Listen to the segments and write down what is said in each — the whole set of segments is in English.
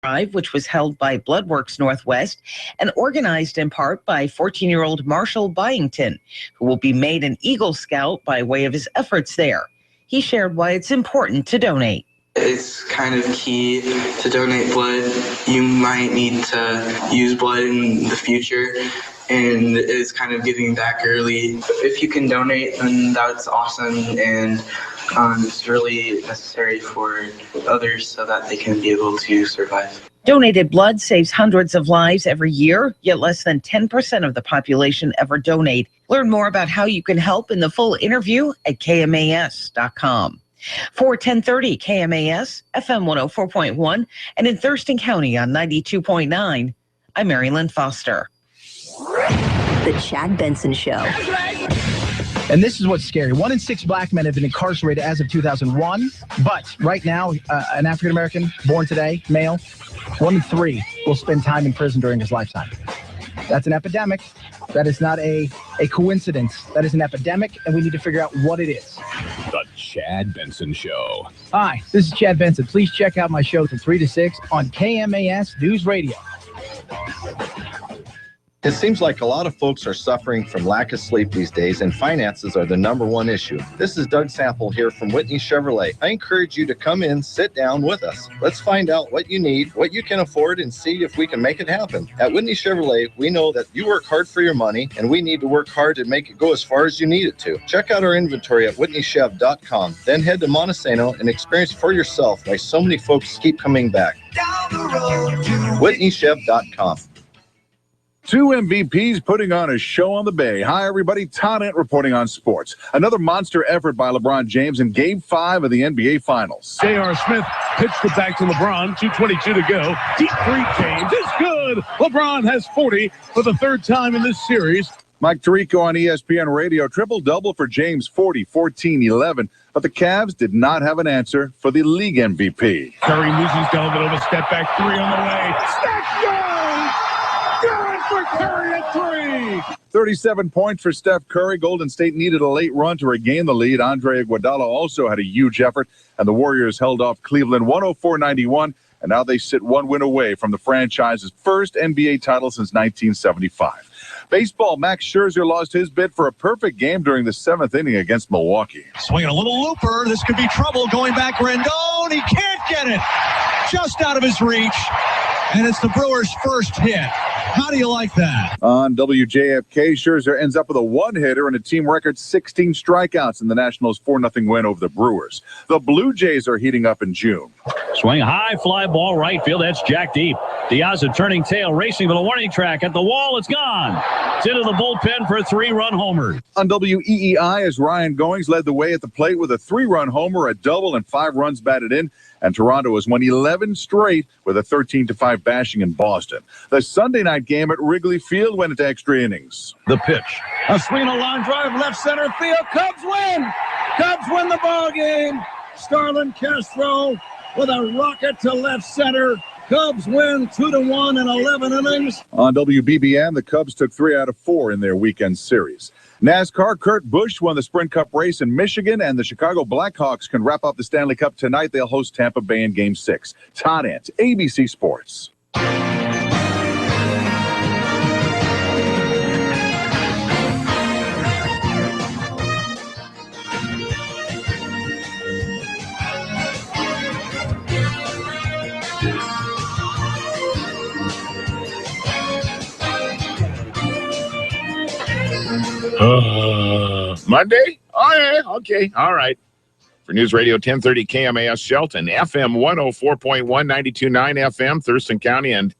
Drive, which was held by Bloodworks Northwest and organized in part by 14-year-old Marshall Byington, who will be made an Eagle Scout by way of his efforts there. He shared why it's important to donate. It's kind of key to donate blood. You might need to use blood in the future, and it's kind of giving back early. If you can donate, then that's awesome, and it's really necessary for others so that they can be able to survive. Donated blood saves hundreds of lives every year, yet less than 10% of the population ever donate. Learn more about how you can help in the full interview at KMAS.com. For 1030 KMAS, FM 104.1, and in Thurston County on 92.9, I'm Mary Lynn Foster. The Chad Benson Show. And this is what's scary. 1 in 6 black men have been incarcerated as of 2001. But right now, an African-American born today, male, 1 in 3 will spend time in prison during his lifetime. That's an epidemic. That is not a coincidence. That is an epidemic, and we need to figure out what it is. The Chad Benson Show. Hi, this is Chad Benson. Please check out my show from 3 to 6 on KMAS News Radio. It seems like a lot of folks are suffering from lack of sleep these days, and finances are the #1 issue. This is Doug Sample here from Whitney Chevrolet. I encourage you to come in, sit down with us. Let's find out what you need, what you can afford, and see if we can make it happen. At Whitney Chevrolet, we know that you work hard for your money, and we need to work hard to make it go as far as you need it to. Check out our inventory at whitneychev.com. Then head to Montesano and experience for yourself why so many folks keep coming back. whitneychev.com. 2 MVPs putting on a show on the Bay. Hi, everybody. Todd Ent reporting on sports. Another monster effort by LeBron James in Game 5 of the NBA Finals. J.R. Smith pitched it back to LeBron. 2:22 to go. Deep three, James. It's good. LeBron has 40 for the 3rd time in this series. Mike Tirico on ESPN Radio. Triple-double for James, 40, 14, 11. But the Cavs did not have an answer for the league MVP. Curry loses Dellavedova. Step back 3 on the way. Steph Curry! Good for Curry at 3. 37 points for Steph Curry. Golden State needed a late run to regain the lead. Andre Iguodala also had a huge effort, and the Warriors held off Cleveland 104-91, and now they sit 1 win away from the franchise's first NBA title since 1975. Baseball, Max Scherzer lost his bid for a perfect game during the 7th inning against Milwaukee. Swinging a little looper. This could be trouble. Going back, Rendon. He can't get it. Just out of his reach. And it's the Brewers' first hit. How do you like that? On WJFK, Scherzer ends up with a 1-hitter and a team record 16 strikeouts in the Nationals' 4-0 win over the Brewers. The Blue Jays are heating up in June. Swing high, fly ball right field. That's Jack Deep. Diaz a turning tail, racing for the warning track. At the wall, it's gone. It's into the bullpen for a 3-run homer. On WEEI, as Ryan Goings led the way at the plate with a 3-run homer, a double, and 5 runs batted in. And Toronto has won 11 straight with a 13-5 bashing in Boston. The Sunday night game at Wrigley Field went into extra innings. The pitch. A swing, a line drive, left center field. Cubs win. Cubs win the ball game. Starlin Castro with a rocket to left center. Cubs win 2-1 in 11 innings. On WBBM, the Cubs took 3 out of 4 in their weekend series. NASCAR, Kurt Busch won the Sprint Cup race in Michigan, and the Chicago Blackhawks can wrap up the Stanley Cup tonight. They'll host Tampa Bay in Game 6. Todd Ent, ABC Sports. Monday? Oh, yeah. Okay. All right. For News Radio 1030 KMAS Shelton, FM 104.1, 92.9 FM, Thurston County, and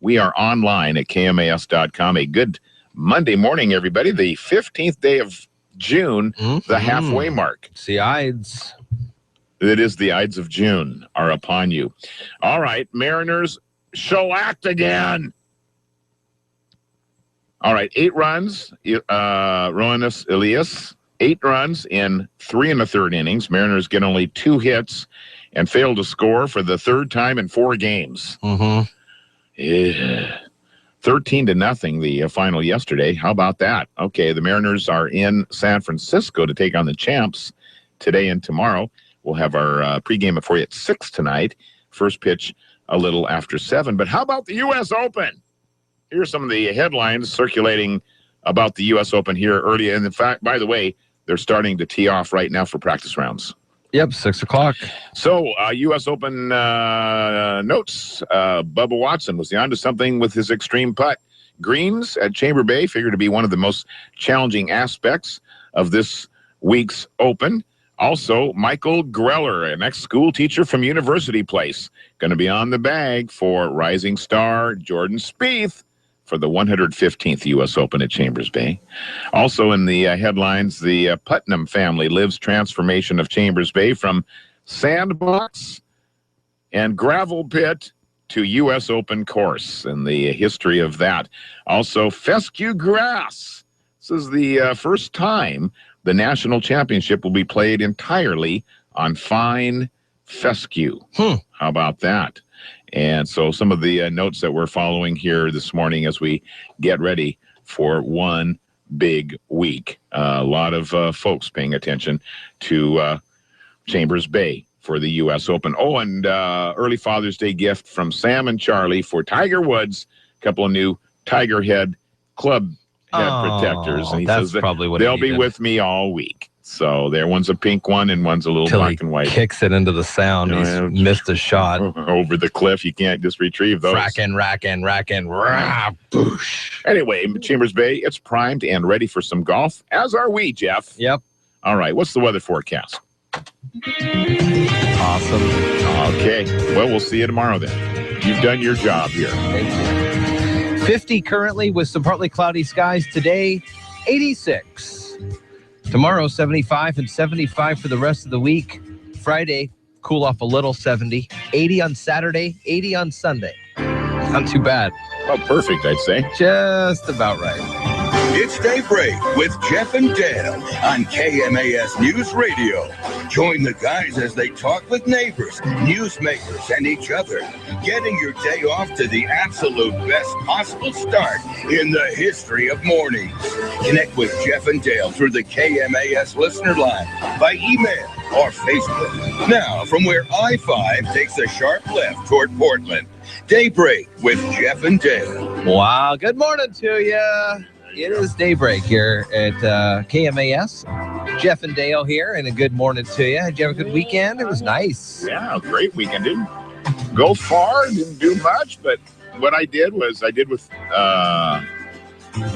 we are online at KMAS.com. A good Monday morning, everybody. The 15th day of June, the halfway mark. It's the Ides. It is the Ides of June are upon you. All right. Mariners shellacked again. All right, 8 runs, Roenis Elias, 8 runs in 3 1/3 innings. Mariners get only 2 hits and fail to score for the 3rd time in 4 games. 13-0, the final yesterday. How about that? Okay, the Mariners are in San Francisco to take on the champs today and tomorrow. We'll have our pregame for you at 6 tonight. First pitch a little after 7. But how about the U.S. Open? Here's some of the headlines circulating about the U.S. Open here early. And in fact, by the way, they're starting to tee off right now for practice rounds. Yep, 6 o'clock. So, U.S. Open notes. Bubba Watson was onto something with his extreme putt. Greens at Chamber Bay figure to be one of the most challenging aspects of this week's Open. Also, Michael Greller, an ex-school teacher from University Place, going to be on the bag for rising star Jordan Spieth for the 115th U.S. Open at Chambers Bay. Also in the headlines, the Putnam family lives transformation of Chambers Bay from sandbox and gravel pit to U.S. Open course and the history of that. Also, fescue grass. This is the first time the national championship will be played entirely on fine fescue. How about that? And so some of the notes that we're following here this morning as we get ready for one big week. A lot of folks paying attention to Chambers Bay for the U.S. Open. Oh, and early Father's Day gift from Sam and Charlie for Tiger Woods. A couple of new Tiger Head club head protectors. And he says that probably what they'll be with me all week. So there, one's a pink one and one's a little black and white. Kicks it into the sound. He's missed a shot. Over the cliff. You can't just retrieve those. Racking. Boosh. Anyway, Chambers Bay, it's primed and ready for some golf, as are we, Jeff. Yep. All right, what's the weather forecast? Awesome. Okay, well, we'll see you tomorrow then. You've done your job here. Thank you. 50 currently with some partly cloudy skies. Today, 86. Tomorrow, 75 and 75 for the rest of the week. Friday, cool off a little, 70. 80 on Saturday, 80 on Sunday. Not too bad. Oh, perfect, I'd say. Just about right. It's Daybreak with Jeff and Dale on KMAS News Radio. Join the guys as they talk with neighbors, newsmakers, and each other, getting your day off to the absolute best possible start in the history of mornings. Connect with Jeff and Dale through the KMAS listener line, by email, or Facebook. Now, from where I-5 takes a sharp left toward Portland, Daybreak with Jeff and Dale. Wow, good morning to you. It is Daybreak here at KMAS. Jeff and Dale here, and a good morning to you. Did you have a good weekend? It was nice. Yeah, great weekend. Didn't go far, didn't do much, but what I did with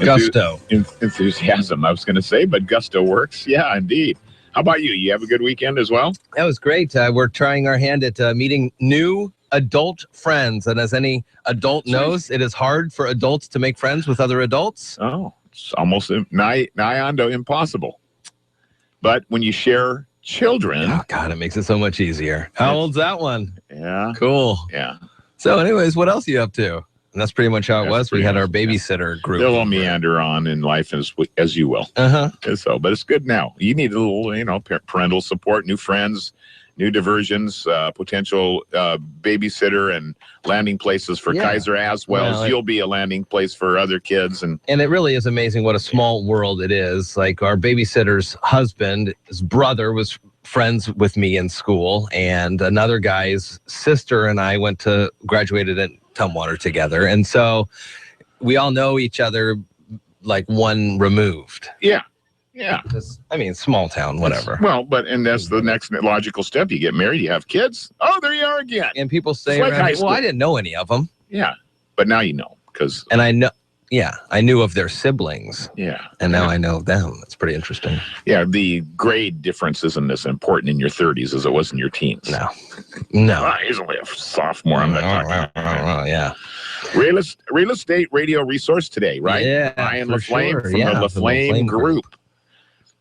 gusto. Enthusiasm, I was going to say, but gusto works. Yeah, indeed. How about you? You have a good weekend as well? That was great. We're trying our hand at meeting new adult friends, and as any adult knows, it is hard for adults to make friends with other adults. Oh, it's almost nigh on to impossible. But when you share children, oh God, it makes it so much easier. How old's that one? Yeah, cool. Yeah. So, anyways, what else are you up to? And that's pretty much how it was. We had our babysitter group. They'll meander on in life as you will. So, but it's good now. You need a little, parental support, new friends, new diversions, potential babysitter and landing places for Kaiser as well as you'll be a landing place for other kids. And it really is amazing what a small world it is. Like our babysitter's husband, his brother was friends with me in school, and another guy's sister and I graduated at Tumwater together. And so we all know each other like one removed. Yeah. Yeah. I mean, small town, whatever. And that's the next logical step. You get married, you have kids. Oh, there you are again. And people say, well, I didn't know any of them. Yeah. But now you know. And I know. Yeah, I knew of their siblings. Yeah. And now I know of them. That's pretty interesting. Yeah, the grade difference isn't as important in your 30s as it was in your teens. No. He's only a sophomore. I'm not talking. Yeah. Real estate radio resource today, right? Yeah. Ryan LaFlame from the LaFlame Group.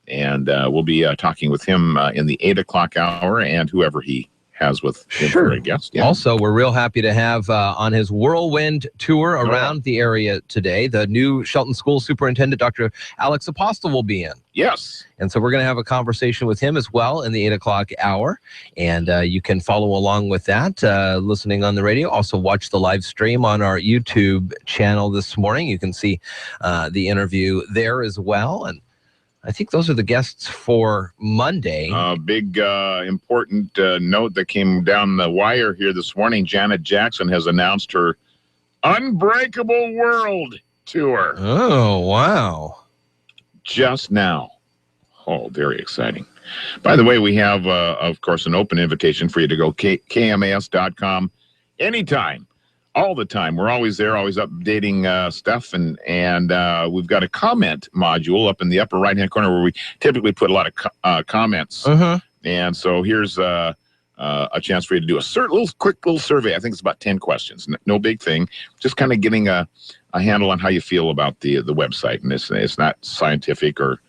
And we'll be talking with him in the 8 o'clock hour and whoever he has with him for a guest. Yeah. Also, we're real happy to have on his whirlwind tour around the area today, the new Shelton School Superintendent, Dr. Alex Apostle, will be in. Yes. And so we're going to have a conversation with him as well in the 8 o'clock hour. And you can follow along with that, listening on the radio. Also watch the live stream on our YouTube channel this morning. You can see the interview there as well. And I think those are the guests for Monday. Big important note that came down the wire here this morning. Janet Jackson has announced her Unbreakable World tour. Oh, wow. Just now. Oh, very exciting. By the way, we have, of course, an open invitation for you to go KMAS.com anytime, all the time. We're always there, always updating stuff, and we've got a comment module up in the upper right-hand corner where we typically put a lot of comments. And so here's a chance for you to do a quick little survey. I think it's about 10 questions. No big thing. Just kind of getting a handle on how you feel about the website. And it's not scientific or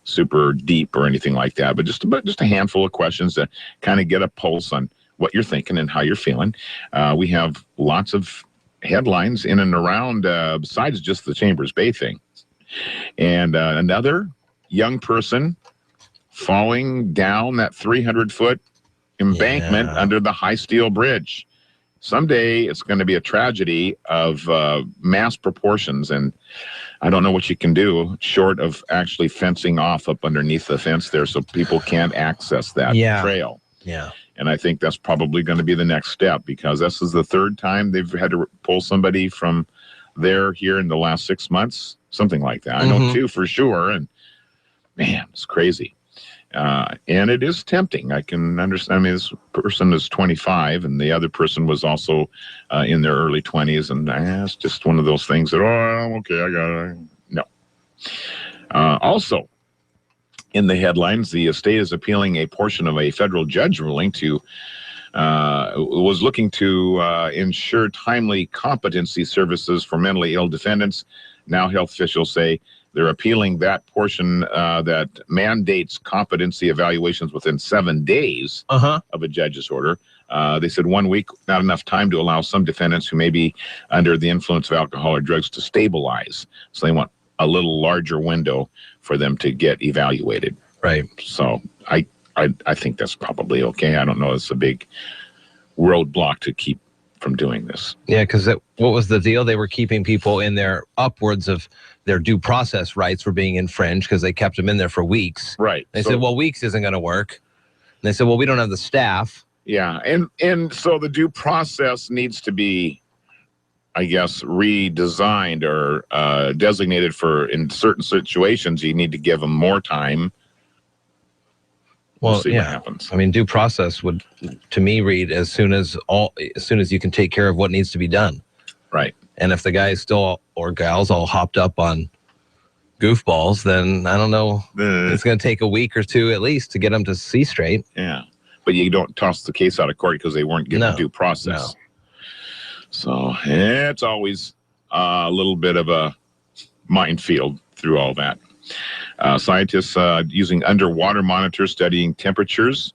super deep or anything like that, but just a handful of questions to kind of get a pulse on what you're thinking and how you're feeling. We have lots of headlines in and around besides just the Chambers Bay thing. And another young person falling down that 300-foot embankment under the high steel bridge. Someday it's going to be a tragedy of mass proportions, and I don't know what you can do short of actually fencing off up underneath the fence there so people can't access that trail. Yeah. And I think that's probably going to be the next step, because this is the third time they've had to pull somebody from there here in the last 6 months, something like that. I know 2 for sure, and man, it's crazy. And it is tempting. I can understand. I mean, this person is 25, and the other person was also in their early 20s, and it's just one of those things that, okay, I got it. No. Also, in the headlines, the state is appealing a portion of a federal judge ruling was looking to ensure timely competency services for mentally ill defendants. Now health officials say they're appealing that portion that mandates competency evaluations within 7 days of a judge's order. They said 1 week, not enough time to allow some defendants who may be under the influence of alcohol or drugs to stabilize. So they want a little larger window for them to get evaluated. Right. So I think that's probably okay. I don't know. It's a big roadblock to keep from doing this. Yeah, because what was the deal? They were keeping people in there upwards of their due process rights were being infringed because they kept them in there for weeks. Right. They said, well, weeks isn't going to work. And they said, well, we don't have the staff. Yeah, and so the due process needs to be, I guess, redesigned or designated for, in certain situations, you need to give them more time. We'll see what happens. I mean, due process would, to me, read as soon as you can take care of what needs to be done. Right. And if the guy's still or gal's all hopped up on goofballs, then I don't know. It's going to take a week or two at least to get them to see straight. Yeah. But you don't toss the case out of court because they weren't given due process. No. So it's always a little bit of a minefield through all that. Scientists using underwater monitors studying temperatures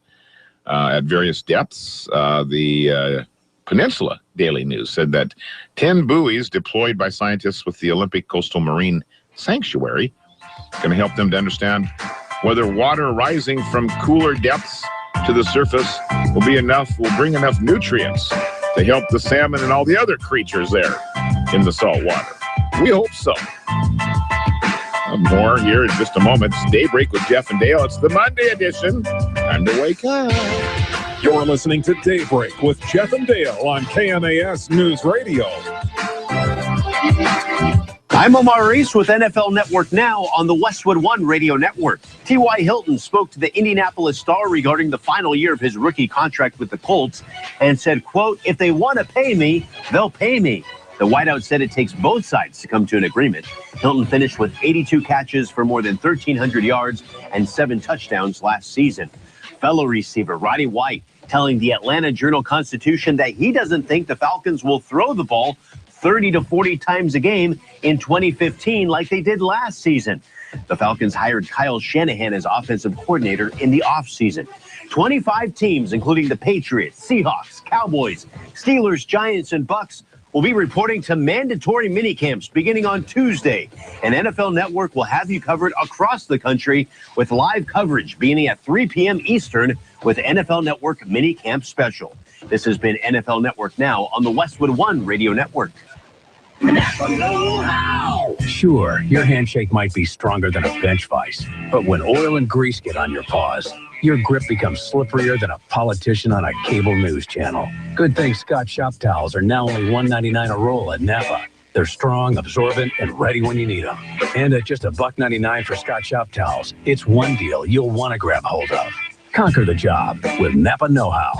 at various depths. The Peninsula Daily News said that 10 buoys deployed by scientists with the Olympic Coastal Marine Sanctuary going to help them to understand whether water rising from cooler depths to the surface will bring enough nutrients to help the salmon and all the other creatures there in the salt water. We hope so. More here in just a moment. It's Daybreak with Jeff and Dale. It's the Monday edition. Time to wake up. You're listening to Daybreak with Jeff and Dale on KMAS News Radio. I'm Omar Reese with NFL Network Now on the Westwood One Radio Network. T.Y. Hilton spoke to the Indianapolis Star regarding the final year of his rookie contract with the Colts and said, quote, if they want to pay me, they'll pay me. The wideout said it takes both sides to come to an agreement. Hilton finished with 82 catches for more than 1,300 yards and 7 touchdowns last season. Fellow receiver Roddy White telling the Atlanta Journal-Constitution that he doesn't think the Falcons will throw the ball 30 to 40 times a game in 2015 like they did last season. The Falcons hired Kyle Shanahan as offensive coordinator in the offseason. 25 teams, including the Patriots, Seahawks, Cowboys, Steelers, Giants, and Bucks, will be reporting to mandatory minicamps beginning on Tuesday. And NFL Network will have you covered across the country with live coverage beginning at 3 p.m. Eastern with NFL Network Minicamp Special. This has been NFL Network Now on the Westwood One Radio Network. Napa know-how. Sure, your handshake might be stronger than a bench vise, but when oil and grease get on your paws, your grip becomes slipperier than a politician on a cable news channel. Good thing Scott Shop Towels are now only $1.99 a roll at Napa. They're strong, absorbent, and ready when you need them. And at just $1.99 for Scott Shop Towels, it's one deal you'll want to grab hold of. Conquer the job with Napa Know-How.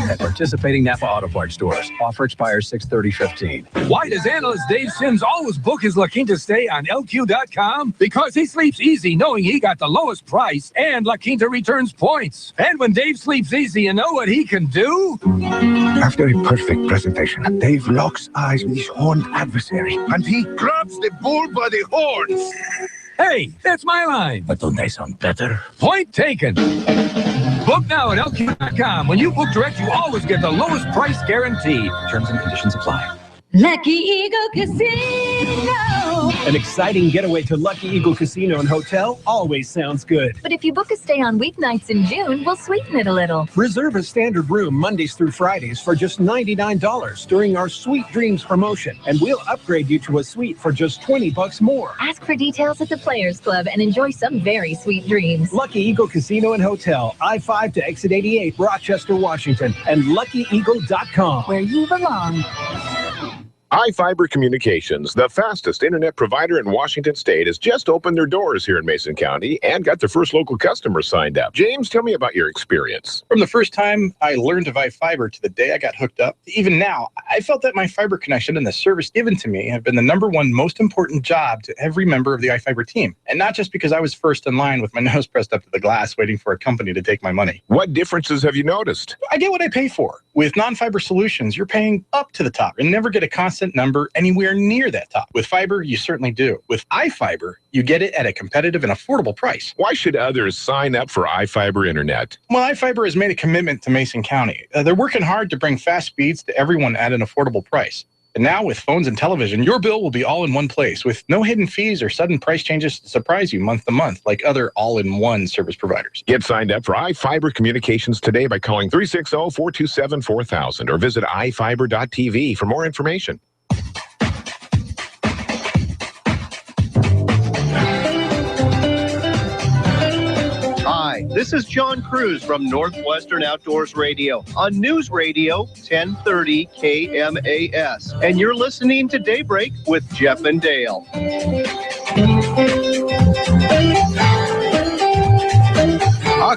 At participating Napa Auto Parts stores. Offer expires 6/30/15. Why does analyst Dave Sims always book his La Quinta stay on LQ.com? Because he sleeps easy knowing he got the lowest price and La Quinta returns points. And when Dave sleeps easy, you know what he can do? After a perfect presentation, Dave locks eyes with his horned adversary and he grabs the bull by the horns. Hey, that's my line. But don't they sound better? Point taken. Book now at LQ.com. When you book direct, you always get the lowest price guarantee. Terms and conditions apply. Lucky Eagle Casino. An exciting getaway to Lucky Eagle Casino and Hotel always sounds good. But if you book a stay on weeknights in June, we'll sweeten it a little. Reserve a standard room Mondays through Fridays for just $99 during our Sweet Dreams promotion, and we'll upgrade you to a suite for just $20 more. Ask for details at the Players Club and enjoy some very sweet dreams. Lucky Eagle Casino and Hotel, I-5 to exit 88, Rochester, Washington, and LuckyEagle.com. Where you belong. iFiber Communications, the fastest internet provider in Washington State, has just opened their doors here in Mason County and got their first local customers signed up. James, tell me about your experience. From the first time I learned of iFiber to the day I got hooked up, even now, I felt that my fiber connection and the service given to me have been the #1 most important job to every member of the iFiber team. And not just because I was first in line with my nose pressed up to the glass waiting for a company to take my money. What differences have you noticed? I get what I pay for. With non-fiber solutions, you're paying up to the top and never get a constant number anywhere near that top. With fiber, you certainly do. With iFiber, you get it at a competitive and affordable price. Why should others sign up for iFiber Internet? Well, iFiber has made a commitment to Mason County. They're working hard to bring fast speeds to everyone at an affordable price. And now with phones and television, your bill will be all in one place with no hidden fees or sudden price changes to surprise you month to month like other all-in-one service providers. Get signed up for iFiber Communications today by calling 360-427-4000 or visit iFiber.tv for more information. Hi, this is John Cruz from Northwestern Outdoors Radio on News Radio 1030 KMAS. And you're listening to Daybreak with Jeff and Dale.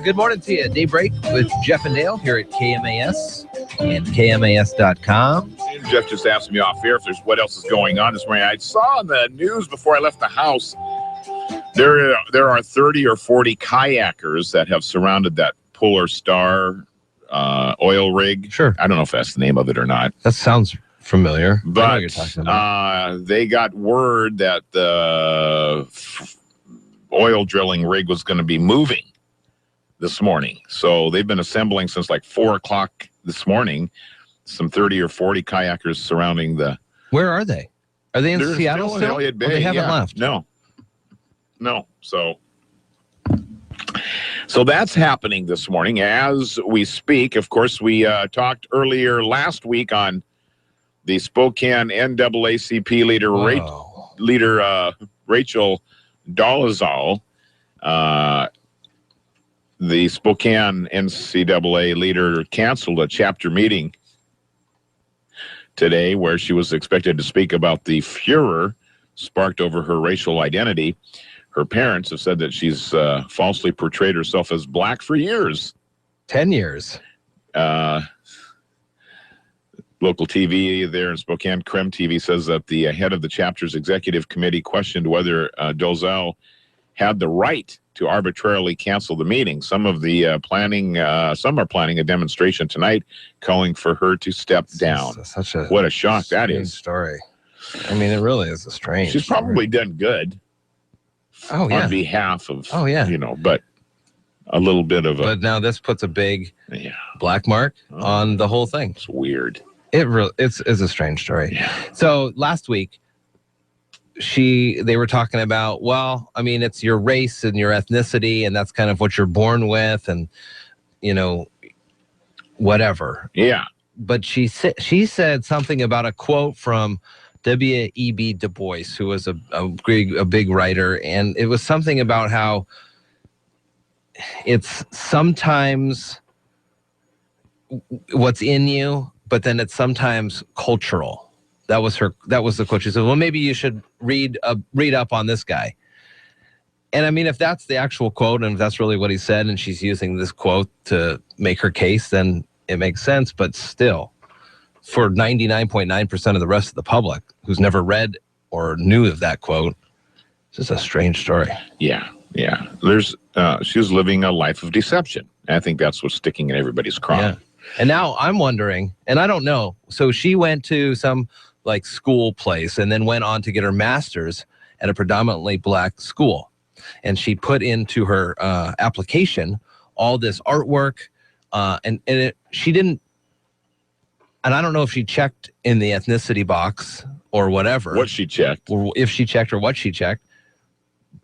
Good morning to you. Daybreak with Jeff and Dale here at KMAS and KMAS.com. Jeff just asked me off air if there's what else is going on this morning. I saw on the news before I left the house, there are 30 or 40 kayakers that have surrounded that Polar Star oil rig. Sure. I don't know if that's the name of it or not. That sounds familiar. But I know what you're talking about. They got word that the oil drilling rig was going to be moving this morning. So they've been assembling since like 4 o'clock this morning. Some 30 or 40 kayakers surrounding the... Where are they? Are they in Seattle still? still? In Elliott Bay. They haven't left? No. So that's happening this morning as we speak. Of course, we talked earlier last week on the Spokane NAACP leader Rachel Dolezal. The Spokane NCAA leader canceled a chapter meeting today where she was expected to speak about the furor sparked over her racial identity. Her parents have said that she's falsely portrayed herself as black for years. 10 years. Local TV there in Spokane, Creme TV, says that the head of the chapter's executive committee questioned whether Dolezal had the right to arbitrarily cancel the meeting. Some of the some are planning a demonstration tonight calling for her to step down. What a shock that is. Story. I mean, it really is a strange She's probably done good. On behalf of, but a little bit of a... But now this puts a big black mark on the whole thing. It's weird. It's a strange story. Yeah. So last week, they were talking about, well, I mean, it's your race and your ethnicity, and that's kind of what you're born with, and, whatever. Yeah. But she said something about a quote from W.E.B. Du Bois, who was a big writer, and it was something about how it's sometimes what's in you, but then it's sometimes cultural. That was the quote. She said, well, maybe you should read up on this guy. And I mean, if that's the actual quote and if that's really what he said and she's using this quote to make her case, then it makes sense. But still, for 99.9% of the rest of the public who's never read or knew of that quote, it's just a strange story. Yeah. She was living a life of deception. I think that's what's sticking in everybody's craw. Yeah. And now I'm wondering, and I don't know. So she went to some like school place and then went on to get her master's at a predominantly black school. And she put into her application all this artwork, she didn't. And I don't know if she checked in the ethnicity box or whatever. What she checked. Or if she checked or what she checked.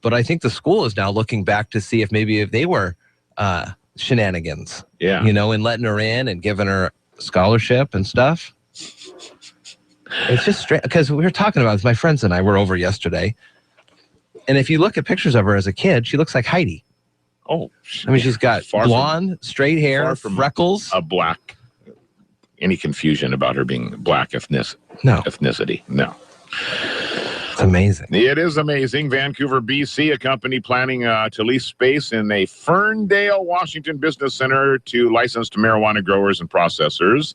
But I think the school is now looking back to see if they were shenanigans. Yeah. And letting her in and giving her scholarship and stuff. It's just strange because we were talking about this. My friends and I were over yesterday. And if you look at pictures of her as a kid, she looks like Heidi. Oh. I mean, she's got blonde, straight hair, freckles. A black. Any confusion about her being black ethnicity? No. It's amazing. It is amazing. Vancouver, BC, a company planning to lease space in a Ferndale, Washington business center to licensed marijuana growers and processors.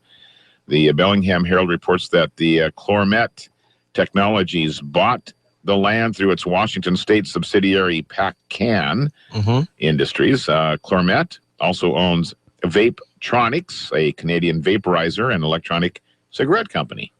The Bellingham Herald reports that the Clormet Technologies bought the land through its Washington state subsidiary PacCan Industries. Clormet also owns Vapetronics, a Canadian vaporizer and electronic cigarette company.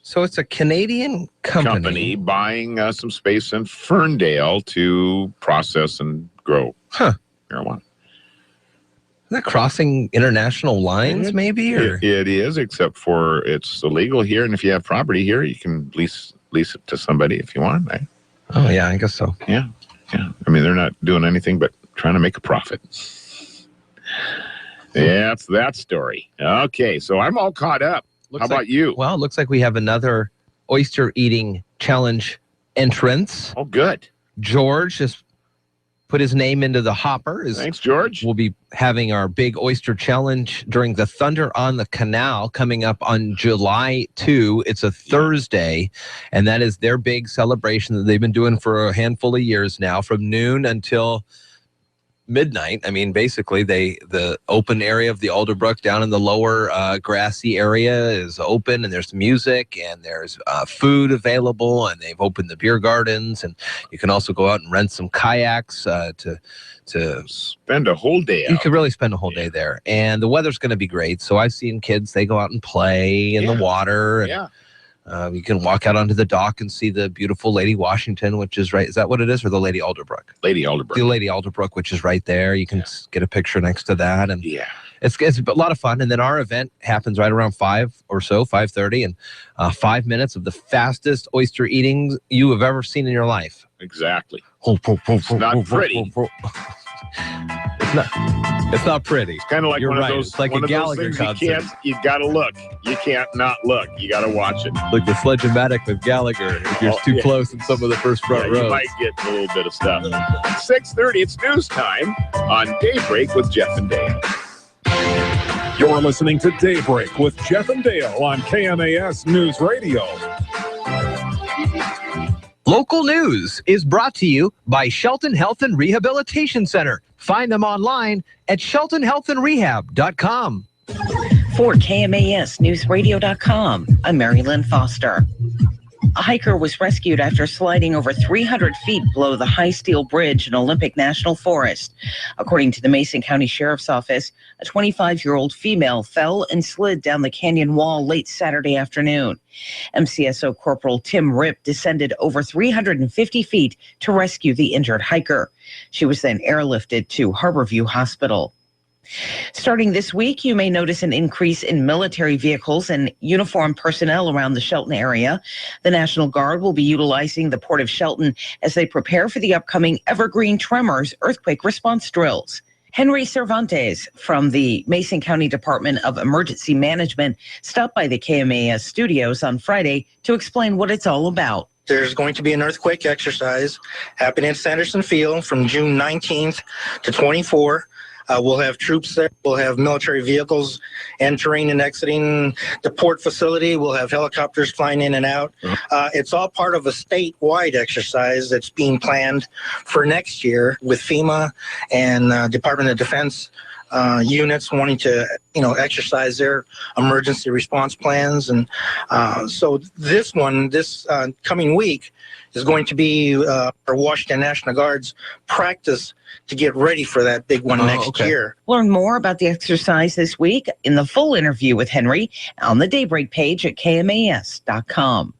So it's a Canadian company buying some space in Ferndale to process and grow marijuana. Is that crossing international lines, maybe? Or? It is, except for it's illegal here, and if you have property here, you can lease it to somebody if you want. Right? Oh, yeah, I guess so. Yeah. I mean, they're not doing anything but trying to make a profit. That's that story. Okay, so I'm all caught up. How about you? Well, it looks like we have another oyster eating challenge entrance. Oh, good. George just put his name into the hopper. Thanks, George. We'll be having our big oyster challenge during the Thunder on the Canal coming up on July 2. It's a Thursday, and that is their big celebration that they've been doing for a handful of years now, from noon until midnight. I mean, basically, the open area of the Alderbrook down in the lower grassy area is open, and there's music and there's food available, and they've opened the beer gardens, and you can also go out and rent some kayaks to spend a whole day out. You could really spend a whole day there, and the weather's going to be great. So I've seen kids, they go out and play in the water, and you can walk out onto the dock and see the beautiful Lady Washington, which is right. Is that what it is? Or the Lady Alderbrook? Lady Alderbrook. The Lady Alderbrook, which is right there. You can get a picture next to that. And it's a lot of fun. And then our event happens right around 5 or so, 5:30, and 5 minutes of the fastest oyster eating you have ever seen in your life. Exactly. It's not pretty. It's not pretty. It's kind of like one of those. It's like a Gallagher concert. You gotta look. You can't not look. You gotta watch it. Like the Sledge-O-Matic with Gallagher. If you're too close in some of the first front rows, you might get a little bit of stuff. 6:30. It's news time on Daybreak with Jeff and Dale. You're listening to Daybreak with Jeff and Dale on KMAS News Radio. Local news is brought to you by Shelton Health and Rehabilitation Center. Find them online at sheltonhealthandrehab.com. For KMASnewsradio.com, I'm Mary Lynn Foster. A hiker was rescued after sliding over 300 feet below the High Steel Bridge in Olympic National Forest. According to the Mason County Sheriff's Office, a 25-year-old female fell and slid down the canyon wall late Saturday afternoon. MCSO Corporal Tim Ripp descended over 350 feet to rescue the injured hiker. She was then airlifted to Harborview Hospital. Starting this week, you may notice an increase in military vehicles and uniformed personnel around the Shelton area. The National Guard will be utilizing the Port of Shelton as they prepare for the upcoming Evergreen Tremors earthquake response drills. Henry Cervantes from the Mason County Department of Emergency Management stopped by the KMAS studios on Friday to explain what it's all about. There's going to be an earthquake exercise happening at Sanderson Field from June 19th to 24. We'll have troops there. We'll have military vehicles entering and exiting the port facility. We'll have helicopters flying in and out. It's all part of a statewide exercise that's being planned for next year with FEMA and Department of Defense units wanting to, exercise their emergency response plans. And so this coming week is going to be our Washington National Guard's practice to get ready for that big one next year. Learn more about the exercise this week in the full interview with Henry on the Daybreak page at KMAS.com.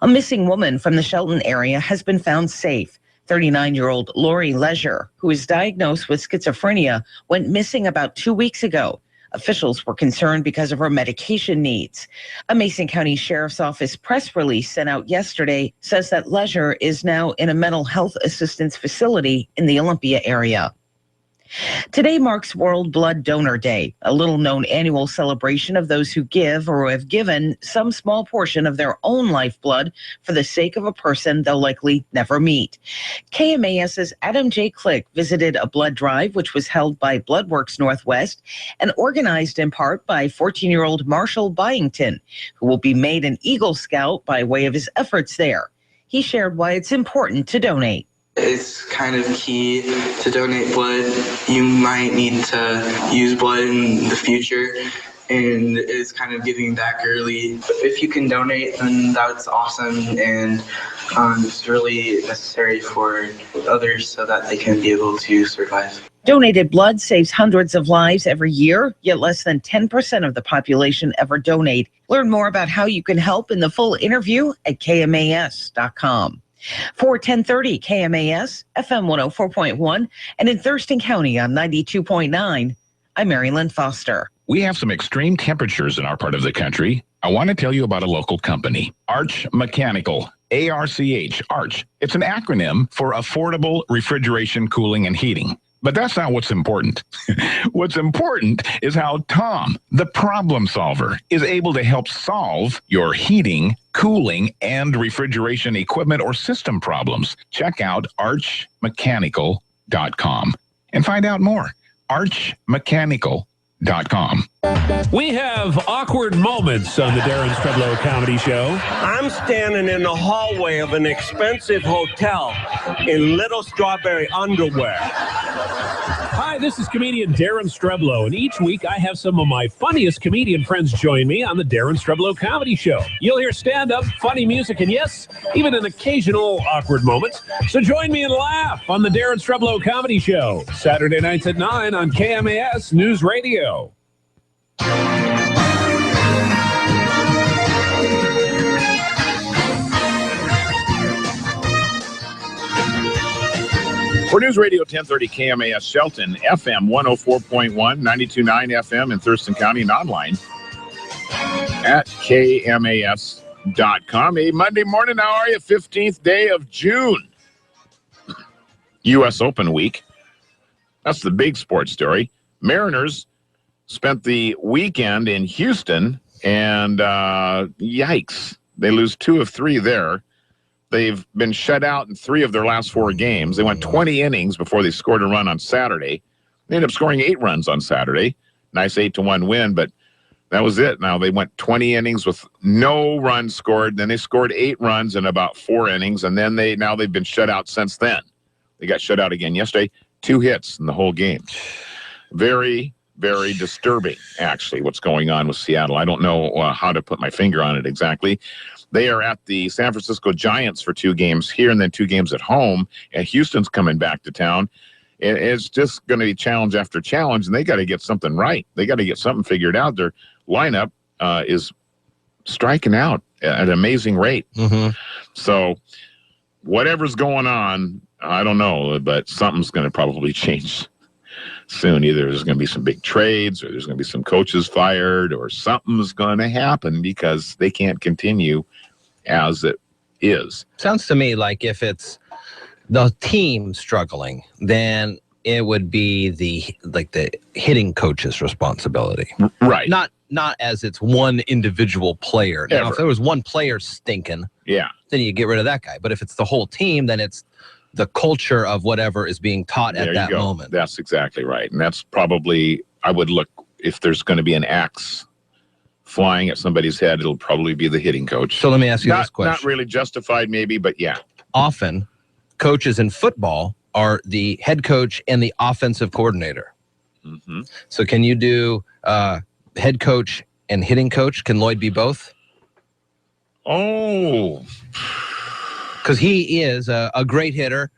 A missing woman from the Shelton area has been found safe. 39-year-old Lori Leisure, who is diagnosed with schizophrenia, went missing about 2 weeks ago. Officials were concerned because of her medication needs. A Mason County Sheriff's Office press release sent out yesterday says that Leisure is now in a mental health assistance facility in the Olympia area. Today marks World Blood Donor Day, a little-known annual celebration of those who give or who have given some small portion of their own lifeblood for the sake of a person they'll likely never meet. KMAS's Adam J. Click visited a blood drive, which was held by Bloodworks Northwest and organized in part by 14-year-old Marshall Byington, who will be made an Eagle Scout by way of his efforts there. He shared why it's important to donate. It's kind of key to donate blood. You might need to use blood in the future, and it's kind of giving back early. If you can donate, then that's awesome, and it's really necessary for others so that they can be able to survive. Donated blood saves hundreds of lives every year, yet less than 10% of the population ever donate. Learn more about how you can help in the full interview at KMAS.com. For 1030 KMAS, FM 104.1, and in Thurston County on 92.9, I'm Mary Lynn Foster. We have some extreme temperatures in our part of the country. I want to tell you about a local company, Arch Mechanical. ARCH, Arch. It's an acronym for Affordable Refrigeration, Cooling, and Heating. But that's not what's important. What's important is how Tom, the problem solver, is able to help solve your heating, cooling, and refrigeration equipment or system problems. Check out archmechanical.com and find out more. archmechanical.com. We have awkward moments on the Darren Streblow Comedy Show. I'm standing in the hallway of an expensive hotel in little strawberry underwear. Hi, this is comedian Darren Streblow, and each week I have some of my funniest comedian friends join me on the Darren Streblow Comedy Show. You'll hear stand-up, funny music, and yes, even an occasional awkward moment. So join me and laugh on the Darren Streblow Comedy Show, Saturday nights at 9 on KMAS News Radio. For News Radio 1030 KMAS Shelton, FM 104.1, 92.9 FM in Thurston County and online at KMAS.com. A Monday morning, how are you? 15th day of June. U.S. Open week. That's the big sports story. Mariners spent the weekend in Houston, and yikes, they lose 2 of 3 there. They've been shut out in 3 of their last 4 games. They went 20 innings before they scored a run on Saturday. They ended up scoring 8 runs on Saturday. Nice 8-1 win, but that was it. Now they went 20 innings with no runs scored. Then they scored 8 runs in about 4 innings, and then they've been shut out since then. They got shut out again yesterday. 2 hits in the whole game. Very, very disturbing, actually, what's going on with Seattle. I don't know how to put my finger on it exactly. They are at the San Francisco Giants for 2 games here and then 2 games at home, and Houston's coming back to town. It's just going to be challenge after challenge, and they got to get something right. They got to get something figured out. Their lineup is striking out at an amazing rate. Mm-hmm. So whatever's going on, I don't know, but something's going to probably change soon. Either there's going to be some big trades, or there's going to be some coaches fired, or something's going to happen because they can't continue as it is. Sounds to me like if it's the team struggling, then it would be the hitting coach's responsibility. Right. Not as it's one individual player. Now, if there was one player stinking, then you get rid of that guy. But if it's the whole team, then it's the culture of whatever is being taught at that moment. That's exactly right. And that's probably, I would look, if there's going to be an axe flying at somebody's head, it'll probably be the hitting coach. So let me ask you this question. Not really justified maybe, but yeah. Often, coaches in football are the head coach and the offensive coordinator. Mm-hmm. So can you do head coach and hitting coach? Can Lloyd be both? Oh. Because he is a great hitter.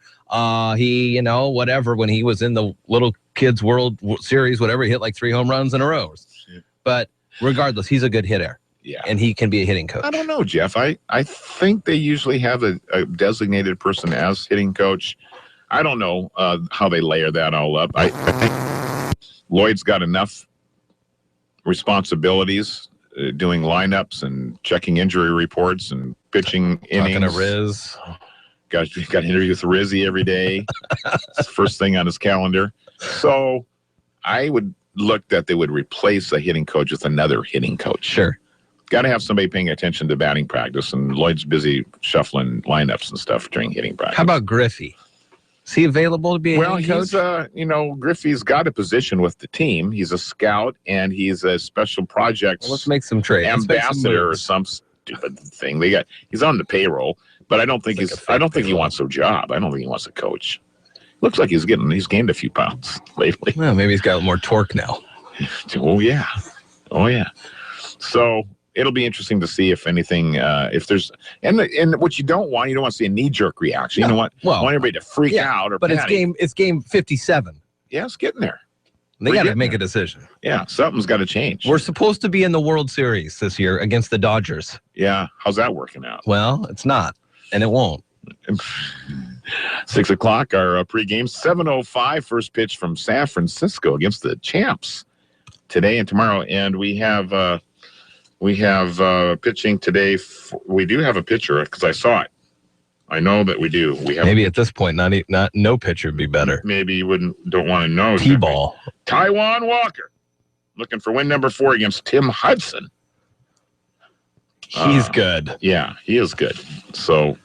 He, whatever, when he was in the little kids World Series, whatever, he hit like 3 home runs in a row. But regardless, he's a good hitter. Yeah. And he can be a hitting coach. I don't know, Jeff. I think they usually have a designated person as hitting coach. I don't know how they layer that all up. I think Lloyd's got enough responsibilities doing lineups and checking injury reports and pitching innings. Talking to Riz. Got an interview with Rizzy every day. It's the first thing on his calendar. So I would look that they would replace a hitting coach with another hitting coach. Sure. Got to have somebody paying attention to batting practice, and Lloyd's busy shuffling lineups and stuff during hitting practice. How about Griffey? Is he available to be a hitting coach? Griffey's got a position with the team. He's a scout, and he's a special projects let's make some trades. ambassador or some stupid thing. He's on the payroll, but I don't think he wants a job. I don't think he wants a coach. Looks like he's gained a few pounds lately. Well, maybe he's got more torque now. Oh yeah. So it'll be interesting to see if anything, if there's, and what you don't want to see a knee-jerk reaction. No. You don't want everybody to freak out or but panic. it's game 57. Yeah, it's getting there. They got to make a decision. Yeah, something's got to change. We're supposed to be in the World Series this year against the Dodgers. Yeah, how's that working out? Well, it's not, and it won't. 6 o'clock, our pregame. 7:05, first pitch from San Francisco against the champs today and tomorrow. And we have pitching today. We do have a pitcher because I saw it. I know that we do. We have maybe at this point, not no pitcher would be better. Maybe you don't want to know. T-ball. Taijuan Walker looking for win number 4 against Tim Hudson. He's good. Yeah, he is good. So.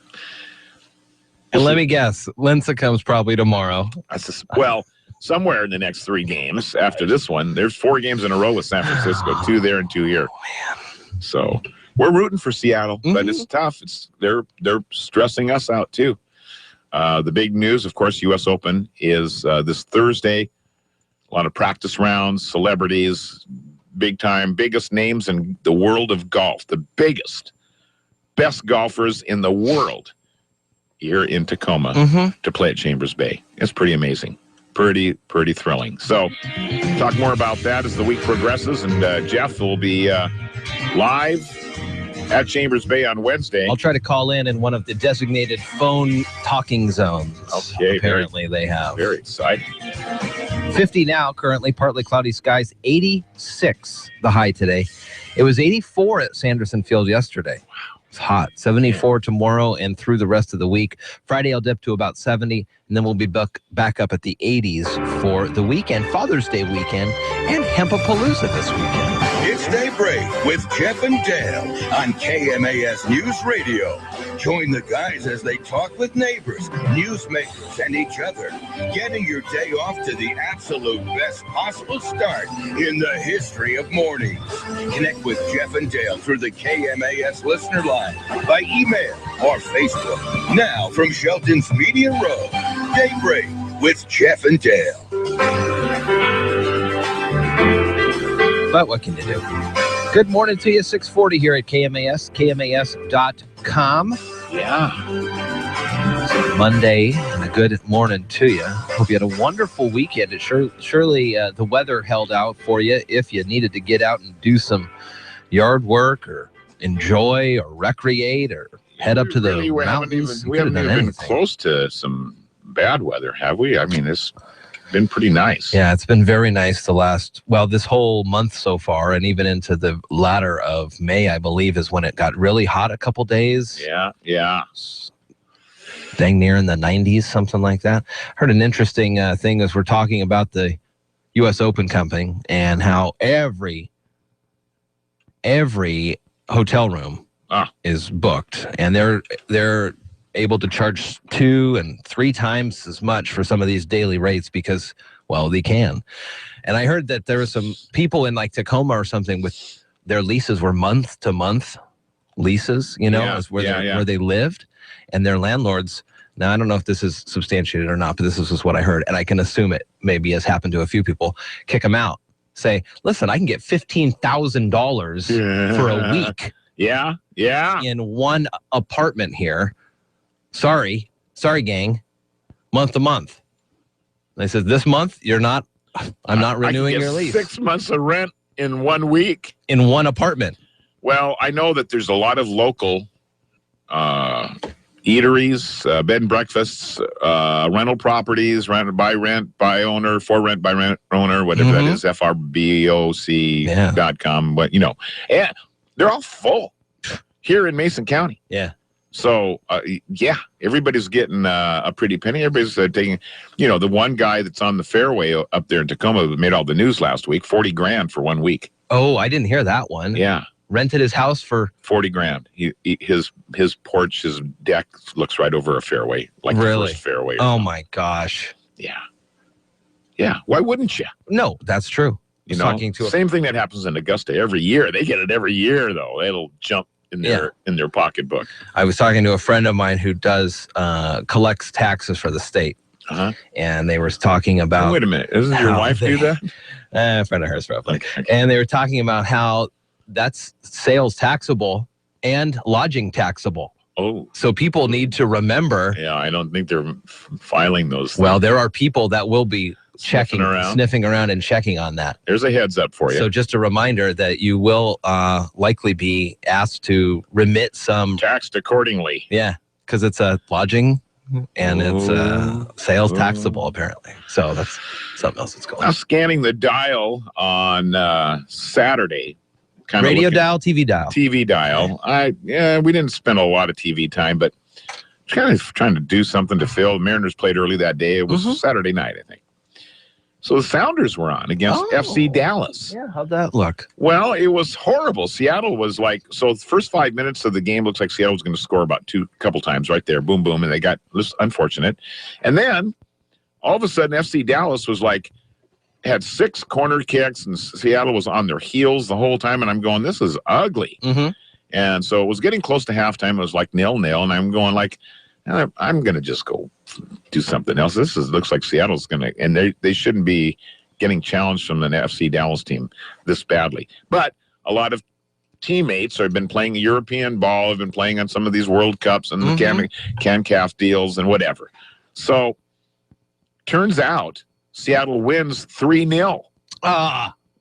And let me guess, Lincecum's probably tomorrow. Somewhere in the next 3 games after this one, there's 4 games in a row with San Francisco, 2 there and 2 here. Oh, man. So we're rooting for Seattle, but it's tough. They're stressing us out too. The big news, of course, U.S. Open is this Thursday. A lot of practice rounds, celebrities, biggest names in the world of golf, the best golfers in the world here in Tacoma to play at Chambers Bay. It's pretty amazing. Pretty thrilling. So talk more about that as the week progresses, and Jeff will be live at Chambers Bay on Wednesday. I'll try to call in one of the designated phone talking zones. Okay. Apparently they have. Very exciting. 50 now, currently partly cloudy skies, 86 the high today. It was 84 at Sanderson Field yesterday. Wow. It's hot. 74 tomorrow and through the rest of the week. Friday, I'll dip to about 70, and then we'll be back up at the 80s for the weekend, Father's Day weekend, and Hempapalooza this weekend. It's Daybreak with Jeff and Dale on KMAS News Radio. Join the guys as they talk with neighbors, newsmakers, and each other, getting your day off to the absolute best possible start in the history of mornings. Connect with Jeff and Dale through the KMAS listener line, by email or Facebook. Now from Shelton's Media Row, Daybreak with Jeff and Dale. But what can you do? Good morning to you, 640 here at KMAS, KMAS.com. Yeah. It's Monday, and a good morning to you. Hope you had a wonderful weekend. It surely the weather held out for you if you needed to get out and do some yard work or enjoy or recreate or head up to the mountains. We haven't even been close to some bad weather, have we? I mean, it's been pretty nice. Yeah, it's been very nice this whole month so far, and even into the latter of May, I believe, is when it got really hot a couple days. Yeah. dang near in the 90s, something like that. Heard an interesting thing as we're talking about the U.S. Open coming and how every hotel room is booked, and they're able to charge 2 and 3 times as much for some of these daily rates because, well, they can. And I heard that there were some people in like Tacoma or something with their leases were month to month leases, where they lived, and their landlords. Now, I don't know if this is substantiated or not, but this is just what I heard, and I can assume it maybe has happened to a few people. Kick them out. Say, listen, I can get $15,000 for a week. Yeah. In one apartment here. Sorry, gang. Month to month. They said, this month, I'm not renewing your lease. 6 months of rent in 1 week. In one apartment. Well, I know that there's a lot of local eateries, bed and breakfasts, rental properties, rented by rent by owner, for rent by rent owner, whatever that is, FRBOC.com. But, and they're all full here in Mason County. Yeah. So, everybody's getting a pretty penny. Everybody's taking, the one guy that's on the fairway up there in Tacoma that made all the news last week, $40,000 for 1 week. Oh, I didn't hear that one. Yeah. Rented his house for $40,000. His porch, his deck looks right over a fairway, like the first fairway. Oh my gosh. Yeah. Why wouldn't you? No, that's true. Same thing that happens in Augusta every year. They get it every year, though. It'll jump in their pocketbook. I was talking to a friend of mine who does collects taxes for the state, and they were talking about. Wait a minute, doesn't your wife do that? A friend of hers, probably. And they were talking about how that's sales taxable and lodging taxable. Oh, so people need to remember. Yeah, I don't think they're filing those. Well, there are people that will be sniffing around and checking on that. There's a heads up for you. So just a reminder that you will likely be asked to remit some. Taxed accordingly. Yeah, because it's a lodging and it's sales taxable, apparently. So that's something else that's going on. I'm scanning the dial on Saturday. Radio dial, TV dial. TV dial. We didn't spend a lot of TV time, but kind of trying to do something to fill. Mariners played early that day. It was Saturday night, I think. So the Sounders were on against FC Dallas. Yeah, how'd that look? Well, it was horrible. Seattle was the first 5 minutes of the game looks like Seattle was going to score about couple times right there. Boom, boom. And they got unfortunate. And then all of a sudden, FC Dallas was had 6 corner kicks, and Seattle was on their heels the whole time. And I'm going, this is ugly. And so it was getting close to halftime. It was 0-0. And I'm going I'm going to just go do something else. Looks like Seattle's going to, and they shouldn't be getting challenged from an FC Dallas team this badly. But a lot of teammates have been playing European ball, have been playing on some of these World Cups and the CANCAF deals and whatever. So turns out Seattle wins 3-0.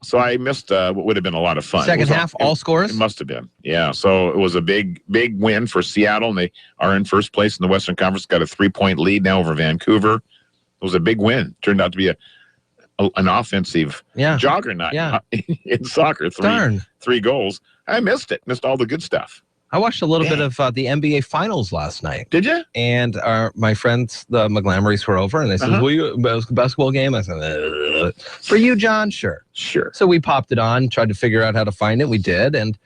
So I missed what would have been a lot of fun. Second half, all scores? It must have been. Yeah. So it was a big win for Seattle, and they are in first place in the Western Conference, got a 3-point lead now over Vancouver. It was a big win. Turned out to be an offensive juggernaut in soccer. Three goals. I missed it. Missed all the good stuff. I watched a little bit of the NBA Finals last night. Did you? And my friends, the McGlamorys, were over, and they said, will you basketball game? I said, for you, John? Sure. So we popped it on, tried to figure out how to find it. We did, and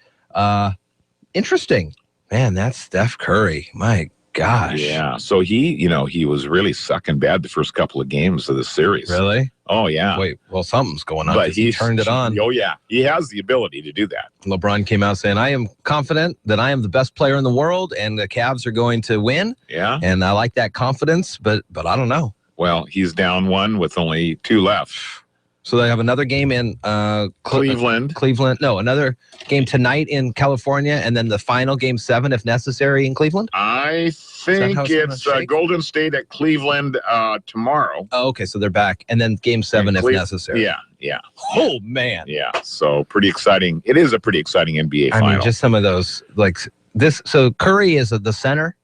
interesting. Man, that's Steph Curry. My gosh. Yeah. So he was really sucking bad the first couple of games of the series. Really? Oh, yeah. Wait, well, something's going on. But he turned it on. Oh, yeah. He has the ability to do that. LeBron came out saying, I am confident that I am the best player in the world and the Cavs are going to win. Yeah. And I like that confidence, but I don't know. Well, he's down 1 with only 2 left. So they have another game in Cleveland. No, another game tonight in California, and then the final game 7, if necessary, in Cleveland? I think it's Golden State at Cleveland tomorrow. Oh, okay, so they're back. And then game 7 if necessary. Yeah. Oh, man. Yeah, so pretty exciting. It is a pretty exciting NBA final. I mean, just some of those, this. So Curry is the center?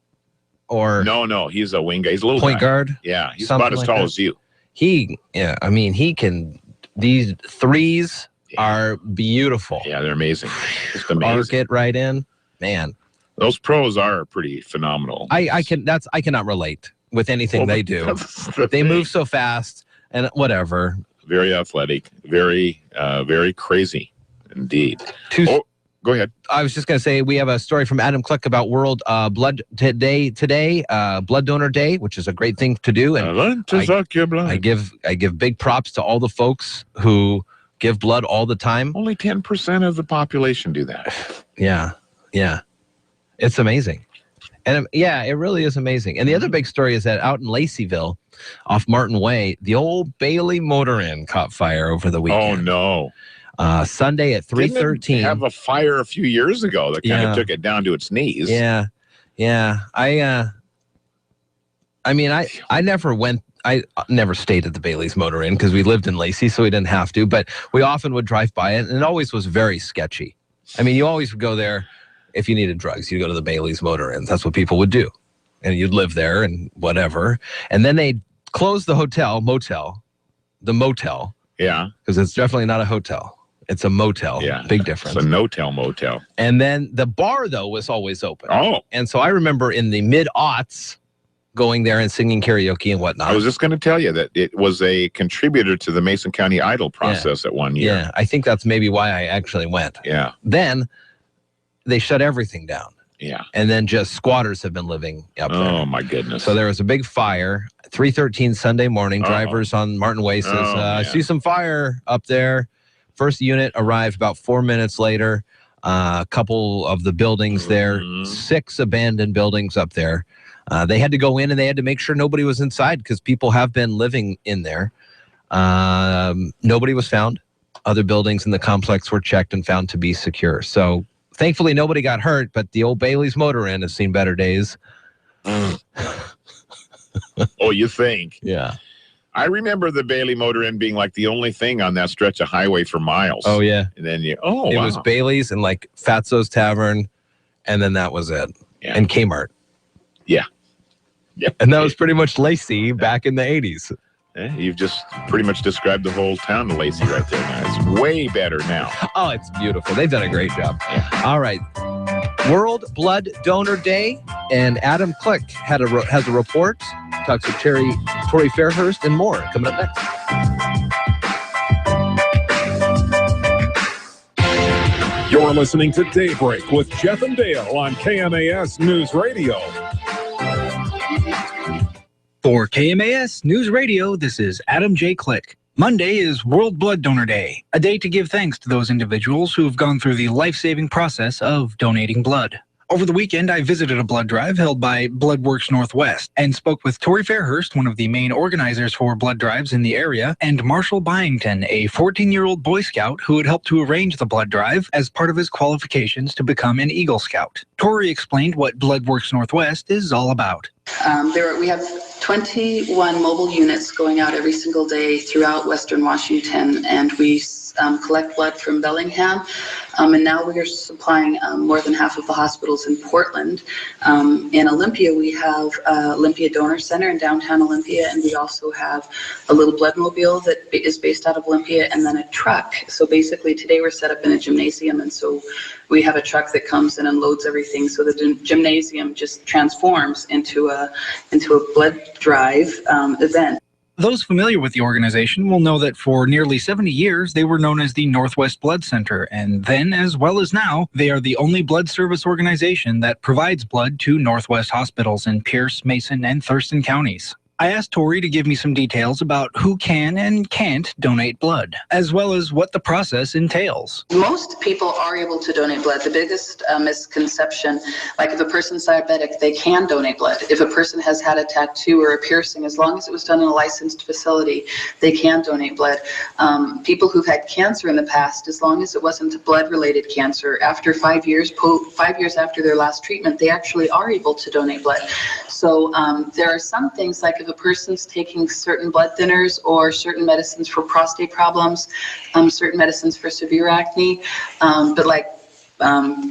Or No, he's a wing guy. He's a little point guard? Yeah, he's about as tall as you. He can. These threes are beautiful. Yeah, they're amazing. Just amazing. Arc it right in. Man. Those pros are pretty phenomenal. I cannot relate with anything they do. They move so fast and whatever. Very athletic, very crazy indeed. Go ahead. I was just going to say we have a story from Adam Click about World Blood Day today, Blood Donor Day, which is a great thing to do. And I give big props to all the folks who give blood all the time. Only 10% of the population do that. Yeah. It's amazing. And it really is amazing. And the other big story is that out in Laceyville, off Martin Way, the old Bailey Motor Inn caught fire over the weekend. Oh, no. Sunday at 3:13. Didn't it have a fire a few years ago that kind of took it down to its knees. Yeah. I never stayed at the Bailey's Motor Inn because we lived in Lacey, so we didn't have to, but we often would drive by it, and it always was very sketchy. I mean, you always would go there if you needed drugs. You'd go to the Bailey's Motor Inn. That's what people would do. And you'd live there and whatever. And then they closed the motel. Yeah. Because it's definitely not a hotel. It's a motel. Yeah. Big difference. It's a no-tell motel. And then the bar, though, was always open. Oh. And so I remember in the mid-aughts going there and singing karaoke and whatnot. I was just going to tell you that it was a contributor to the Mason County Idol process at one year. Yeah, I think that's maybe why I actually went. Yeah. Then they shut everything down. Yeah. And then just squatters have been living up there. Oh, my goodness. So there was a big fire. 3:13 Sunday morning. Drivers on Martin Way says, I see some fire up there. First unit arrived about 4 minutes later. A couple of the buildings there, 6 abandoned buildings up there. They had to go in and they had to make sure nobody was inside because people have been living in there. Nobody was found. Other buildings in the complex were checked and found to be secure. So thankfully nobody got hurt, but the old Bailey's Motor Inn has seen better days. Oh, you think? Yeah. I remember the Bailey Motor Inn being like the only thing on that stretch of highway for miles. Oh, yeah. And then it was Bailey's and like Fatso's Tavern, and then that was it. Yeah. And Kmart. Yeah. Yep. And that was pretty much Lacey back in the 80s. You've just pretty much described the whole town of Lacey right there now. It's way better now. Oh, it's beautiful. They've done a great job. Yeah. All right. World Blood Donor Day, and Adam Click has a report. Talks with Tori Fairhurst and more coming up next. You're listening to Daybreak with Jeff and Dale on KMAS News Radio. For KMAS News Radio, this is Adam J. Click. Monday is World Blood Donor Day, a day to give thanks to those individuals who have gone through the life-saving process of donating blood. Over the weekend, I visited a blood drive held by BloodWorks Northwest and spoke with Tori Fairhurst, one of the main organizers for blood drives in the area, and Marshall Byington, a 14-year-old Boy Scout who had helped to arrange the blood drive as part of his qualifications to become an Eagle Scout. Tori explained what BloodWorks Northwest is all about. We have 21 mobile units going out every single day throughout Western Washington, and we collect blood from Bellingham, and now we are supplying more than half of the hospitals in Portland. In Olympia, we have Olympia Donor Center in downtown Olympia, and we also have a little blood mobile that is based out of Olympia, and then a truck. So basically today we're set up in a gymnasium, and so we have a truck that comes in and loads everything, so the gymnasium just transforms into a blood drive event. Those familiar with the organization will know that for nearly 70 years, they were known as the Northwest Blood Center, and then, as well as now, they are the only blood service organization that provides blood to Northwest hospitals in Pierce, Mason, and Thurston counties. I asked Tori to give me some details about who can and can't donate blood, as well as what the process entails. Most people are able to donate blood. The biggest misconception, like if a person's diabetic, they can donate blood. If a person has had a tattoo or a piercing, as long as it was done in a licensed facility, they can donate blood. People who've had cancer in the past, as long as it wasn't a blood-related cancer, after 5 years after their last treatment, they actually are able to donate blood. So there are some things, like if a person's taking certain blood thinners or certain medicines for prostate problems, certain medicines for severe acne, but like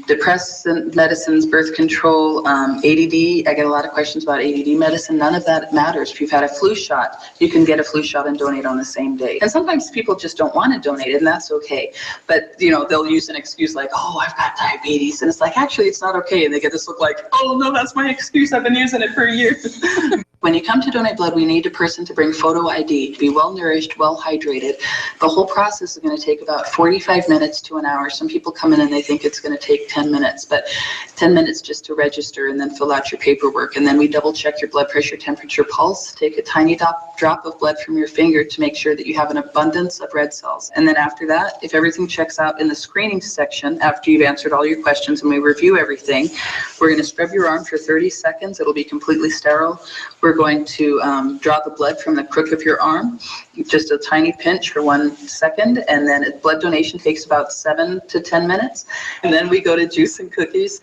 depressant medicines, birth control, ADD. I get a lot of questions about ADD medicine. None of that matters. If you've had a flu shot, you can get a flu shot and donate on the same day. And sometimes people just don't want to donate, and that's okay. But, they'll use an excuse like, oh, I've got diabetes. And it's like, actually, it's not okay. And they get this look like, oh, no, that's my excuse. I've been using it for a year. When you come to donate blood, we need a person to bring photo ID, be well-nourished, well-hydrated. The whole process is going to take about 45 minutes to an hour. Some people come in and they think it's going to take 10 minutes, but 10 minutes just to register and then fill out your paperwork. And then we double-check your blood pressure, temperature, pulse, take a tiny drop of blood from your finger to make sure that you have an abundance of red cells. And then after that, if everything checks out in the screening section, after you've answered all your questions and we review everything, we're going to scrub your arm for 30 seconds. It'll be completely sterile. We're going to draw the blood from the crook of your arm, just a tiny pinch for 1 second, and then blood donation takes about 7 to 10 minutes. And then we go to juice and cookies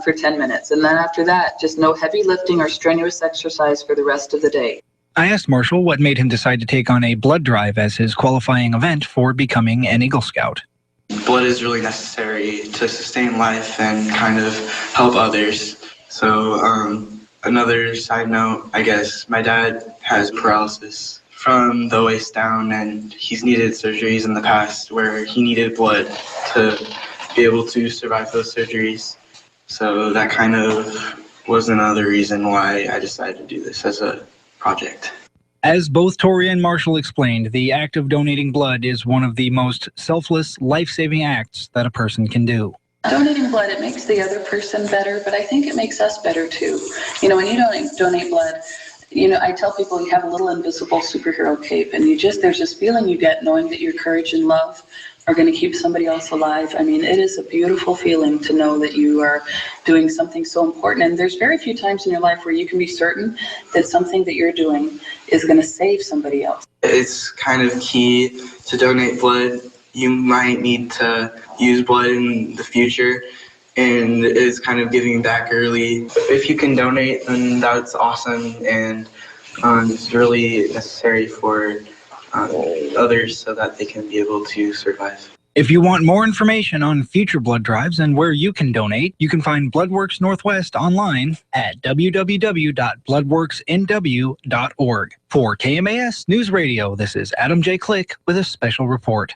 for 10 minutes. And then after that, just no heavy lifting or strenuous exercise for the rest of the day. I asked Marshall what made him decide to take on a blood drive as his qualifying event for becoming an Eagle Scout. Blood is really necessary to sustain life and kind of help others. So, another side note, I guess, my dad has paralysis from the waist down, and he's needed surgeries in the past where he needed blood to be able to survive those surgeries. So that kind of was another reason why I decided to do this as a project. As both Tori and Marshall explained, the act of donating blood is one of the most selfless, life-saving acts that a person can do. Donating blood, it makes the other person better, but I think it makes us better too. When you donate blood, I tell people you have a little invisible superhero cape, and there's this feeling you get knowing that your courage and love are going to keep somebody else alive. I mean, it is a beautiful feeling to know that you are doing something so important. And there's very few times in your life where you can be certain that something that you're doing is going to save somebody else. It's kind of key to donate blood. You might need to use blood in the future, and it's kind of giving back early. If you can donate, then that's awesome, and it's really necessary for others so that they can be able to survive. If you want more information on future blood drives and where you can donate, you can find Bloodworks Northwest online at www.bloodworksnw.org. For KMAS News Radio, this is Adam J. Click with a special report.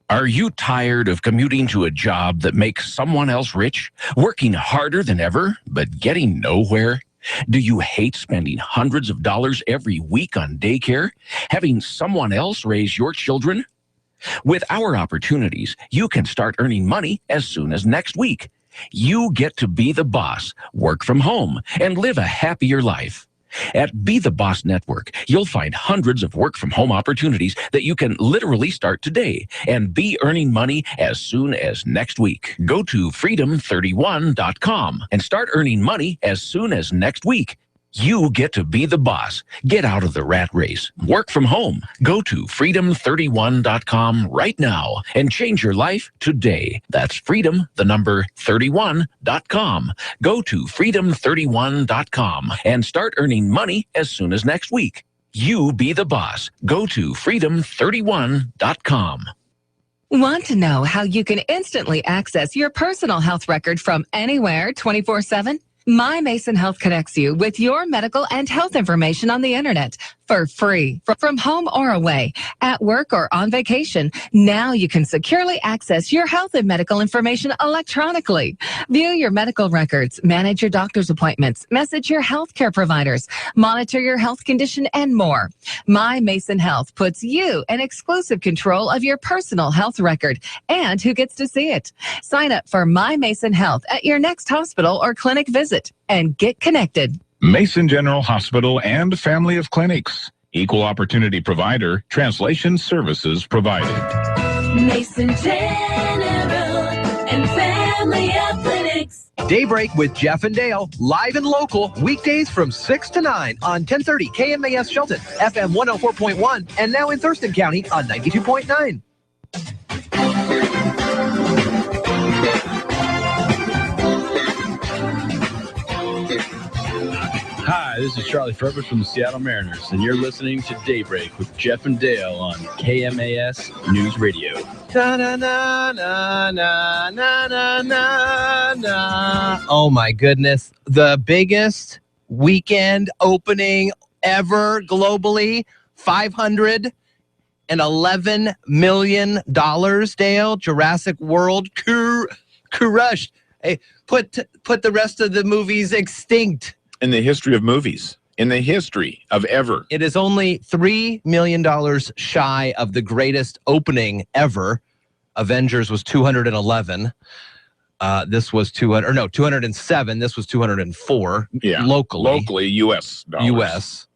Are you tired of commuting to a job that makes someone else rich, working harder than ever, but getting nowhere? Do you hate spending hundreds of dollars every week on daycare, having someone else raise your children? With our opportunities, you can start earning money as soon as next week. You get to be the boss, work from home, and live a happier life. At Be the Boss Network, you'll find hundreds of work-from-home opportunities that you can literally start today and be earning money as soon as next week. Go to freedom31.com and start earning money as soon as next week. You get to be the boss. Get out of the rat race. Work from home. Go to freedom31.com right now and change your life today. That's freedom31.com. Go to freedom31.com and start earning money as soon as next week. You be the boss. Go to freedom31.com. Want to know how you can instantly access your personal health record from anywhere 24/7? My Mason Health connects you with your medical and health information on the internet for free, from home or away, at work or on vacation. Now you can securely access your health and medical information electronically. View your medical records, manage your doctor's appointments, message your healthcare providers, monitor your health condition, and more. My Mason Health puts you in exclusive control of your personal health record and who gets to see it. Sign up for My Mason Health at your next hospital or clinic visit and get connected. Mason General Hospital and family of clinics. Equal opportunity provider. Translation services provided. Mason General and family of clinics. Daybreak with Jeff and Dale, live and local, weekdays from 6 to 9 on 1030 KMAS Shelton, FM 104.1, and now in Thurston County on 92.9. Hi, this is Charlie Ferber from the Seattle Mariners, and you're listening to Daybreak with Jeff and Dale on KMAS News Radio. Oh my goodness. The biggest weekend opening ever globally. $511 million, Dale. Jurassic World crushed. Hey, put the rest of the movies extinct. In the history of movies. In the history of ever. It is only $3 million shy of the greatest opening ever. Avengers was 211. This was 207. This was 204. Yeah. Locally, U.S. dollars. U.S.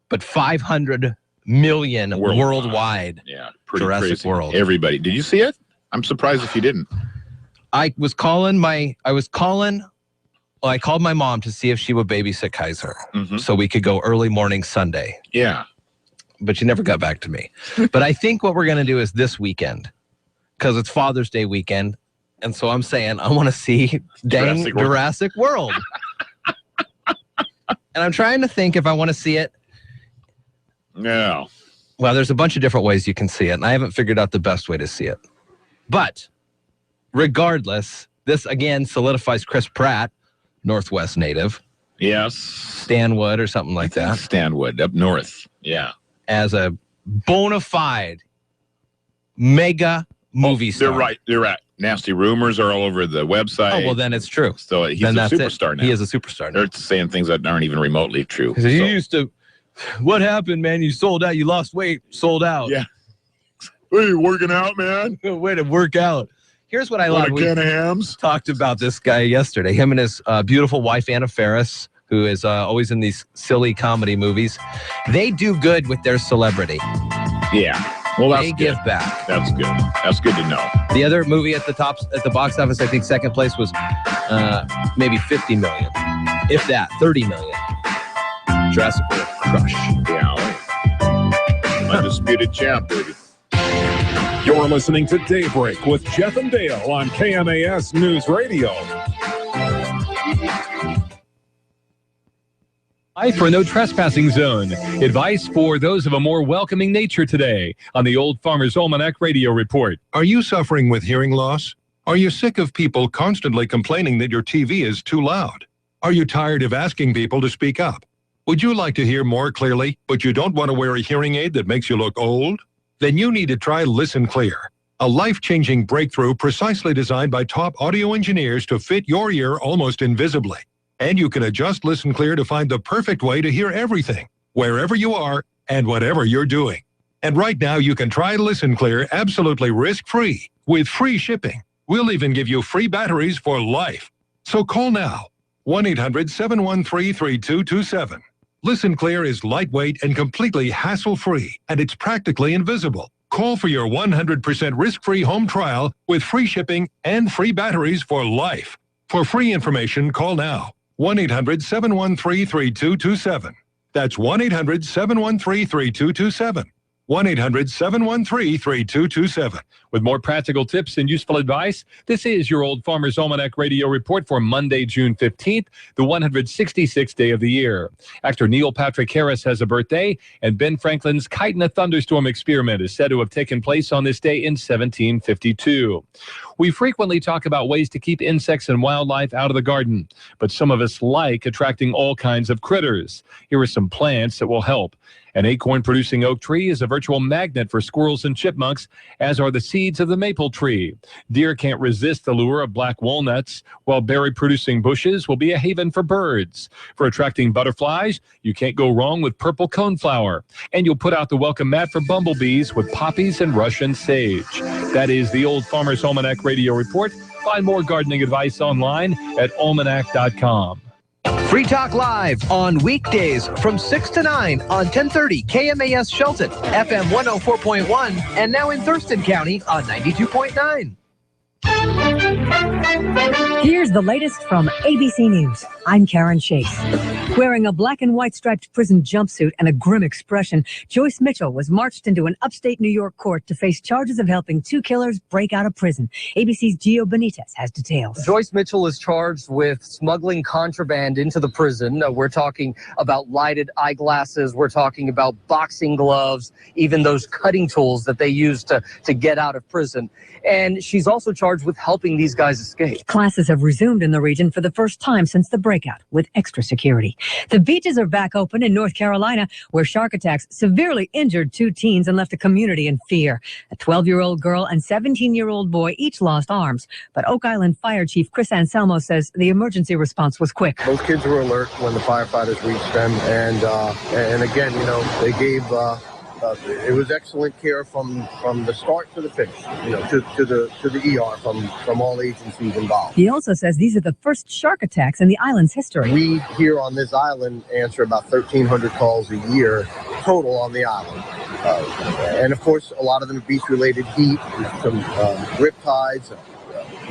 But 500 million worldwide. Yeah. Pretty Jurassic crazy. World. Everybody. Did you see it? I'm surprised if you didn't. I called my mom to see if she would babysit Kaiser so we could go early morning Sunday. Yeah. But she never got back to me. But I think what we're going to do is this weekend, because it's Father's Day weekend. And so I'm saying I want to see Jurassic World. And I'm trying to think if I want to see it. No. Well, there's a bunch of different ways you can see it. And I haven't figured out the best way to see it. But regardless, this again solidifies Chris Pratt, Northwest native. Yes. Stanwood or something like that. Stanwood, up north. Yeah. As a bona fide mega movie star. They're right. Nasty rumors are all over the website. Oh, well, then it's true. So he's a superstar now. He is a superstar now. They're saying things that aren't even remotely true. Because you used to, what happened, man? You sold out. You lost weight, sold out. Yeah. Hey, you working out, man? Way to work out. Here's what I love. Want a can of hams? Talked about this guy yesterday. Him and his beautiful wife, Anna Faris, who is always in these silly comedy movies. They do good with their celebrity. Yeah. Well, that's they good. Give back. That's good. That's good to know. The other movie at the box office, I think second place was maybe 50 million. If that, 30 million. Jurassic World crush. Yeah. Undisputed champ, baby. You're listening to Daybreak with Jeff and Dale on KMAS News Radio. For a no trespassing zone. Advice for those of a more welcoming nature today on the Old Farmer's Almanac Radio Report. Are you suffering with hearing loss? Are you sick of people constantly complaining that your TV is too loud? Are you tired of asking people to speak up? Would you like to hear more clearly, but you don't want to wear a hearing aid that makes you look old? Then you need to try Listen Clear, a life-changing breakthrough precisely designed by top audio engineers to fit your ear almost invisibly. And you can adjust Listen Clear to find the perfect way to hear everything, wherever you are and whatever you're doing. And right now, you can try Listen Clear absolutely risk-free with free shipping. We'll even give you free batteries for life. So call now, 1-800-713-3227. Listen Clear is lightweight and completely hassle-free, and it's practically invisible. Call for your 100% risk-free home trial with free shipping and free batteries for life. For free information, call now, 1-800-713-3227. That's 1-800-713-3227. 1-800-713-3227. With more practical tips and useful advice, this is your Old Farmer's Almanac Radio Report for Monday, June 15th, the 166th day of the year. Actor Neil Patrick Harris has a birthday, and Ben Franklin's Kite in a Thunderstorm experiment is said to have taken place on this day in 1752. We frequently talk about ways to keep insects and wildlife out of the garden, but some of us like attracting all kinds of critters. Here are some plants that will help. An acorn-producing oak tree is a virtual magnet for squirrels and chipmunks, as are the seeds of the maple tree. Deer can't resist the lure of black walnuts, while berry-producing bushes will be a haven for birds. For attracting butterflies, you can't go wrong with purple coneflower. And you'll put out the welcome mat for bumblebees with poppies and Russian sage. That is the Old Farmer's Almanac Radio Report. Find more gardening advice online at almanac.com. Free Talk Live on weekdays from 6 to 9 on 1030 KMAS Shelton, FM 104.1, and now in Thurston County on 92.9. Here's the latest from ABC News. I'm Karen Chase. Wearing a black and white striped prison jumpsuit and a grim expression, Joyce Mitchell was marched into an upstate New York court to face charges of helping two killers break out of prison. ABC's Gio Benitez has details. Joyce Mitchell is charged with smuggling contraband into the prison. We're talking about lighted eyeglasses. We're talking about boxing gloves, even those cutting tools that they use to get out of prison. And she's also charged with helping these guys escape. Classes have resumed in the region for the first time since the breakout, with extra security. The beaches are back open in North Carolina, where shark attacks severely injured two teens and left the community in fear. A 12-year-old girl and 17-year-old boy each lost arms. But Oak Island Fire Chief Chris Anselmo says the emergency response was quick. Those kids were alert when the firefighters reached them. And again, they gave... it was excellent care from the start to the finish, to the ER from all agencies involved. He also says these are the first shark attacks in the island's history. We here on this island answer about 1,300 calls a year total on the island. And of course, a lot of them beach-related heat, some riptides,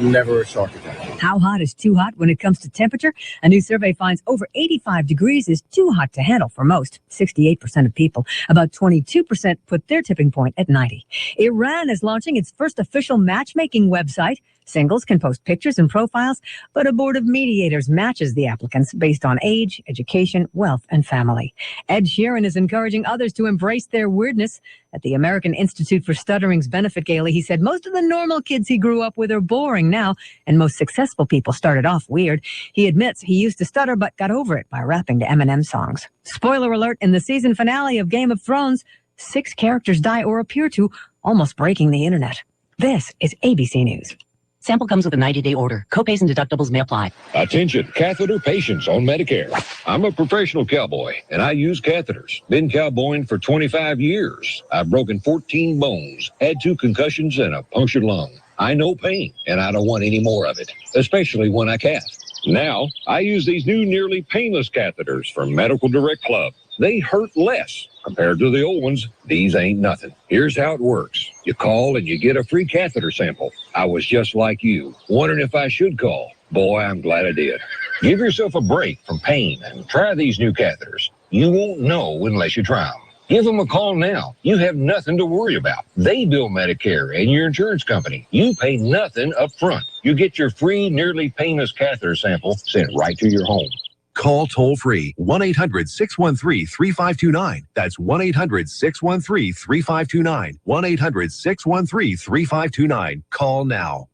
never a shark attack. How hot is too hot when it comes to temperature? A new survey finds over 85 degrees is too hot to handle for most, 68% of people. About 22% put their tipping point at 90. Iran is launching its first official matchmaking website. Singles can post pictures and profiles, but a board of mediators matches the applicants based on age, education, wealth, and family. Ed Sheeran is encouraging others to embrace their weirdness. At the American Institute for Stuttering's benefit gala, he said most of the normal kids he grew up with are boring now, and most successful people started off weird. He admits he used to stutter but got over it by rapping to Eminem songs. Spoiler alert, in the season finale of Game of Thrones, 6 characters die or appear to, almost breaking the internet. This is ABC News. Sample comes with a 90-day order. Copays and deductibles may apply. Attention, catheter patients on Medicare. I'm a professional cowboy, and I use catheters. Been cowboying for 25 years. I've broken 14 bones, had 2 concussions, and a punctured lung. I know pain, and I don't want any more of it, especially when I cath. Now, I use these new nearly painless catheters from Medical Direct Club. They hurt less. Compared to the old ones, these ain't nothing. Here's how it works. You call and you get a free catheter sample. I was just like you, wondering if I should call. Boy, I'm glad I did. Give yourself a break from pain and try these new catheters. You won't know unless you try them. Give them a call now. You have nothing to worry about. They bill Medicare and your insurance company. You pay nothing up front. You get your free, nearly painless catheter sample sent right to your home. Call toll-free 1-800-613-3529. That's 1-800-613-3529. 1-800-613-3529. Call now.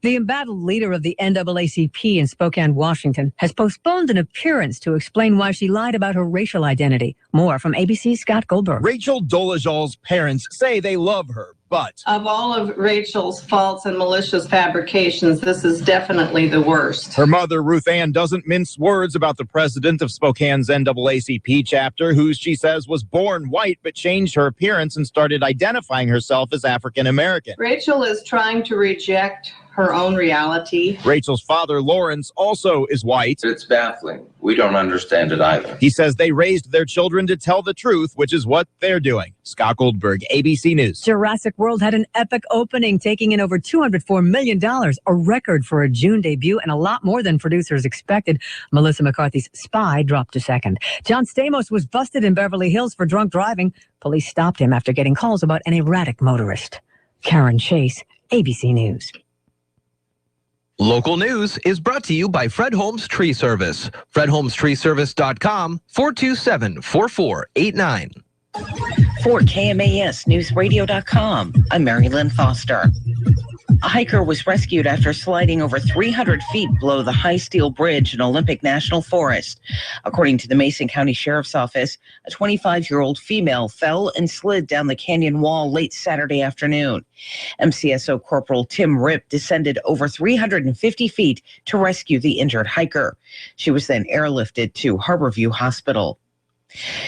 The embattled leader of the NAACP in Spokane, Washington, has postponed an appearance to explain why she lied about her racial identity. More from ABC's Scott Goldberg. Rachel Dolezal's parents say they love her, but of all of Rachel's false and malicious fabrications, this is definitely the worst. Her mother, Ruth Ann, doesn't mince words about the president of Spokane's NAACP chapter, who she says was born white but changed her appearance and started identifying herself as African American. Rachel is trying to reject her own reality. Rachel's father, Lawrence, also is white. It's baffling. We don't understand it either. He says they raised their children to tell the truth, which is what they're doing. Scott Goldberg, ABC News. Jurassic World had an epic opening, taking in over $204 million, a record for a June debut and a lot more than producers expected. Melissa McCarthy's Spy dropped to second. John Stamos was busted in Beverly Hills for drunk driving. Police stopped him after getting calls about an erratic motorist. Karen Chase, ABC News. Local news is brought to you by Fred Holmes Tree Service. FredHolmesTreeService.com 427-4489. For KMASNewsRadio.com, I'm Mary Lynn Foster. A hiker was rescued after sliding over 300 feet below the high steel bridge in Olympic National Forest. According to the Mason County Sheriff's Office, a 25-year-old female fell and slid down the canyon wall late Saturday afternoon. MCSO Corporal Tim Ripp descended over 350 feet to rescue the injured hiker. She was then airlifted to Harborview Hospital.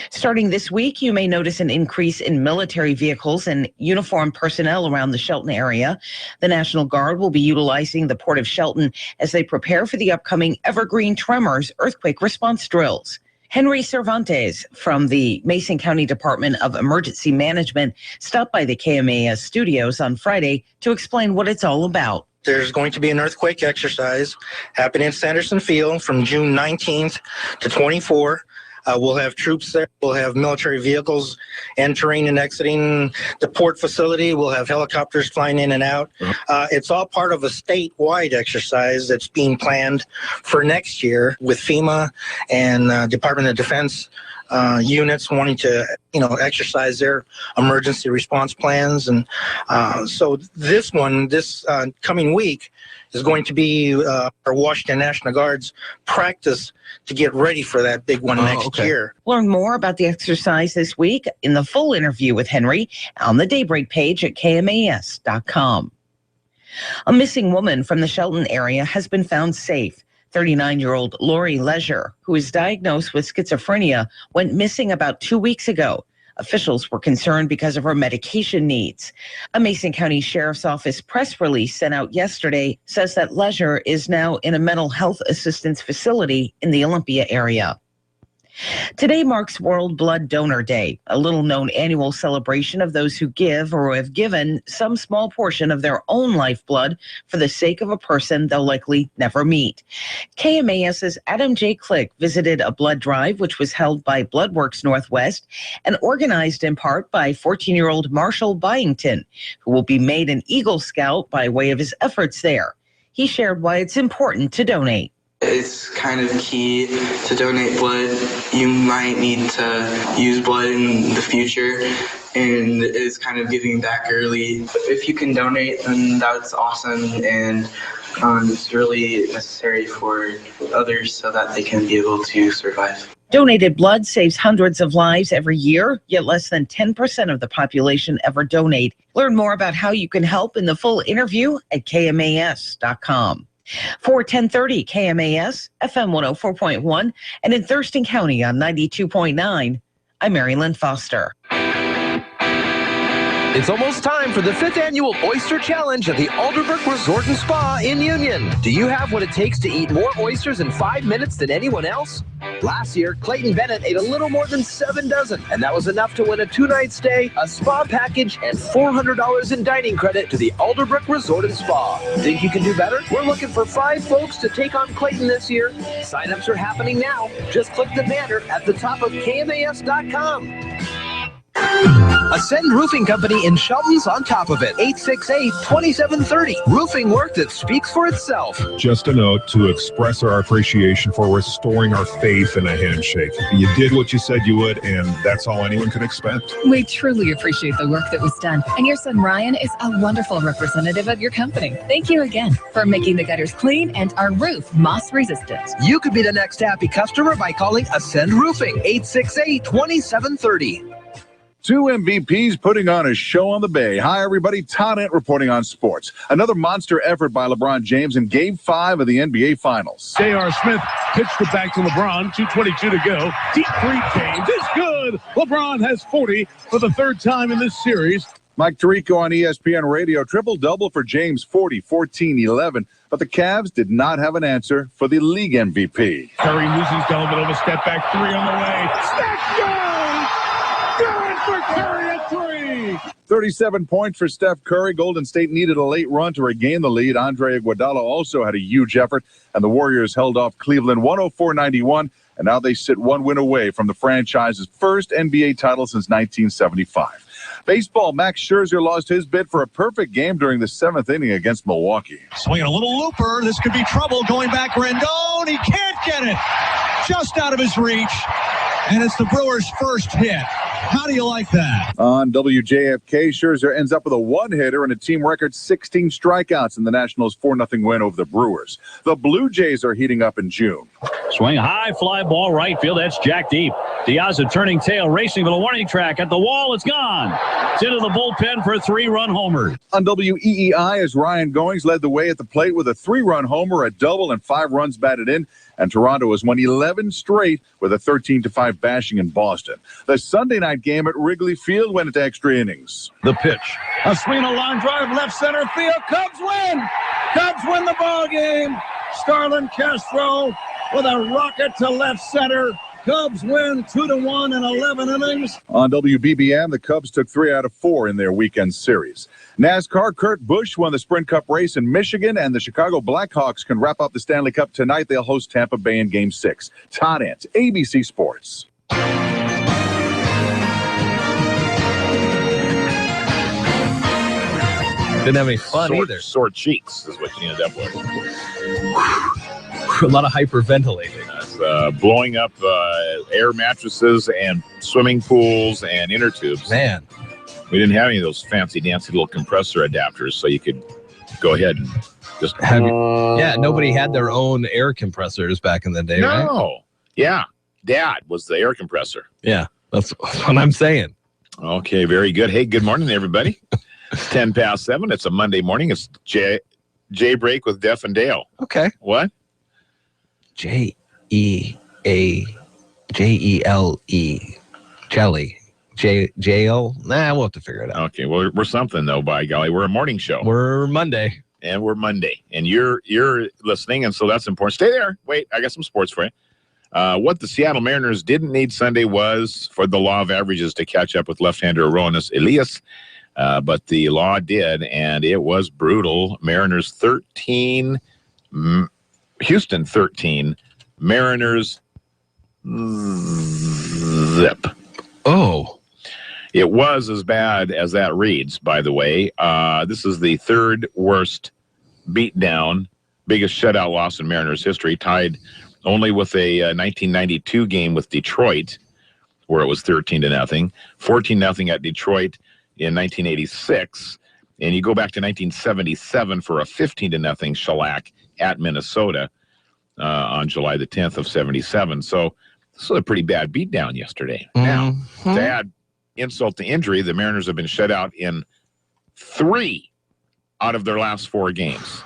Starting this week, you may notice an increase in military vehicles and uniformed personnel around the Shelton area. The National Guard will be utilizing the Port of Shelton as they prepare for the upcoming Evergreen Tremors earthquake response drills. Henry Cervantes from the Mason County Department of Emergency Management stopped by the KMAS studios on Friday to explain what it's all about. There's going to be an earthquake exercise happening in Sanderson Field from June 19th to 24. We'll have troops there. We'll have military vehicles entering and exiting the port facility. We'll have helicopters flying in and out. It's all part of a statewide exercise that's being planned for next year with FEMA and Department of Defense units wanting to, exercise their emergency response plans. And so this coming week is going to be our Washington National Guard's practice to get ready for that big one next year. Learn more about the exercise this week in the full interview with Henry on the Daybreak page at KMAS.com. A missing woman from the Shelton area has been found safe. 39-year-old Lori Leisure, who is diagnosed with schizophrenia, went missing about 2 weeks ago. Officials were concerned because of her medication needs. A Mason County Sheriff's Office press release sent out yesterday says that Leisure is now in a mental health assistance facility in the Olympia area. Today marks World Blood Donor Day, a little-known annual celebration of those who give or have given some small portion of their own lifeblood for the sake of a person they'll likely never meet. KMAS's Adam J. Click visited a blood drive, which was held by Bloodworks Northwest and organized in part by 14-year-old Marshall Byington, who will be made an Eagle Scout by way of his efforts there. He shared why it's important to donate. It's kind of key to donate blood. You might need to use blood in the future, and it's kind of giving back early. If you can donate, then that's awesome, and it's really necessary for others so that they can be able to survive. Donated blood saves hundreds of lives every year, yet less than 10% of the population ever donate. Learn more about how you can help in the full interview at KMAS.com. For 1030 KMAS, FM 104.1, and in Thurston County on 92.9, I'm Mary Lynn Foster. It's almost time for the 5th Annual Oyster Challenge at the Alderbrook Resort and Spa in Union. Do you have what it takes to eat more oysters in 5 minutes than anyone else? Last year, Clayton Bennett ate a little more than 7 dozen, and that was enough to win a 2-night stay, a spa package, and $400 in dining credit to the Alderbrook Resort and Spa. Think you can do better? We're looking for 5 folks to take on Clayton this year. Sign-ups are happening now. Just click the banner at the top of KMAS.com. Ascend Roofing Company in Shelton's on top of it. 868-2730. Roofing work that speaks for itself. Just a note to express our appreciation for restoring our faith in a handshake. You did what you said you would, and that's all anyone can expect. We truly appreciate the work that was done. And your son Ryan is a wonderful representative of your company. Thank you again for making the gutters clean and our roof moss resistant. You could be the next happy customer by calling Ascend Roofing. 868-2730. 2 MVPs putting on a show on the Bay. Hi, everybody. Todd Ent reporting on sports. Another monster effort by LeBron James in Game 5 of the NBA Finals. J.R. Smith pitched it back to LeBron. 2:22 to go. Deep three, James is good. LeBron has 40 for the 3rd time in this series. Mike Tirico on ESPN Radio. Triple-double for James, 40, 14, 11. But the Cavs did not have an answer for the league MVP. Curry loses Dellavedova. Step back 3 on the way. Steph goes! Good for Curry at 3. 37 points for Steph Curry. Golden State needed a late run to regain the lead. Andre Iguodala also had a huge effort, and the Warriors held off Cleveland 104-91, and now they sit 1 win away from the franchise's first NBA title since 1975. Baseball, Max Scherzer lost his bid for a perfect game during the 7th inning against Milwaukee. Swinging a little looper. This could be trouble. Going back, Rendon. He can't get it. Just out of his reach. And it's the Brewers' first hit. How do you like that? On WJFK, Scherzer ends up with a 1-hitter and a team record 16 strikeouts in the Nationals' 4-0 win over the Brewers. The Blue Jays are heating up in June. Swing high, fly ball right field. That's Jack Deep. Diaz turning tail, racing for the warning track. At the wall, it's gone. It's into the bullpen for a 3-run homer. On WEEI, as Ryan Goings led the way at the plate with a 3-run homer, a double, and 5 runs batted in. And Toronto has won 11 straight with a 13-5 bashing in Boston. The Sunday night game at Wrigley Field went into extra innings. The pitch. A swing, a line drive, left center field. Cubs win. Cubs win the ball game. Starlin Castro with a rocket to left center. Cubs win 2-1 in 11 innings. On WBBM, the Cubs took 3 out of 4 in their weekend series. NASCAR, Kurt Busch won the Sprint Cup race in Michigan, and the Chicago Blackhawks can wrap up the Stanley Cup tonight. They'll host Tampa Bay in Game 6. Todd Ant, ABC Sports. Didn't have any fun either. Sore cheeks is what you ended up with. A lot of hyperventilating. Blowing up air mattresses and swimming pools and inner tubes. Man. We didn't have any of those fancy dancy little compressor adapters, so you could go ahead and just have yeah, nobody had their own air compressors back in the day, right? No. Yeah. Dad was the air compressor. Yeah, that's what I'm saying. Okay, very good. Hey, good morning, everybody. It's 10 past 7. It's a Monday morning. It's Daybreak with Jeff and Dale. Okay. What? Jele. Jelly. Jail. Nah, we'll have to figure it out. Okay, well, we're something, though, by golly. We're a morning show. We're Monday. And we're Monday. And you're listening, and so that's important. Stay there. Wait, I got some sports for you. What the Seattle Mariners didn't need Sunday was for the law of averages to catch up with left-hander Aronis Elias. But the law did, and it was brutal. Mariners 13, Houston 13, Mariners zip. Oh. It was as bad as that reads, by the way. This is the third worst beatdown, biggest shutout loss in Mariners history, tied only with a 1992 game with Detroit, where it was 13-0, 14-0 at Detroit in 1986, and you go back to 1977 for a 15-0 shellac at Minnesota on July the 10th of 77. So this was a pretty bad beatdown yesterday. Now, to add insult to injury, the Mariners have been shut out in 3 out of their last 4 games.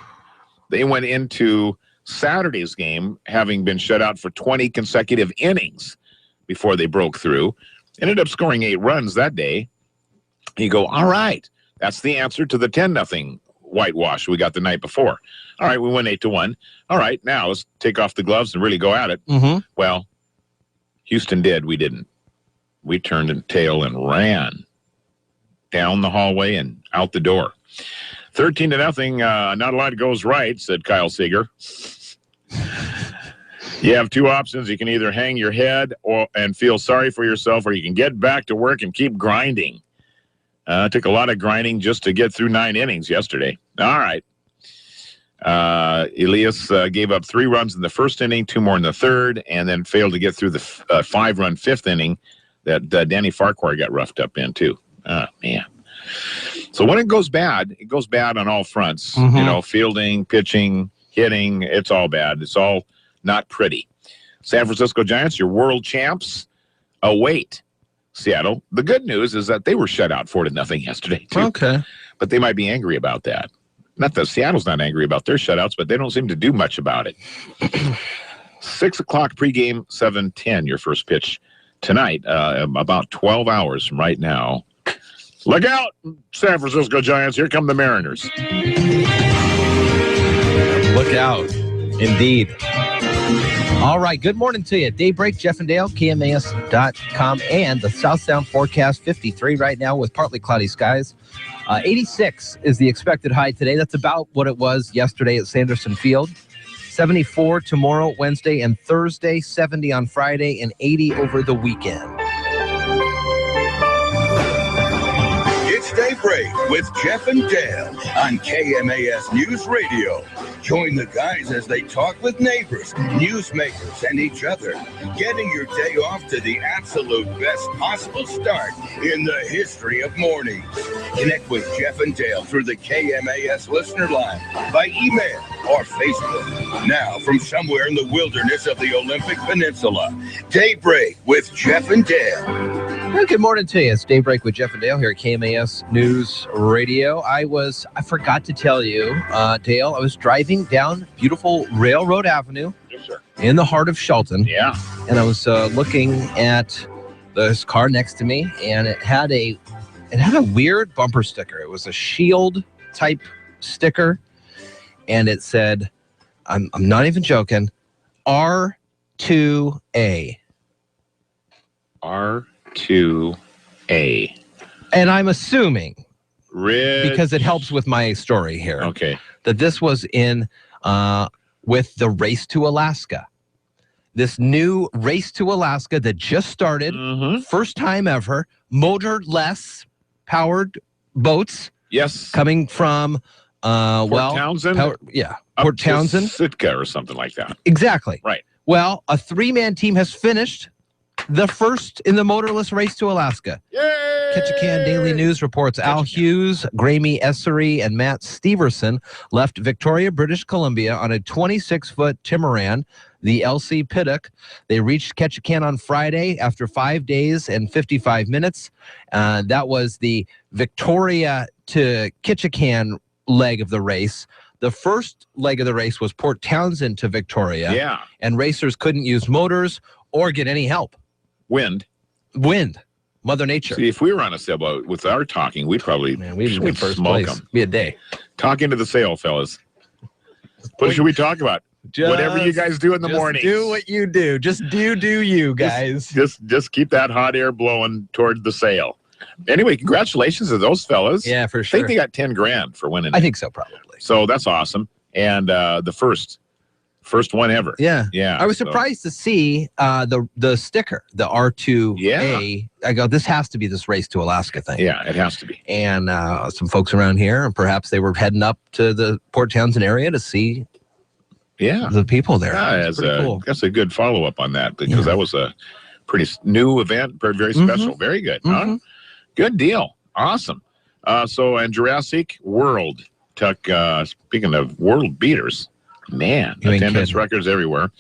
They went into Saturday's game having been shut out for 20 consecutive innings before they broke through. Ended up scoring 8 runs that day. You go, all right, that's the answer to the 10-0 whitewash we got the night before. All right, we win 8-1. All right, now let's take off the gloves and really go at it. Well, Houston did. We didn't. We turned and tail and ran down the hallway and out the door. 13-0. Not a lot goes right, said Kyle Seager. You have 2 options. You can either hang your head and feel sorry for yourself, or you can get back to work and keep grinding. Took a lot of grinding just to get through 9 innings yesterday. All right. Elias gave up 3 runs in the first inning, 2 more in the third, and then failed to get through the 5-run 5th inning that Danny Farquhar got roughed up in, too. Oh, man. So when it goes bad on all fronts. You know, fielding, pitching, hitting, it's all bad. It's all not pretty. San Francisco Giants, your world champs, await Seattle. The good news is that they were shut out 4-0 yesterday, too. Okay. But they might be angry about that. Not that Seattle's not angry about their shutouts, but they don't seem to do much about it. 6 o'clock pregame, 7:10, your first pitch tonight, about 12 hours from right now. Look out, San Francisco Giants. Here come the Mariners. Look out. Indeed. All right, good morning to you. Daybreak, Jeff and Dale, KMAS.com, and the South Sound forecast, 53 right now with partly cloudy skies. 86 is the expected high today. That's about what it was yesterday at Sanderson Field. 74 tomorrow, Wednesday, and Thursday. 70 on Friday, and 80 over the weekend. It's Daybreak with Jeff and Dale on KMAS News Radio. Join the guys as they talk with neighbors, newsmakers, and each other, getting your day off to the absolute best possible start in the history of mornings. Connect with Jeff and Dale through the KMAS listener line by email or Facebook. Now, from somewhere in the wilderness of the Olympic Peninsula, Daybreak with Jeff and Dale. Well, good morning to you. It's Daybreak with Jeff and Dale here at KMAS News Radio. I forgot to tell you, Dale, I was driving down beautiful Railroad Avenue in the heart of Shelton. Yeah. And I was looking at this car next to me, and it had a weird bumper sticker. It was a shield type sticker, and it said, I'm not even joking, R2A. R2A. And I'm assuming, Rich. because it helps with my story here, Okay. that this was in with the Race to Alaska. This new Race to Alaska that just started, first time ever, motorless powered boats. Yes. Coming from, Port Townsend? Port Townsend. Sitka or something like that. Exactly. Right. Well, a 3-man team has finished the first in the motorless Race to Alaska. Yay! Ketchikan Daily News reports Al Hughes, Graeme Essery, and Matt Steverson left Victoria, British Columbia on a 26-foot Timuran, the LC Piddock. They reached Ketchikan on Friday after 5 days and 55 minutes. That was the Victoria to Ketchikan leg of the race. The first leg of the race was Port Townsend to Victoria. Yeah. And racers couldn't use motors or get any help. Wind. Mother Nature. See, if we were on a sailboat with our talking, we'd probably we'd first smoke them. Be a day. Talking to the sail, fellas. What should we talk about? Whatever you guys do in the morning. Do what you do. Just do you guys. Just keep that hot air blowing toward the sail. Anyway, congratulations to those fellas. Yeah, for I sure. think they got $10,000 for winning. I think so, probably. So that's awesome. And the first one ever. Yeah. Yeah. I was surprised to see the sticker, the R2A. Yeah. I go, this has to be this Race to Alaska thing. Yeah, it has to be. And some folks around here, and perhaps they were heading up to the Port Townsend area to see the people there. Yeah, cool. That's a good follow-up on that, because that was a pretty new event, very special. Very good. Huh? Good deal. Awesome. And Jurassic World took, speaking of world beaters, man, attendance records everywhere.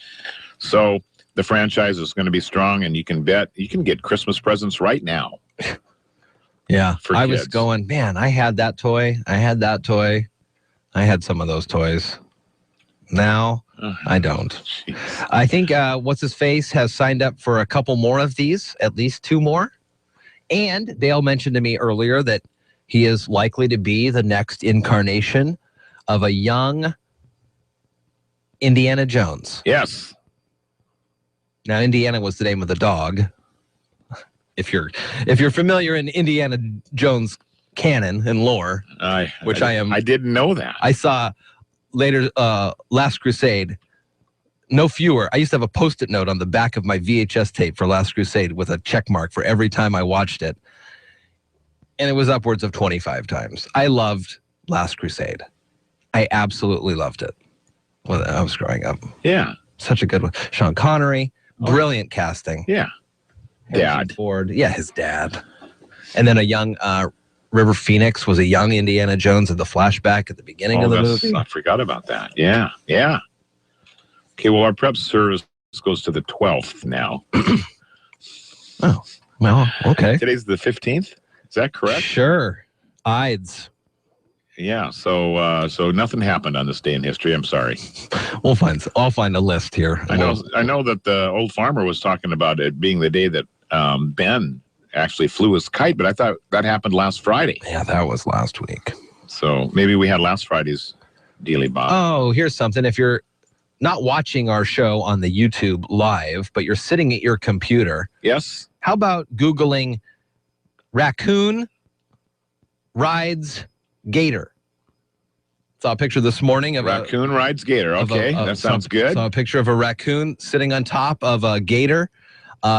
So the franchise is going to be strong, and you can bet you can get Christmas presents right now. Yeah. For I kids. was going, man, I had that toy. I had that toy. I had some of those toys. Now I don't. Geez. I think What's-His-Face has signed up for a couple more of these, at least 2 more. And Dale mentioned to me earlier that he is likely to be the next incarnation of a young Indiana Jones. Yes. Now, Indiana was the name of the dog. If you're familiar in Indiana Jones canon and lore, I am. I didn't know that. I saw later, Last Crusade. No fewer. I used to have a Post-it note on the back of my VHS tape for Last Crusade with a check mark for every time I watched it. And it was upwards of 25 times. I loved Last Crusade. I absolutely loved it when I was growing up. Yeah. Such a good one. Sean Connery, brilliant casting. Yeah. Harrison Ford. Yeah, his dad. And then a young River Phoenix was a young Indiana Jones in the flashback at the beginning of the movie. I forgot about that. Yeah. Yeah. Okay, well, our prep service goes to the 12th now. Oh, well, okay. Today's the 15th. Is that correct? Sure. Ides. Yeah, so nothing happened on this day in history. I'm sorry. I'll find a list here. I know that the old farmer was talking about it being the day that Ben actually flew his kite, but I thought that happened last Friday. Yeah, that was last week. So maybe we had last Friday's Dealy Bob. Oh, here's something. If you're not watching our show on the YouTube live, but you're sitting at your computer. Yes. How about Googling raccoon rides gator? Saw a picture this morning of raccoon rides gator. Okay, that sounds good. Saw a picture of a raccoon sitting on top of a gator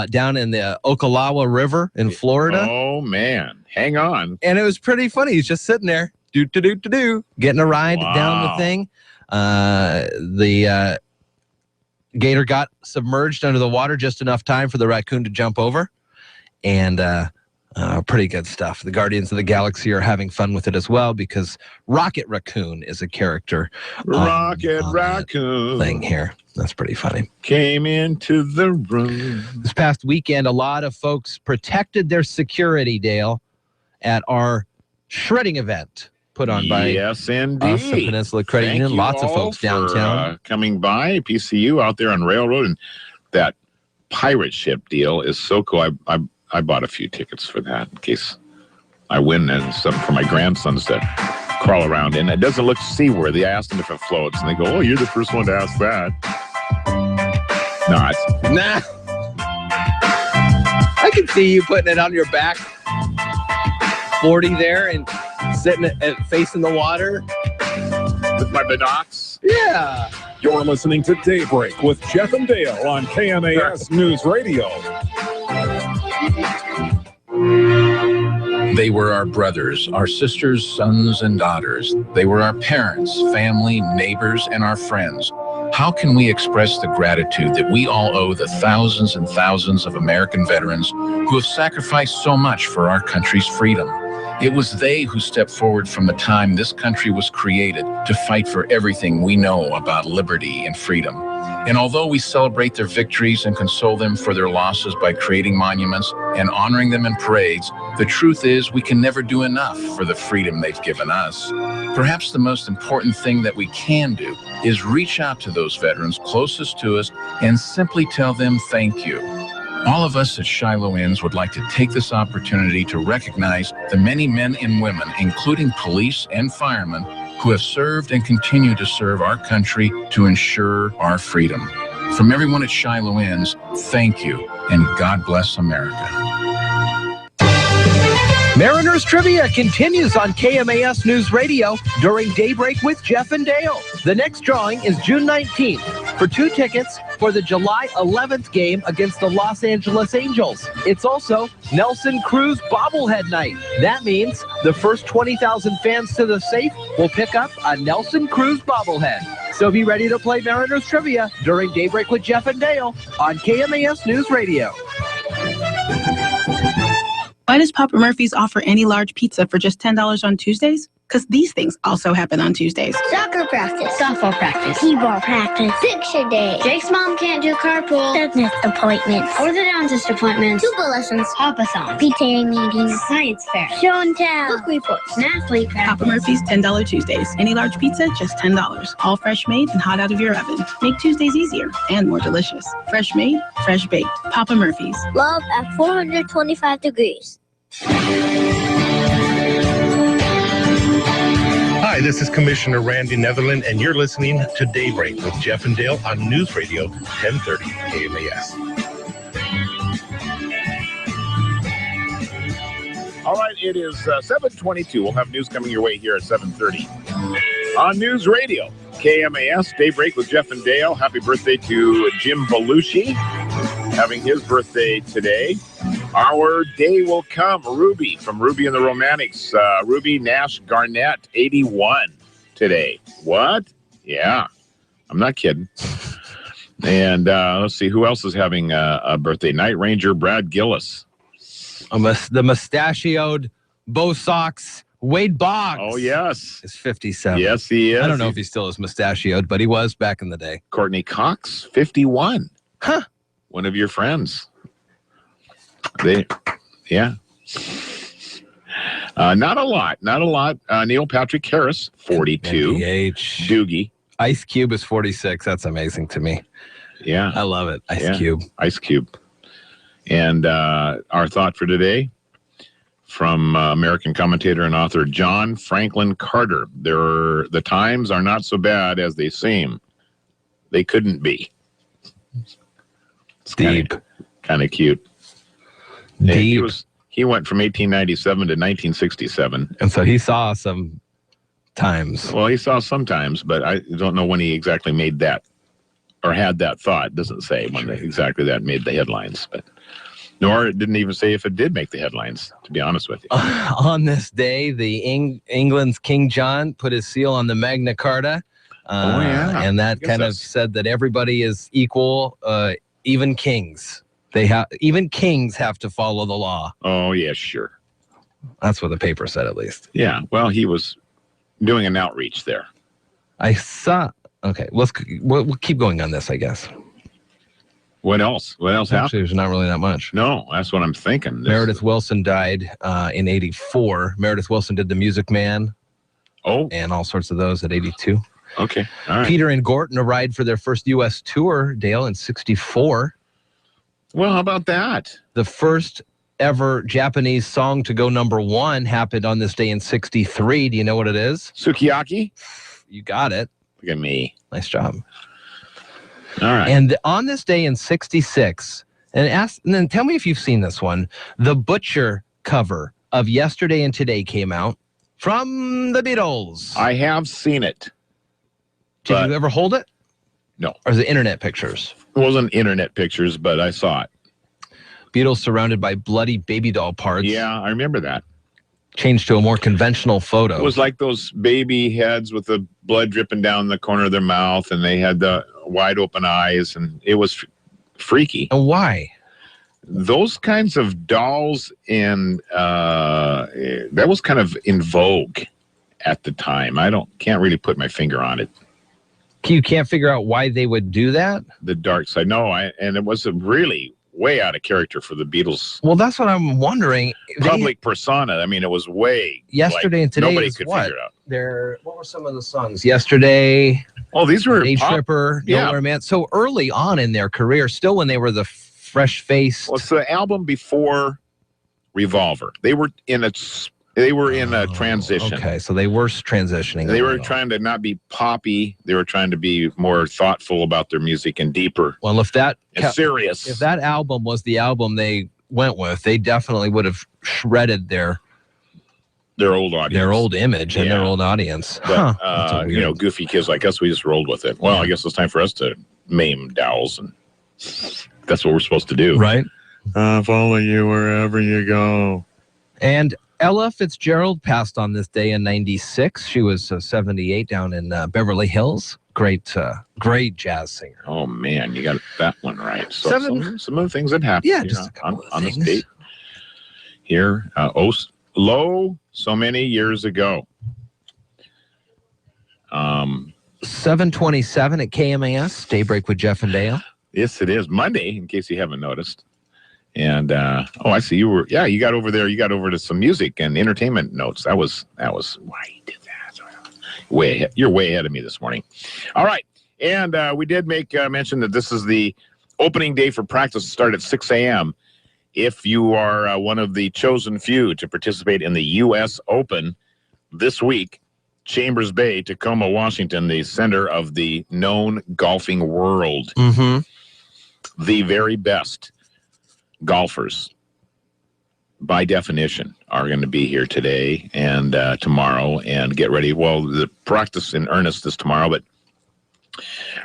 down in the Ocklawaha River in Florida. Oh, man. Hang on. And it was pretty funny. He's just sitting there, getting a ride down the thing. The gator got submerged under the water just enough time for the raccoon to jump over. And pretty good stuff. The Guardians of the Galaxy are having fun with it as well, because Rocket Raccoon is a character. Rocket Raccoon thing here. That's pretty funny. Came into the room. This past weekend, a lot of folks protected their security, Dale, at our shredding event put on by yes, indeed. Us, the Peninsula Credit Union. Lots of folks downtown. Coming by, PCU out there on Railroad, and that pirate ship deal is so cool. I bought a few tickets for that in case I win, and some for my grandsons to crawl around in. It doesn't look seaworthy. I asked them if it floats, and they go, "Oh, you're the first one to ask that." Not. Nah. I can see you putting it on your back 40 there and sitting facing the water. With my binocs. Yeah. You're listening to Daybreak with Jeff and Dale on KMAS News Radio. They were our brothers, our sisters, sons, and daughters. They were our parents, family, neighbors, and our friends. How can we express the gratitude that we all owe the thousands and thousands of American veterans who have sacrificed so much for our country's freedom? It was they who stepped forward from the time this country was created to fight for everything we know about liberty and freedom. And although we celebrate their victories and console them for their losses by creating monuments and honoring them in parades, the truth is we can never do enough for the freedom they've given us. Perhaps the most important thing that we can do is reach out to those veterans closest to us and simply tell them thank you. All of us at Shiloh Inns would like to take this opportunity to recognize the many men and women, including police and firemen, who have served and continue to serve our country to ensure our freedom. From everyone at Shiloh Inns, thank you, and God bless America. Mariners Trivia continues on KMAS News Radio during Daybreak with Jeff and Dale. The next drawing is June 19th for 2 tickets for the July 11th game against the Los Angeles Angels. It's also Nelson Cruz bobblehead night. That means the first 20,000 fans to the safe will pick up a Nelson Cruz bobblehead. So be ready to play Mariners Trivia during Daybreak with Jeff and Dale on KMAS News Radio. Why does Papa Murphy's offer any large pizza for just $10 on Tuesdays? Because these things also happen on Tuesdays. Soccer practice, softball practice, t-ball practice, picture day. Jake's mom can't do carpool, dentist appointments, orthodontist appointments, Zumba lessons, Papa-thon, PTA meetings, science fair, show and tell, book reports, math league practice. Papa Murphy's $10 Tuesdays. Any large pizza, just $10. All fresh made and hot out of your oven. Make Tuesdays easier and more delicious. Fresh made, fresh baked. Papa Murphy's. Love at 425 degrees. Hi, this is Commissioner Randy Netherland, and you're listening to Daybreak with Jeff and Dale on News Radio 1030 KMAS. All right, it is 7:22. We'll have news coming your way here at 7:30 on News Radio KMAS. Daybreak with Jeff and Dale. Happy birthday to Jim Belushi, having his birthday today. Our day will come. Ruby from Ruby and the Romantics. Ruby Nash Garnett, 81 today. What? Yeah, I'm not kidding. And let's see, who else is having a birthday? Night Ranger Brad Gillis. The mustachioed Bo Sox Wade Boggs. Oh, yes. Is 57. Yes, he is. I don't know if he still is mustachioed, but he was back in the day. Courtney Cox, 51. Huh. One of your friends. Yeah. Not a lot. Neil Patrick Harris, 42. NPH. Doogie. Ice Cube is 46. That's amazing to me. Yeah. I love it. Ice Cube. Ice Cube. And our thought for today from American commentator and author John Franklin Carter. The times are not so bad as they seem. They couldn't be. It's deep. Kind of cute. Deep. He went from 1897 to 1967. And so he saw some times. Well, he saw some times, but I don't know when he exactly made that or had that thought. It doesn't say when exactly that made the headlines, but nor it didn't even say if it did make the headlines, to be honest with you. On this day, the England's King John put his seal on the Magna Carta. And that kind of said that everybody is equal, even kings. Even kings have to follow the law. Oh, yeah, sure. That's what the paper said, at least. Yeah, well, he was doing an outreach there. I saw. Okay, we'll keep going on this, I guess. What else? What else happened? Actually, there's not really that much. No, that's what I'm thinking. Meredith Willson died in 1984. Meredith Willson did The Music Man. Oh. And all sorts of those at 1982. Okay, all right. Peter and Gorton arrived for their first U.S. tour, Dale, in 1964. Well, how about that? The first ever Japanese song to go #1 happened on this day in 1963. Do you know what it is? Sukiyaki? You got it. Look at me. Nice job. All right. And on this day in 1966, And then tell me if you've seen this one. The Butcher cover of Yesterday and Today came out from the Beatles. I have seen it. Did you ever hold it? No. Or is it internet pictures? It wasn't internet pictures, but I saw it. Beatles surrounded by bloody baby doll parts. Yeah, I remember that. Changed to a more conventional photo. It was like those baby heads with the blood dripping down the corner of their mouth, and they had the wide open eyes, and it was freaky. And why? Those kinds of dolls, and that was kind of in vogue at the time. Can't really put my finger on it. You can't figure out why they would do that? The dark side. No, and it was really way out of character for the Beatles. Well, that's what I'm wondering. Public persona. I mean, it was way. Yesterday and Today nobody is could what? figure it out. What were some of the songs? Yesterday. Oh, these were Day Tripper. Yeah. Nowhere Man. So early on in their career, still when they were the fresh-faced. Well, it's the album before Revolver. They were in a transition. Okay, so they were transitioning. They were trying to not be poppy. They were trying to be more thoughtful about their music and deeper. Well, if that serious. If that album was the album they went with, they definitely would have shredded their old audience, their old image, and their old audience. But goofy kids like us, we just rolled with it. Well, I guess it's time for us to maim dolls, and that's what we're supposed to do, right? Follow you wherever you go. And Ella Fitzgerald passed on this day in '96. She was 78 down in Beverly Hills. Great jazz singer. Oh man, you got that one right. So some of the things that happened. Yeah, just a couple of on things. this date here. So many years ago. 7:27 at KMAS. Daybreak with Jeff and Dale. Yes, it is Monday. In case you haven't noticed. And I see you were. Yeah, you got over there. You got over to some music and entertainment notes. That was why you did that. You're way ahead of me this morning. All right, and we did make mention that this is the opening day for practice. Start at 6 a.m. If you are one of the chosen few to participate in the U.S. Open this week, Chambers Bay, Tacoma, Washington, the center of the known golfing world. Mm-hmm. The very best golfers, by definition, are going to be here today and tomorrow and get ready. Well, the practice in earnest is tomorrow, but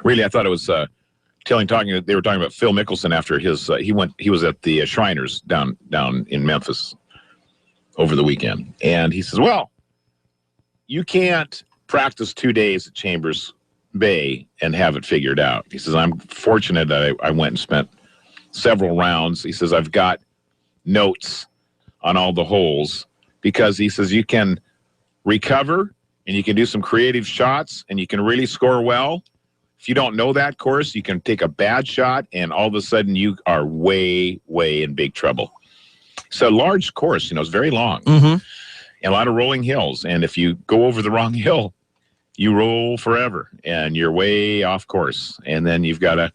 really I thought it was they were talking about Phil Mickelson after his he was at the Shriners down in Memphis over the weekend, and he says, well, you can't practice 2 days at Chambers Bay and have it figured out. He says, I'm fortunate that I went and spent several rounds. He says, I've got notes on all the holes, because he says you can recover and you can do some creative shots and you can really score well. If you don't know that course, you can take a bad shot and all of a sudden you are way, way in big trouble. It's a large course, it's very long, and a lot of rolling hills. And if you go over the wrong hill, you roll forever and you're way off course. And then you've got to,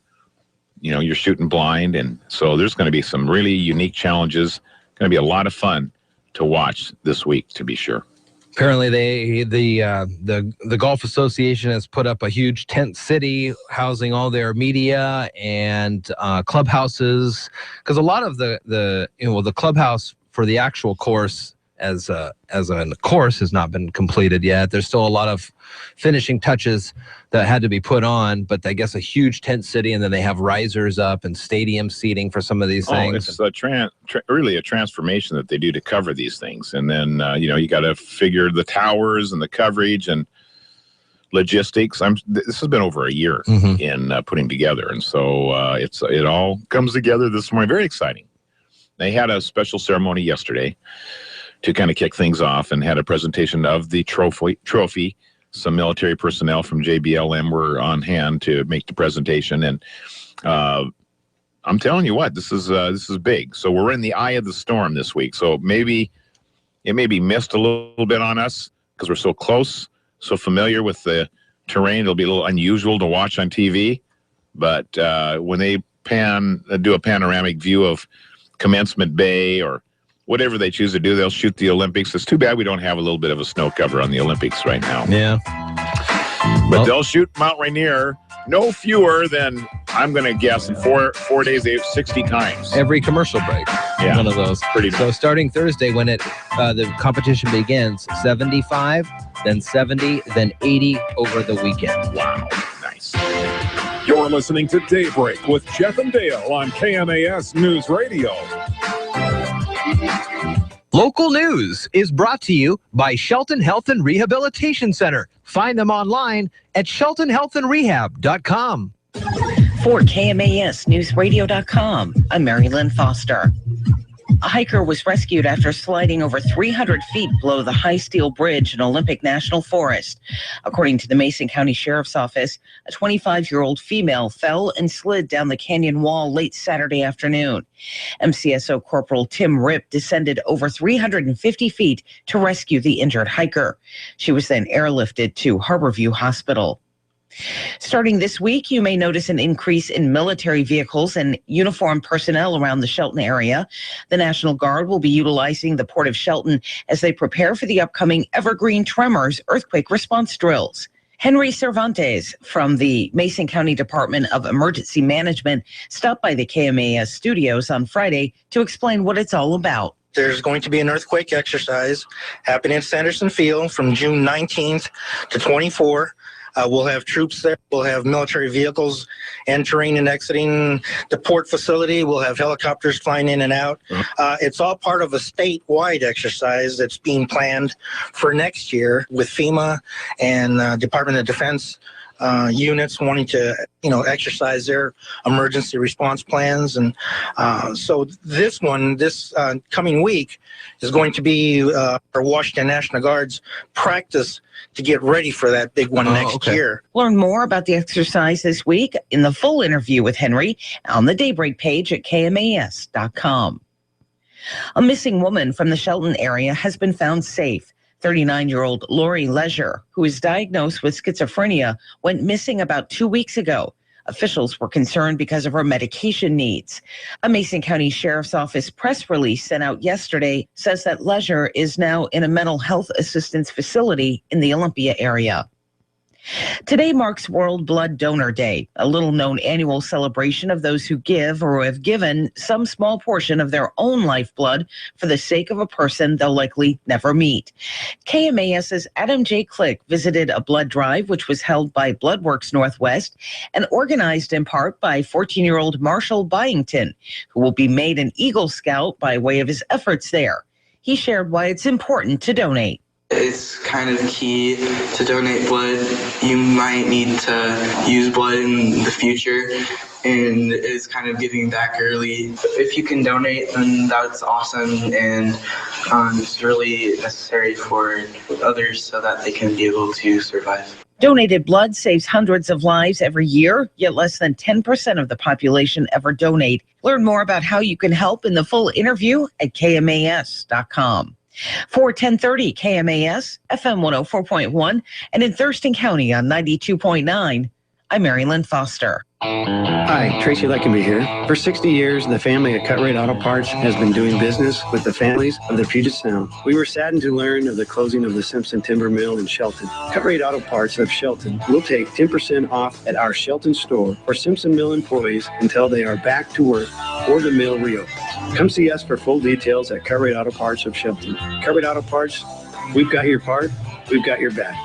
you're shooting blind. And so there's going to be some really unique challenges. Going to be a lot of fun to watch this week, to be sure. Apparently, the Golf Association has put up a huge tent city housing all their media and clubhouses, because a lot of the clubhouse for the actual course as a course has not been completed yet. There's still a lot of finishing touches that had to be put on, but I guess a huge tent city, and then they have risers up and stadium seating for some of these things. It's really a transformation that they do to cover these things. And then, you got to figure the towers and the coverage and logistics. This has been over a year in putting together. And so it all comes together this morning. Very exciting. They had a special ceremony yesterday to kind of kick things off, and had a presentation of the trophy. Some military personnel from JBLM were on hand to make the presentation, and I'm telling you what, this is big. So we're in the eye of the storm this week. So maybe it may be missed a little bit on us because we're so close, so familiar with the terrain. It'll be a little unusual to watch on TV, but when they do a panoramic view of Commencement Bay or whatever they choose to do, they'll shoot the Olympics. It's too bad we don't have a little bit of a snow cover on the Olympics right now. Yeah. But they'll shoot Mount Rainier no fewer than, I'm going to guess, in four days, they have 60 times. Every commercial break. Yeah. One of those. Pretty So nice. starting Thursday when the competition begins, 75, then 70, then 80 over the weekend. Wow. Nice. You're listening to Daybreak with Jeff and Dale on KMAS News Radio. Local news is brought to you by Shelton Health and Rehabilitation Center. Find them online at sheltonhealthandrehab.com. For KMASnewsradio.com, I'm Mary Lynn Foster. A hiker was rescued after sliding over 300 feet below the High Steel Bridge in Olympic National Forest. According to the Mason County Sheriff's Office, a 25-year-old female fell and slid down the canyon wall late Saturday afternoon. MCSO Corporal Tim Ripp descended over 350 feet to rescue the injured hiker. She was then airlifted to Harborview Hospital. Starting this week, you may notice an increase in military vehicles and uniformed personnel around the Shelton area. The National Guard will be utilizing the Port of Shelton as they prepare for the upcoming Evergreen Tremors earthquake response drills. Henry Cervantes from the Mason County Department of Emergency Management stopped by the KMAS studios on Friday to explain what it's all about. There's going to be an earthquake exercise happening at Sanderson Field from June 19th to 24. We'll have troops there. We'll have military vehicles entering and exiting the port facility. We'll have helicopters flying in and out. It's all part of a statewide exercise that's being planned for next year with FEMA and Department of Defense units wanting to, exercise their emergency response plans. And so this coming week is going to be our Washington National Guard's practice to get ready for that big one next year. Learn more about the exercise this week in the full interview with Henry on the Daybreak page at KMAS.com. A missing woman from the Shelton area has been found safe. 39-year-old Lori Leisure, who is diagnosed with schizophrenia, went missing about 2 weeks ago. Officials were concerned because of her medication needs. A Mason County Sheriff's Office press release sent out yesterday says that Leisure is now in a mental health assistance facility in the Olympia area. Today marks World Blood Donor Day, a little-known annual celebration of those who give or have given some small portion of their own lifeblood for the sake of a person they'll likely never meet. KMAS's Adam J. Click visited a blood drive, which was held by Bloodworks Northwest and organized in part by 14-year-old Marshall Byington, who will be made an Eagle Scout by way of his efforts there. He shared why it's important to donate. It's kind of key to donate blood. You might need to use blood in the future, and it's kind of giving back early. If you can donate, then that's awesome, and it's really necessary for others so that they can be able to survive. Donated blood saves hundreds of lives every year, yet less than 10% of the population ever donate. Learn more about how you can help in the full interview at KMAS.com. For 1030 KMAS, FM 104.1, and in Thurston County on 92.9, I'm Mary Lynn Foster. Hi, Tracy Leckenby here. For 60 years, the family at Cut Rate Auto Parts has been doing business with the families of the Puget Sound. We were saddened to learn of the closing of the Simpson Timber Mill in Shelton. Cut Rate Auto Parts of Shelton will take 10% off at our Shelton store for Simpson Mill employees until they are back to work or the mill reopens. Come see us for full details at Cut Rate Auto Parts of Shelton. Cut Rate Auto Parts, we've got your part, we've got your back.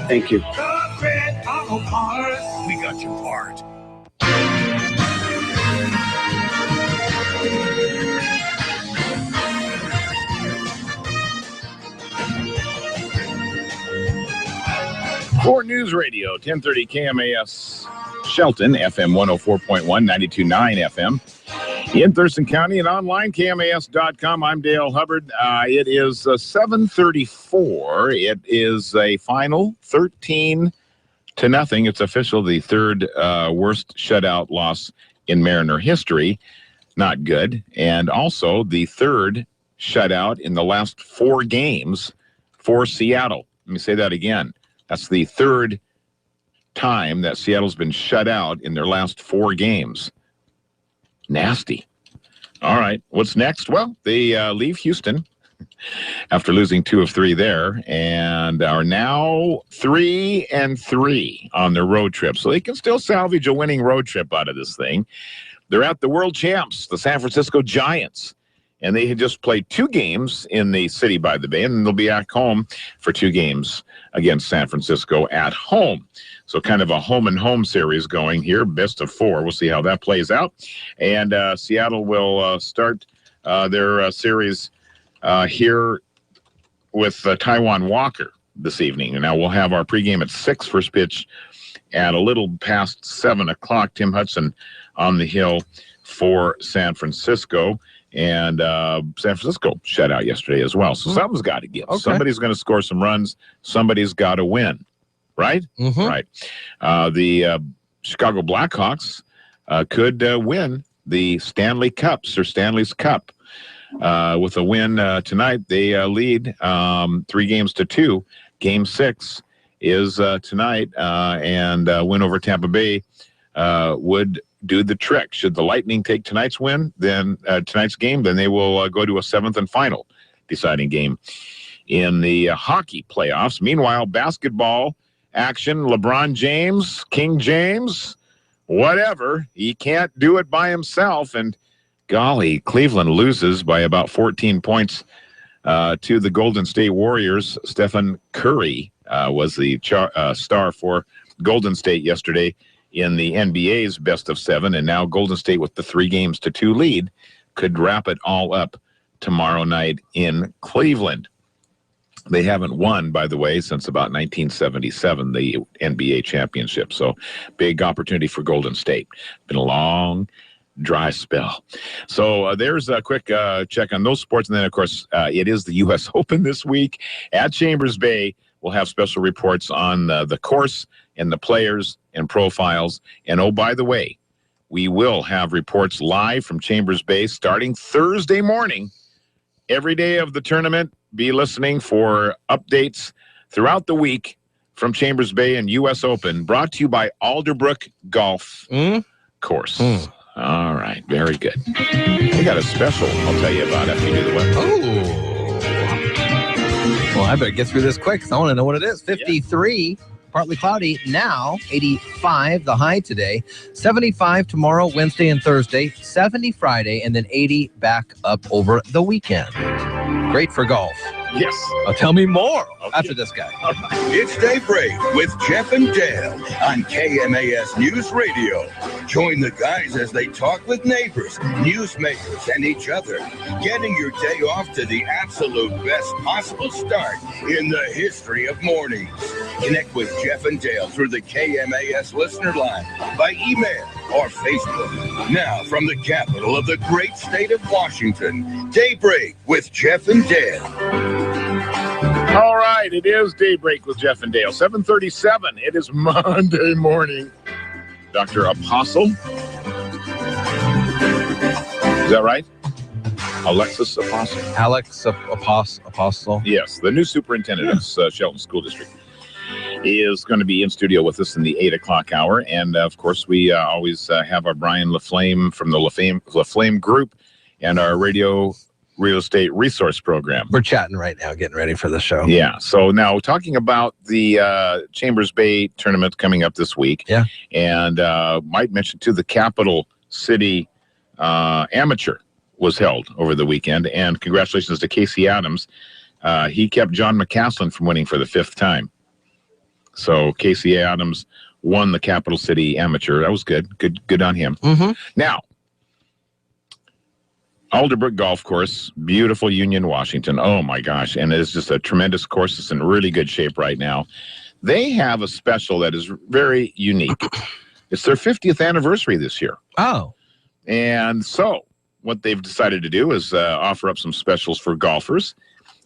Thank you. Cut Rate Auto Parts, we got your part. For News Radio, 1030 KMAS Shelton, FM 104.1, 92.9 FM. In Thurston County and online, KMAS.com. I'm Dale Hubbard. It is 7:34. It is a final 13-0. It's official, the third worst shutout loss in Mariner history. Not good. And also the third shutout in the last 4 games for Seattle. Let me say that again. That's the third time that Seattle's been shut out in their last 4 games. Nasty. All right. What's next? Well, they leave Houston after losing 2 of 3 there, and are now 3-3 on their road trip. So they can still salvage a winning road trip out of this thing. They're at the world champs, the San Francisco Giants. And they had just played 2 games in the city by the bay, and they'll be at home for 2 games against San Francisco at home. So kind of a home-and-home series going here, best of 4. We'll see how that plays out. And Seattle will start their series here with Taijuan Walker this evening. And now we'll have our pregame at 6, first pitch at a little past 7 o'clock. Tim Hudson on the hill for San Francisco. And San Francisco shut out yesterday as well. So something's got to give. Okay. Somebody's going to score some runs. Somebody's got to win. Right? Mm-hmm. Right. The Chicago Blackhawks could win the Stanley Cups or Stanley's Cup. With a win tonight, they lead 3-2. Game 6 is tonight, and win over Tampa Bay would do the trick. Should the Lightning take tonight's game, then they will go to a 7th and final deciding game in the hockey playoffs. Meanwhile, basketball action, LeBron James, King James, whatever, he can't do it by himself, and golly, Cleveland loses by about 14 points to the Golden State Warriors. Stephen Curry was the star for Golden State yesterday in the NBA's best of 7, and now Golden State with the 3-2 lead could wrap it all up tomorrow night in Cleveland. They haven't won, by the way, since about 1977, the NBA championship. So big opportunity for Golden State. Been a long, dry spell. So there's a quick check on those sports. And then, of course, it is the U.S. Open this week at Chambers Bay. We'll have special reports on the course and the players and profiles. And, oh, by the way, we will have reports live from Chambers Bay starting Thursday morning. Every day of the tournament, be listening for updates throughout the week from Chambers Bay and U.S. Open, brought to you by Alderbrook Golf Course. All right, very good. We got a special I'll tell you about after you do the weather. Oh. Well, I better get through this quick because I want to know what it is. 53, partly cloudy now, 85 the high today, 75 tomorrow, Wednesday and Thursday, 70 Friday, and then 80 back up over the weekend. Great for golf. Yes. Tell me more after this guy. It's Daybreak with Jeff and Dale on KMAS News Radio. Join the guys as they talk with neighbors, newsmakers, and each other, getting your day off to the absolute best possible start in the history of mornings. Connect with Jeff and Dale through the KMAS listener line, by email or Facebook. Now, from the capital of the great state of Washington, Daybreak with Jeff and Dale. All right, it is Daybreak with Jeff and Dale. 7:37. It is Monday morning. Dr. Apostle. Is that right? Alexis Apostle? Alex Apostle. Yes, the new superintendent of Shelton School District is going to be in studio with us in the 8 o'clock hour. And, of course, we always have our Brian LaFlame from the LaFlame Group and our radio real estate resource program. We're chatting right now, getting ready for the show. Yeah. So now talking about the Chambers Bay tournament coming up this week. Yeah. And might mention too, the Capital City Amateur was held over the weekend. And congratulations to Casey Adams. He kept John McCaslin from winning for the 5th time. So Casey Adams won the Capital City Amateur. That was good. Good on him. Mm-hmm. Now, Alderbrook Golf Course, beautiful Union, Washington. Oh, my gosh. And it's just a tremendous course. It's in really good shape right now. They have a special that is very unique. It's their 50th anniversary this year. Oh. And so what they've decided to do is offer up some specials for golfers.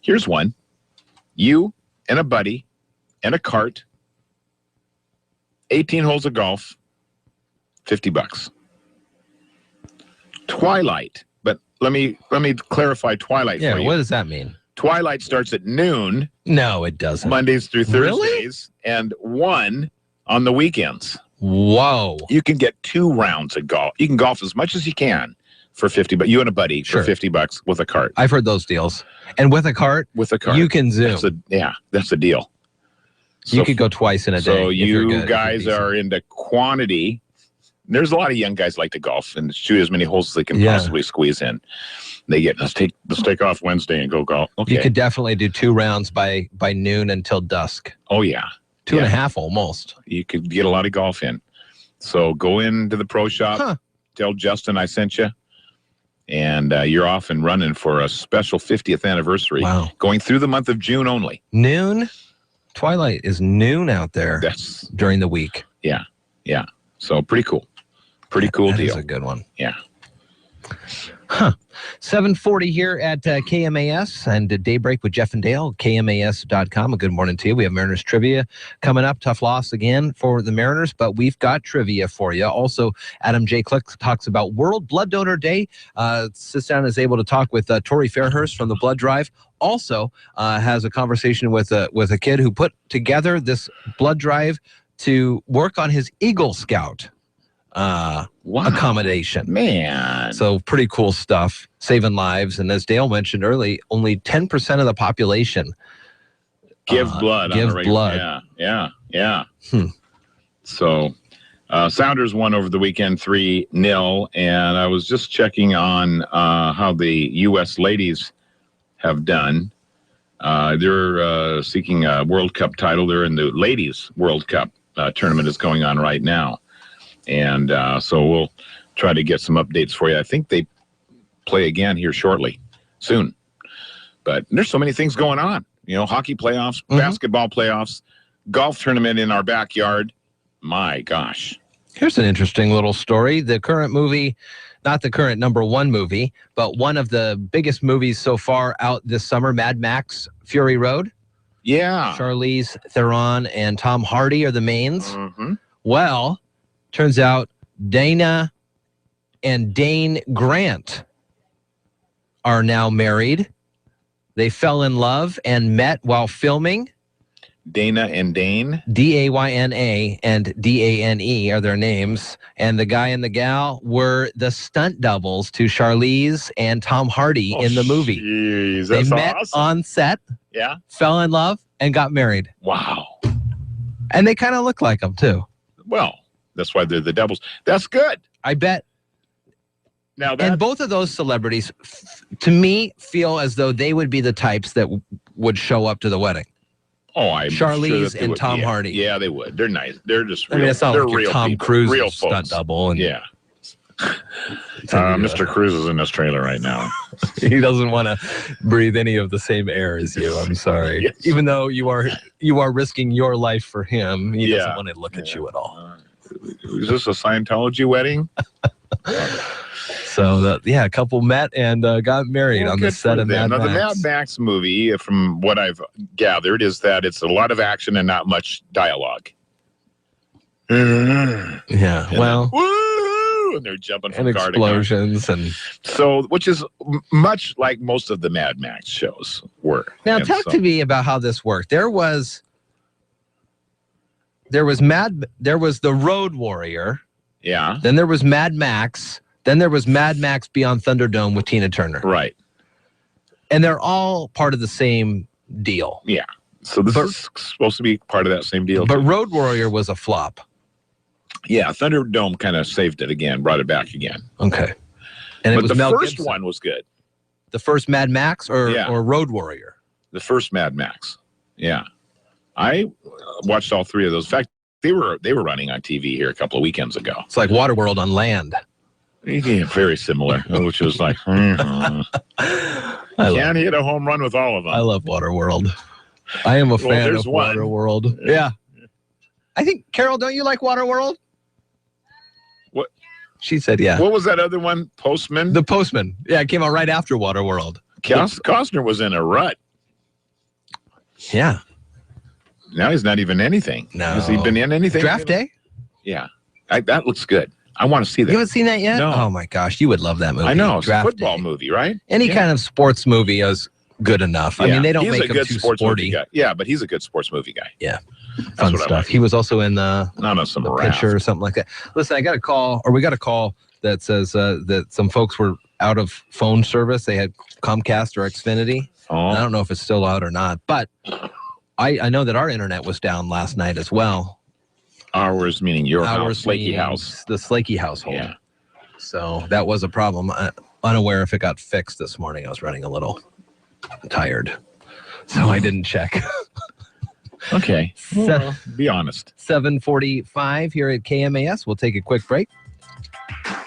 Here's one. You and a buddy and a cart, 18 holes of golf, $50. Twilight. Let me clarify Twilight for you. Yeah, what does that mean? Twilight starts at noon. No, it doesn't. Mondays through Thursdays. Really? And 1 on the weekends. Whoa. You can get 2 rounds of golf. You can golf as much as you can for 50, but you and a buddy for $50 with a cart. I've heard those deals. And with a cart, you can zoom. That's a deal. You could go twice in a day. So you guys are into quantity. There's a lot of young guys like to golf and shoot as many holes as they can possibly squeeze in. They get, let's take off Wednesday and go golf. Okay. You could definitely do 2 rounds by noon until dusk. Oh, yeah. 2.5 almost. You could get a lot of golf in. So go into the pro shop, tell Justin I sent you, and you're off and running for a special 50th anniversary. Wow. Going through the month of June only. Noon? Twilight is noon out there. That's during the week. Yeah. Yeah. So pretty cool. Pretty cool deal. That's a good one. Yeah. 7:40 here at KMAS and Daybreak with Jeff and Dale, KMAS.com. A good morning to you. We have Mariners trivia coming up. Tough loss again for the Mariners, but we've got trivia for you. Also, Adam J. Click talks about World Blood Donor Day. Sits down and is able to talk with Tori Fairhurst from the Blood Drive. Also has a conversation with a kid who put together this blood drive to work on his Eagle Scout accommodation. Man. So pretty cool stuff, saving lives. And as Dale mentioned early, only 10% of the population give blood. Give blood. Yeah. So Sounders won over the weekend 3-0. And I was just checking on how the U.S. ladies have done. They're seeking a World Cup title. They're in the Ladies World Cup tournament is going on right now. And so we'll try to get some updates for you. I think they play again here soon. But there's so many things going on. You know, hockey playoffs, basketball playoffs, golf tournament in our backyard. My gosh. Here's an interesting little story. The current movie, not the current #1 movie, but one of the biggest movies so far out this summer, Mad Max Fury Road. Yeah. Charlize Theron and Tom Hardy are the mains. Well, turns out Dana and Dane Grant are now married. They fell in love and met while filming. Dana and Dane. Dayna and Dane are their names. And the guy and the gal were the stunt doubles to Charlize and Tom Hardy in the movie. Geez, they that's met awesome. on set, fell in love, and got married. Wow. And they kind of look like them, too. Well, that's why they're the doubles. That's good. I bet. Now and both of those celebrities, to me, feel as though they would be the types that would show up to the wedding. Oh, I'm Charlize sure that they and would. Tom Hardy. Yeah, they would. They're nice. They're just real. I mean, it's not they're like real Tom people, Cruise real stunt folks. double. And Yeah. Mr. Cruise is in this trailer right now. He doesn't want to breathe any of the same air as you. I'm sorry. Yes. Even though you are risking your life for him, he doesn't want to look at you at all. Is this a Scientology wedding? So, a couple met and got married on the set of Mad Max. Now, the Mad Max movie, from what I've gathered, is that it's a lot of action and not much dialogue. Yeah, well... And they're jumping from and car to car. explosions and so, which is much like most of the Mad Max shows were. Now, And talk to me about how this worked. There was the Road Warrior. Yeah. Then there was Mad Max. Then there was Mad Max Beyond Thunderdome with Tina Turner. Right. And they're all part of the same deal. Yeah. So this is supposed to be part of that same deal. But too. Road Warrior was a flop. Yeah, Thunderdome kind of saved it again, brought it back again. Okay. And but was the Mel first Gibson. one was good. The first Mad Max or Road Warrior? The first Mad Max. Yeah. I watched all three of those. In fact, they were running on TV here a couple of weekends ago. It's like Waterworld on land. Yeah, very similar, which was like, can't hit a home run with all of them. I love Waterworld. I am a fan of Waterworld. Yeah. I think, Carol, don't you like Waterworld? What? She said, yeah. What was that other one? Postman? The Postman. Yeah, it came out right after Waterworld. Costner was in a rut. Yeah. Now he's not even anything. No. Has he been in anything? Draft Day? Yeah. That looks good. I want to see that. You haven't seen that yet? No. Oh, my gosh. You would love that movie. I know. It's a Draft football Day. movie, right? Any kind of sports movie is good enough. I mean, they don't make him too sporty. Guy. Yeah, but he's a good sports movie guy. Yeah. Fun stuff. He was also in the Not on some Pitcher or something like that. Listen, we got to call that says that some folks were out of phone service. They had Comcast or Xfinity. I don't know if it's still out or not, but I know that our internet was down last night as well. Ours meaning your house, Slakey meaning house. The Slakey household. Yeah. So that was a problem. Unaware if it got fixed this morning. I was running a little tired, so I didn't check. Okay. Well, be honest. 7:45 here at KMAS. We'll take a quick break.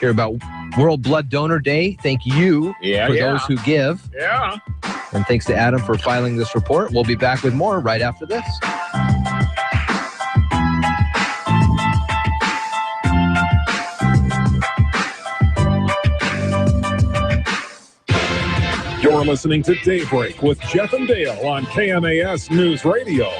Hear about World Blood Donor Day. Thank you for those who give. Yeah. And thanks to Adam for filing this report. We'll be back with more right after this. You're listening to Daybreak with Jeff and Dale on KMAS News Radio.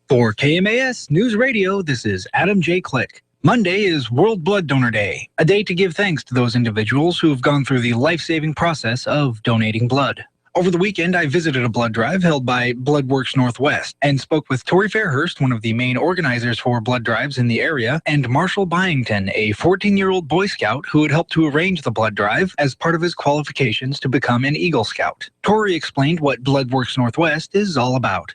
For KMAS News Radio, this is Adam J. Click. Monday is World Blood Donor Day, a day to give thanks to those individuals who have gone through the life-saving process of donating blood. Over the weekend, I visited a blood drive held by BloodWorks Northwest and spoke with Tori Fairhurst, one of the main organizers for blood drives in the area, and Marshall Byington, a 14-year-old Boy Scout who had helped to arrange the blood drive as part of his qualifications to become an Eagle Scout. Tori explained what BloodWorks Northwest is all about.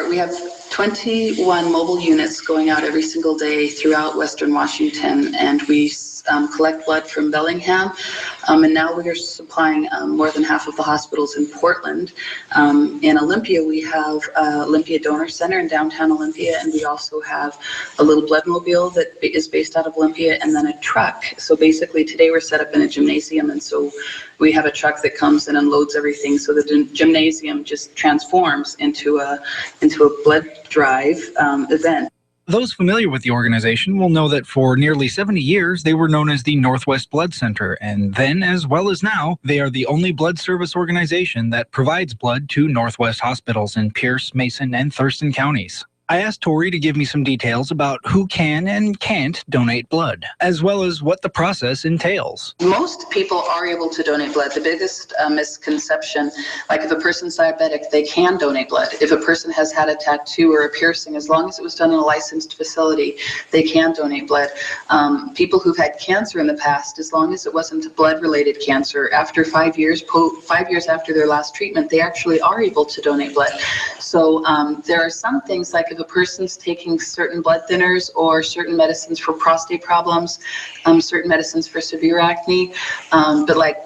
We have 21 mobile units going out every single day throughout Western Washington, and we collect blood from Bellingham, and now we are supplying more than half of the hospitals in Portland. In Olympia, we have Olympia Donor Center in downtown Olympia, and we also have a little blood mobile that is based out of Olympia, and then a truck. So basically today we're set up in a gymnasium, and so we have a truck that comes and unloads everything, so the gymnasium just transforms into a blood drive event. Those familiar with the organization will know that for nearly 70 years, they were known as the Northwest Blood Center, and then, as well as now, they are the only blood service organization that provides blood to Northwest hospitals in Pierce, Mason, and Thurston counties. I asked Tori to give me some details about who can and can't donate blood, as well as what the process entails. Most people are able to donate blood. The biggest misconception, like if a person's diabetic, they can donate blood. If a person has had a tattoo or a piercing, as long as it was done in a licensed facility, they can donate blood. People who've had cancer in the past, as long as it wasn't a blood-related cancer, after 5 years, 5 years after their last treatment, they actually are able to donate blood. So there are some things, like if a person's taking certain blood thinners or certain medicines for prostate problems, certain medicines for severe acne, but like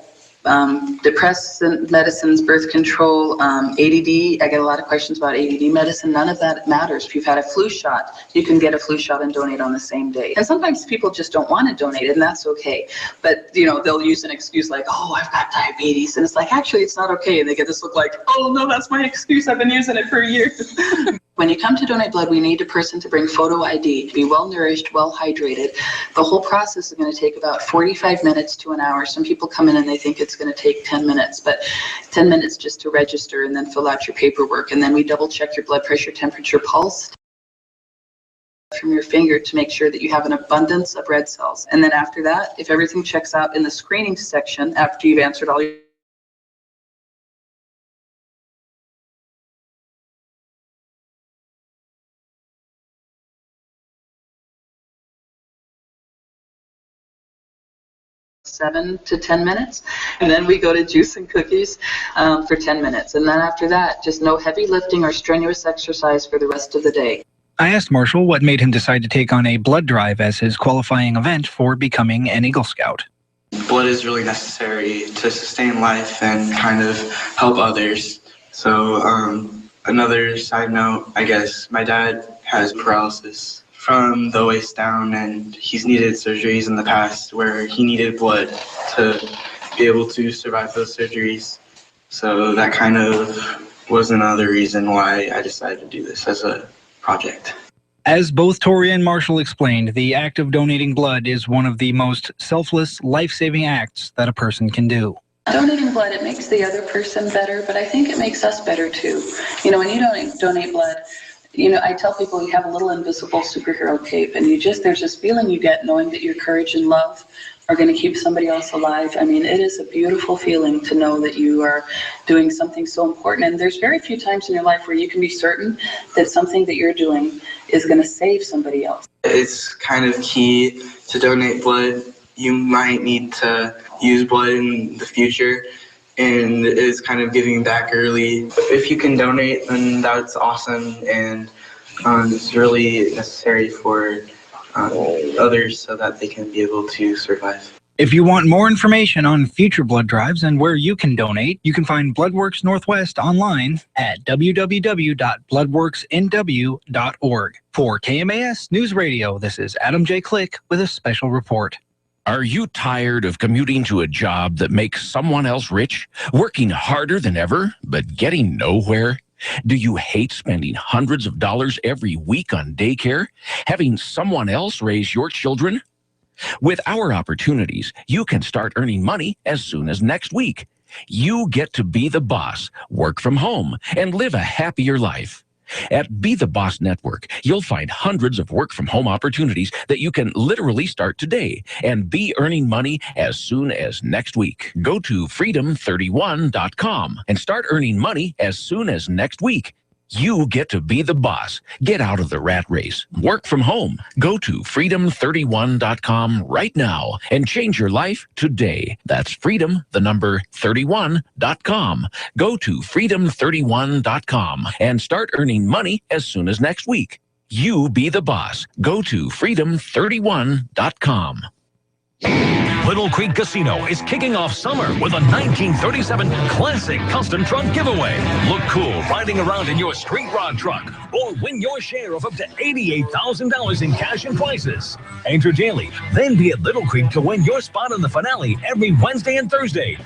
depressant medicines, birth control, ADD. I get a lot of questions about ADD medicine. None of that matters. If you've had a flu shot, you can get a flu shot and donate on the same day. And sometimes people just don't want to donate, and that's okay. But, you know, they'll use an excuse like, oh, I've got diabetes. And it's like, actually, it's not okay. And they get this look like, oh, no, that's my excuse. I've been using it for years. When you come to donate blood, we need a person to bring photo ID, to be well-nourished, well-hydrated. The whole process is going to take about 45 minutes to an hour. Some people come in and they think it's going to take 10 minutes, but 10 minutes just to register and then fill out your paperwork. And then we double-check your blood pressure, temperature, pulse from your finger to make sure that you have an abundance of red cells. And then after that, if everything checks out in the screening section, after you've answered all your (7 to 10 minutes), and then we go to juice and cookies for 10 minutes. And then after that, just no heavy lifting or strenuous exercise for the rest of the day. I asked Marshall what made him decide to take on a blood drive as his qualifying event for becoming an Eagle Scout. Blood is really necessary to sustain life and kind of help others. So another side note, I guess, my dad has paralysis from the waist down, and he's needed surgeries in the past where he needed blood to be able to survive those surgeries. So that kind of was another reason why I decided to do this as a project. As both Tori and Marshall explained, the act of donating blood is one of the most selfless, life-saving acts that a person can do. Donating blood, it makes the other person better, but I think it makes us better too. You know, when you donate blood, you know, I tell people you have a little invisible superhero cape, and there's this feeling you get knowing that your courage and love are going to keep somebody else alive. I mean, it is a beautiful feeling to know that you are doing something so important. And there's very few times in your life where you can be certain that something that you're doing is going to save somebody else. It's kind of key to donate blood. You might need to use blood in the future, and it's kind of giving back early. If you can donate, then that's awesome, and it's really necessary for others so that they can be able to survive. If you want more information on future blood drives and where you can donate, you can find Bloodworks Northwest online at www.bloodworksnw.org. For KMAS News Radio, this is Adam J. Click with a special report. Are you tired of commuting to a job that makes someone else rich, working harder than ever, but getting nowhere? Do you hate spending hundreds of dollars every week on daycare, having someone else raise your children? With our opportunities, you can start earning money as soon as next week. You get to be the boss, work from home, and live a happier life. At Be the Boss Network, you'll find hundreds of work-from-home opportunities that you can literally start today and be earning money as soon as next week. Go to freedom31.com and start earning money as soon as next week. You get to be the boss. Get out of the rat race. Work from home. Go to freedom31.com right now and change your life today. That's freedom31.com. Go to freedom31.com and start earning money as soon as next week. You be the boss. Go to freedom31.com. Little Creek Casino is kicking off summer with a 1937 classic custom truck giveaway. Look cool riding around in your street rod truck or win your share of up to $88,000 in cash and prizes. Enter daily, then be at Little Creek to win your spot in the finale every Wednesday and Thursday.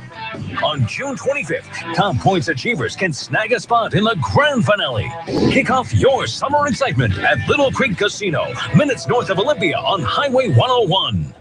On June 25th, top points achievers can snag a spot in the grand finale. Kick off your summer excitement at Little Creek Casino, minutes north of Olympia on Highway 101.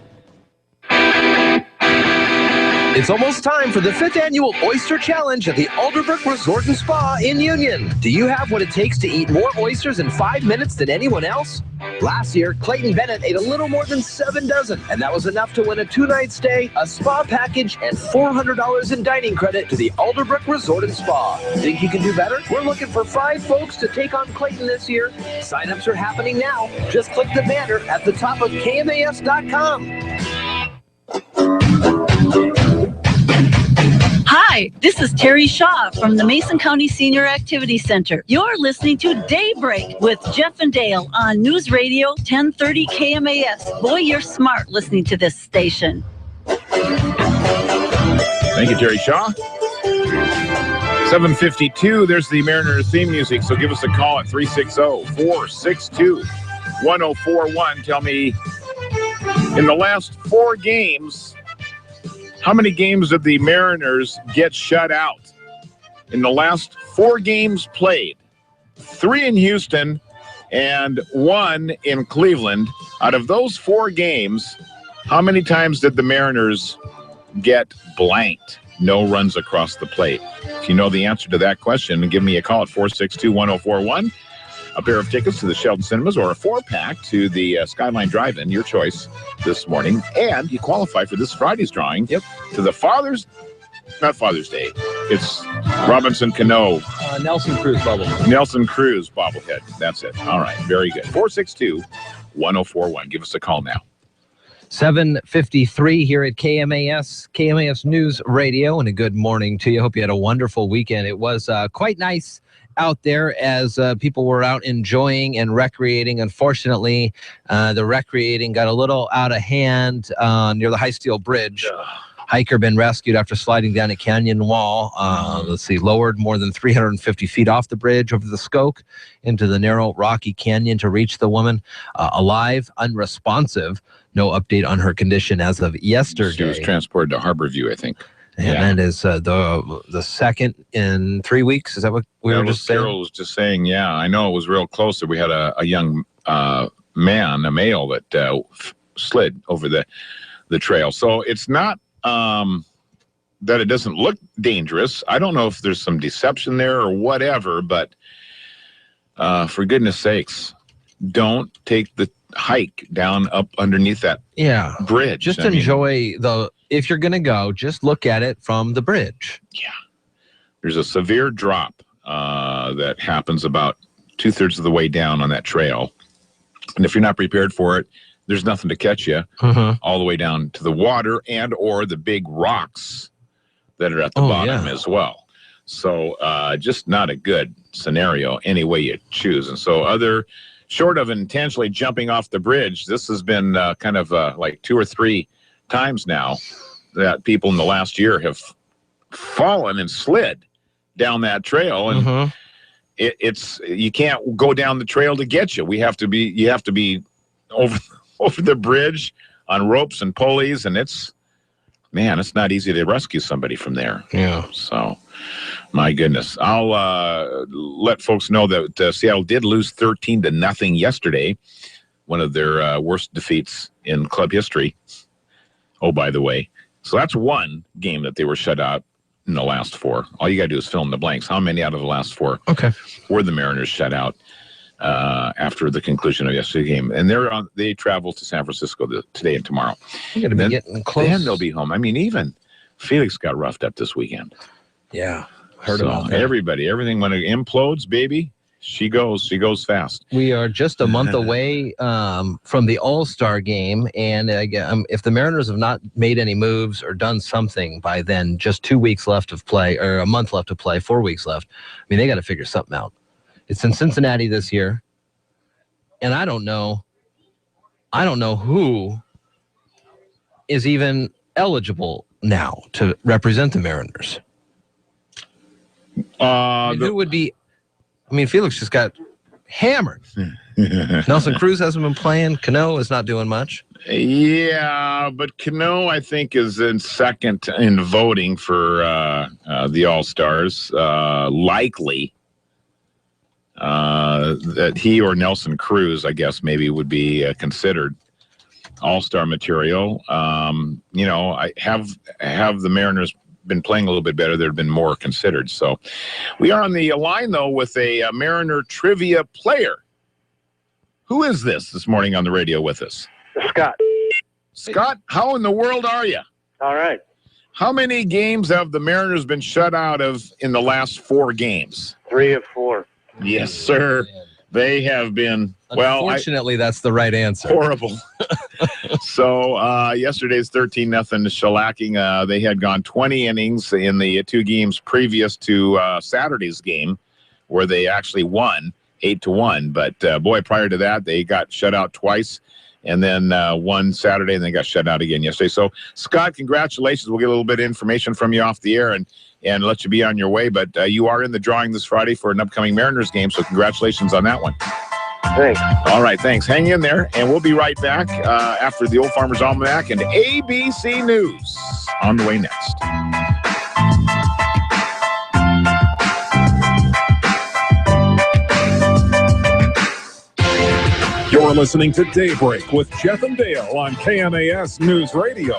It's almost time for the 5th annual Oyster Challenge at the Alderbrook Resort and Spa in Union. Do you have what it takes to eat more oysters in 5 minutes than anyone else? Last year, Clayton Bennett ate a little more than 7 dozen, and that was enough to win a 2-night stay, a spa package, and $400 in dining credit to the Alderbrook Resort and Spa. Think you can do better? We're looking for 5 folks to take on Clayton this year. Sign-ups are happening now. Just click the banner at the top of KMAS.com. Hi, this is Terry Shaw from the Mason County Senior Activity Center. You're listening to Daybreak with Jeff and Dale on News Radio 1030 KMAS. Boy, you're smart listening to this station. Thank you, Terry Shaw. 7:52, there's the Mariners theme music, so give us a call at 360-462-1041. Tell me, in the last 4 games, how many games did the Mariners get shut out? In the last 4 games played, 3 in Houston and 1 in Cleveland. Out of those 4 games, how many times did the Mariners get blanked? No runs across the plate. If you know the answer to that question, give me a call at 462-1041. A pair of tickets to the Sheldon Cinemas or a 4-pack to the Skyline Drive-In, your choice this morning. And you qualify for this Friday's drawing to the not Father's Day. It's Robinson Cano. Nelson Cruz bobblehead. Nelson Cruz bobblehead. That's it. All right. Very good. 462-1041. Give us a call now. 7:53 here at KMAS News Radio, and a good morning to you. Hope you had a wonderful weekend. It was quite nice out there as people were out enjoying and recreating. Unfortunately, the recreating got a little out of hand near the High Steel Bridge. Hiker been rescued after sliding down a canyon wall. Lowered more than 350 feet off the bridge over the Skoke into the narrow rocky canyon to reach the woman. Alive, unresponsive. No update on her condition as of yesterday. She was transported to Harborview, I think. And that is the second in 3 weeks. Is that what we were just saying? Carol was just saying, yeah, I know it was real close. That we had a young man, a male, that slid over the trail. So it's not that it doesn't look dangerous. I don't know if there's some deception there or whatever, but for goodness sakes, don't take the hike down up underneath that bridge. Just enjoy if you're going to go, just look at it from the bridge. Yeah. There's a severe drop that happens about 2/3 of the way down on that trail. And if you're not prepared for it, there's nothing to catch you all the way down to the water and or the big rocks that are at the bottom as well. So just not a good scenario any way you choose. And so short of intentionally jumping off the bridge, this has been kind of like 2 or 3 times now that people in the last year have fallen and slid down that trail. And it's you can't go down the trail to get you. You have to be over the bridge on ropes and pulleys, and it's not easy to rescue somebody from there. Yeah. So, my goodness. I'll let folks know that Seattle did lose 13-0 yesterday, one of their worst defeats in club history. Oh, by the way. So that's one game that they were shut out in the last 4. All you got to do is fill in the blanks. How many out of the last 4 were the Mariners shut out after the conclusion of yesterday's game? And they travel to San Francisco today and tomorrow. You're going to be getting close. Then they'll be home. I mean, even Felix got roughed up this weekend. Yeah. Heard about that. Everything when it implodes, baby, she goes fast. We are just a month away from the All-Star game, and if the Mariners have not made any moves or done something by then, just 2 weeks left of play, or a month left to play, 4 weeks left. I mean, they got to figure something out. It's in Cincinnati this year, and I don't know who is even eligible now to represent the Mariners. Who would be? I mean, Felix just got hammered. Nelson Cruz hasn't been playing. Cano is not doing much. Yeah, but Cano, I think, is in second in voting for the All-Stars. Likely that he or Nelson Cruz, I guess, maybe would be considered All-Star material. I have the Mariners been playing a little bit better, there have been more considered. So we are on the line, though, with a Mariner trivia player. Who is this morning on the radio with us? Scott. Scott, how in the world are you? All right. How many games have the Mariners been shut out of in the last 4 games? 3 of 4. Yes, sir. They have been, unfortunately, that's the right answer. Horrible. So yesterday's 13-0 shellacking. They had gone 20 innings in the 2 games previous to Saturday's game, where they actually won 8-1. But boy, prior to that, they got shut out twice, and then won Saturday, and then got shut out again yesterday. So, Scott, congratulations. We'll get a little bit of information from you off the air and let you be on your way. But you are in the drawing this Friday for an upcoming Mariners game, so congratulations on that one. Thanks. All right, thanks. Hang in there, and we'll be right back after the Old Farmer's Almanac and ABC News on the way next. You're listening to Daybreak with Jeff and Dale on KMAS News Radio.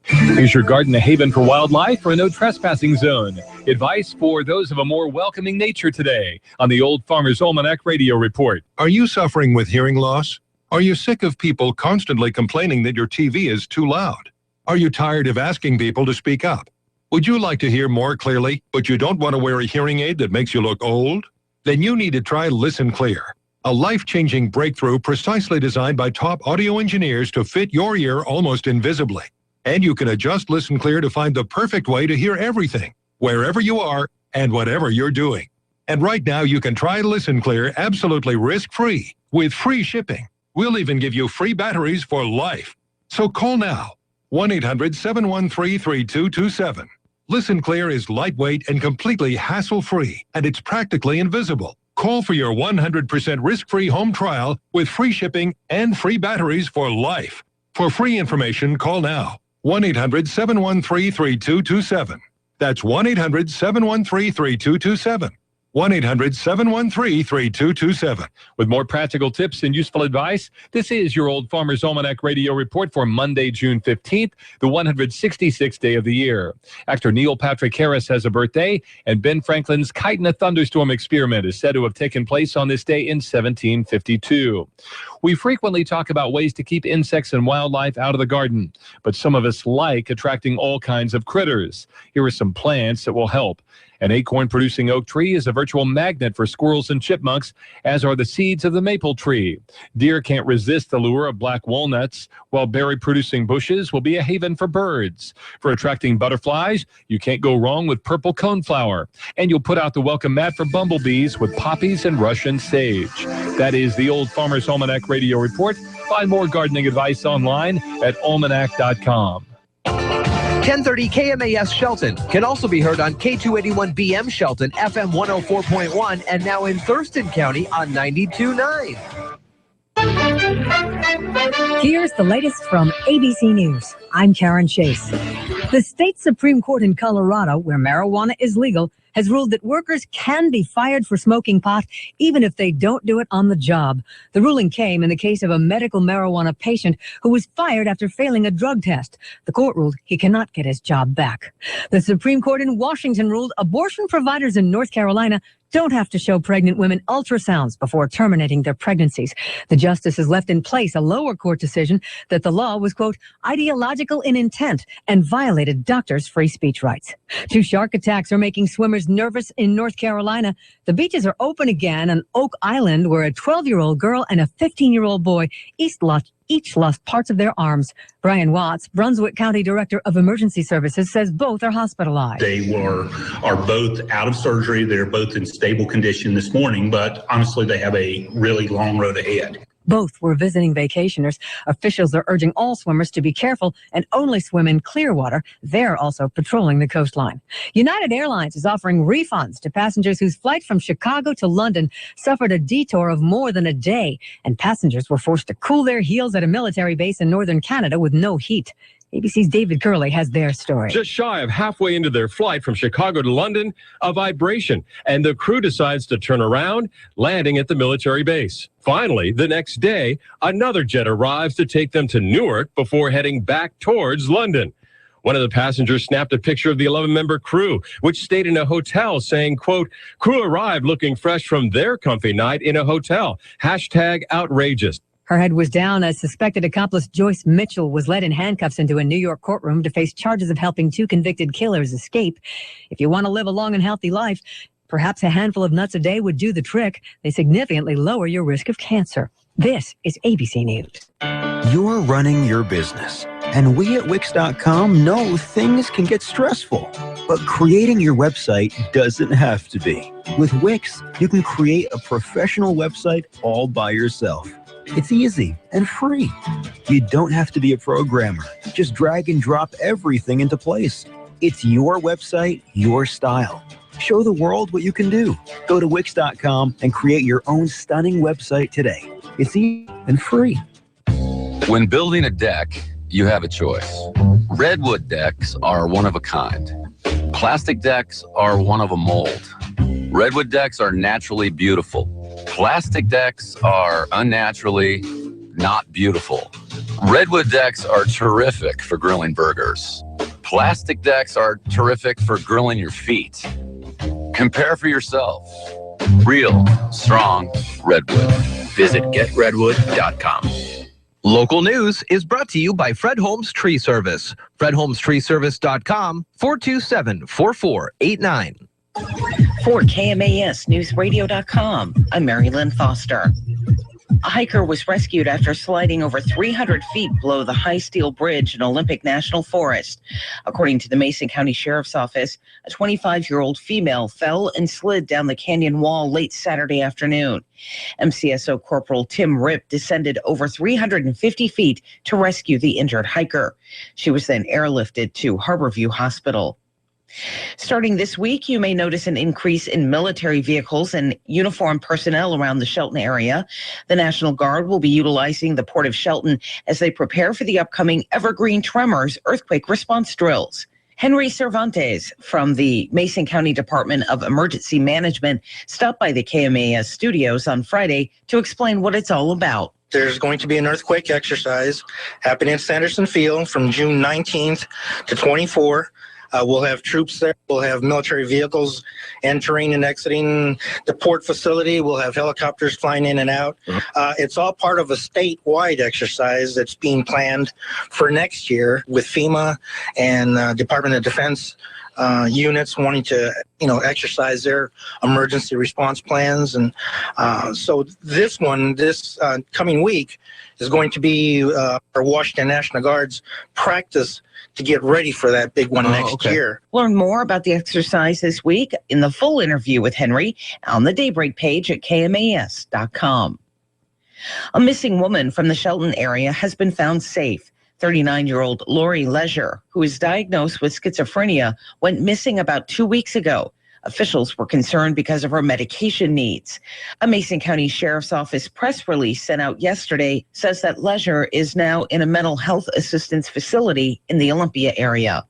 Is your garden a haven for wildlife or a no trespassing zone? Advice for those of a more welcoming nature today on the Old Farmer's Almanac Radio Report. Are you suffering with hearing loss? Are you sick of people constantly complaining that your TV is too loud? Are you tired of asking people to speak up? Would you like to hear more clearly, but you don't want to wear a hearing aid that makes you look old? Then you need to try Listen Clear, a life-changing breakthrough precisely designed by top audio engineers to fit your ear almost invisibly. And you can adjust Listen Clear to find the perfect way to hear everything, wherever you are and whatever you're doing. And right now you can try Listen Clear absolutely risk-free with free shipping. We'll even give you free batteries for life. So call now, 1-800-713-3227. Listen Clear is lightweight and completely hassle-free, and it's practically invisible. Call for your 100% risk-free home trial with free shipping and free batteries for life. For free information, call now. 1-800-713-3227. That's 1-800-713-3227. 1-800-713-3227. With more practical tips and useful advice, this is your Old Farmer's Almanac Radio Report for Monday, June 15th, the 166th day of the year. Actor Neil Patrick Harris has a birthday, and Ben Franklin's Kite in a Thunderstorm experiment is said to have taken place on this day in 1752. We frequently talk about ways to keep insects and wildlife out of the garden, but some of us like attracting all kinds of critters. Here are some plants that will help. An acorn-producing oak tree is a virtual magnet for squirrels and chipmunks, as are the seeds of the maple tree. Deer can't resist the lure of black walnuts, while berry-producing bushes will be a haven for birds. For attracting butterflies, you can't go wrong with purple coneflower. And you'll put out the welcome mat for bumblebees with poppies and Russian sage. That is the Old Farmer's Almanac Radio Report. Find more gardening advice online at almanac.com. 1030 KMAS Shelton can also be heard on K281BM Shelton, FM 104.1, and now in Thurston County on 92.9. Here's the latest from ABC News. I'm Karen Chase. The state Supreme Court in Colorado, where marijuana is legal, has ruled that workers can be fired for smoking pot even if they don't do it on the job. The ruling came in the case of a medical marijuana patient who was fired after failing a drug test. The court ruled he cannot get his job back. The Supreme Court in Washington ruled abortion providers in North Carolina don't have to show pregnant women ultrasounds before terminating their pregnancies. The justices left in place a lower court decision that the law was, quote, ideological in intent and violated doctors' free speech rights. 2 shark attacks are making swimmers nervous in North Carolina. The beaches are open again on Oak Island, where a 12-year-old girl and a 15-year-old boy each lost parts of their arms. Brian Watts, Brunswick County Director of Emergency Services, says both are hospitalized. They are both out of surgery. They're both in stable condition this morning, but honestly, they have a really long road ahead. Both were visiting vacationers. Officials are urging all swimmers to be careful and only swim in clear water. They're also patrolling the coastline. United Airlines is offering refunds to passengers whose flight from Chicago to London suffered a detour of more than a day, and passengers were forced to cool their heels at a military base in northern Canada with no heat. ABC's David Curley has their story. Just shy of halfway into their flight from Chicago to London, a vibration, and the crew decides to turn around, landing at the military base. Finally, the next day, another jet arrives to take them to Newark before heading back towards London. One of the passengers snapped a picture of the 11-member crew, which stayed in a hotel, saying, quote, crew arrived looking fresh from their comfy night in a hotel. #outrageous. Her head was down as suspected accomplice Joyce Mitchell was led in handcuffs into a New York courtroom to face charges of helping 2 convicted killers escape. If you want to live a long and healthy life, perhaps a handful of nuts a day would do the trick. They significantly lower your risk of cancer. This is ABC News. You're running your business, and we at Wix.com know things can get stressful, but creating your website doesn't have to be. With Wix, you can create a professional website all by yourself. It's easy and free. You don't have to be a programmer. Just drag and drop everything into place. It's your website, your style. Show the world what you can do. Go to Wix.com and create your own stunning website today. It's easy and free. When building a deck, you have a choice. Redwood decks are one of a kind. Plastic decks are one of a mold. Redwood decks are naturally beautiful. Plastic decks are unnaturally not beautiful. Redwood decks are terrific for grilling burgers. Plastic decks are terrific for grilling your feet. Compare for yourself. Real, strong Redwood. Visit getredwood.com. Local news is brought to you by Fred Holmes Tree Service. FredHolmesTreeService.com, 427-4489. For KMAS NewsRadio.com, I'm Mary Lynn Foster. A hiker was rescued after sliding over 300 feet below the high steel bridge in Olympic National Forest. According to the Mason County Sheriff's Office, a 25-year-old female fell and slid down the canyon wall late Saturday afternoon. MCSO Corporal Tim Ripp descended over 350 feet to rescue the injured hiker. She was then airlifted to Harborview Hospital. Starting this week, you may notice an increase in military vehicles and uniformed personnel around the Shelton area. The National Guard will be utilizing the Port of Shelton as they prepare for the upcoming Evergreen Tremors earthquake response drills. Henry Cervantes from the Mason County Department of Emergency Management stopped by the KMAS studios on Friday to explain what it's all about. There's going to be an earthquake exercise happening at Sanderson Field from June 19th to 24th. We'll have troops there. We'll have military vehicles entering and exiting the port facility. We'll have helicopters flying in and out. It's all part of a statewide exercise that's being planned for next year with FEMA and Department of Defense units wanting to, exercise their emergency response plans. And so this coming week is going to be our Washington National Guard's practice to get ready for that big one next year. Learn more about the exercise this week in the full interview with Henry on the Daybreak page at KMAS.com. A missing woman from the Shelton area has been found safe. 39-year-old Lori Leisure, who is diagnosed with schizophrenia, went missing about 2 weeks ago. Officials were concerned because of her medication needs. A Mason County Sheriff's Office press release sent out yesterday says that Leisure is now in a mental health assistance facility in the Olympia area.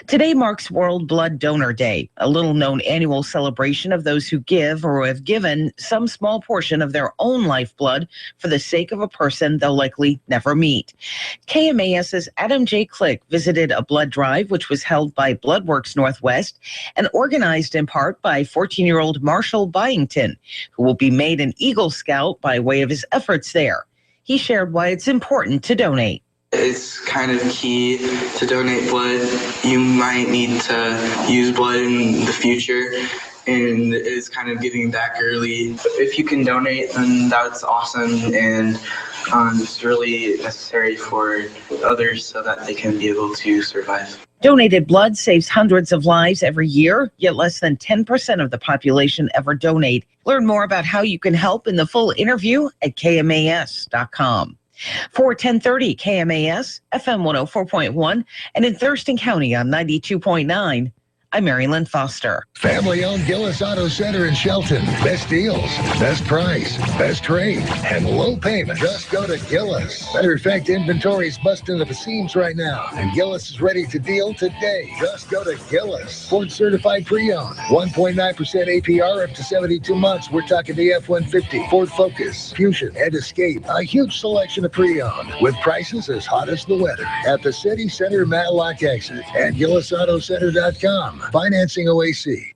Today marks World Blood Donor Day, a little-known annual celebration of those who give or have given some small portion of their own lifeblood for the sake of a person they'll likely never meet. KMAS's Adam J. Click visited a blood drive, which was held by Bloodworks Northwest and organized in part by 14-year-old Marshall Byington, who will be made an Eagle Scout by way of his efforts there. He shared why it's important to donate. It's kind of key to donate blood. You might need to use blood in the future, and it's kind of giving back early. If you can donate, then that's awesome, and it's really necessary for others so that they can be able to survive. Donated blood saves hundreds of lives every year, yet less than 10% of the population ever donate. Learn more about how you can help in the full interview at KMAS.com. For 1030 KMAS, FM 104.1, and in Thurston County on 92.9, I'm Mary Lynn Foster. Family-owned Gillis Auto Center in Shelton. Best deals, best price, best trade, and low payment. Just go to Gillis. Matter of fact, inventory is busting at the seams right now, and Gillis is ready to deal today. Just go to Gillis. Ford certified pre-owned. 1.9% APR up to 72 months. We're talking the F-150, Ford Focus, Fusion, and Escape. A huge selection of pre-owned with prices as hot as the weather. At the City Center Matlock exit and GillisAutoCenter.com. Financing OAC.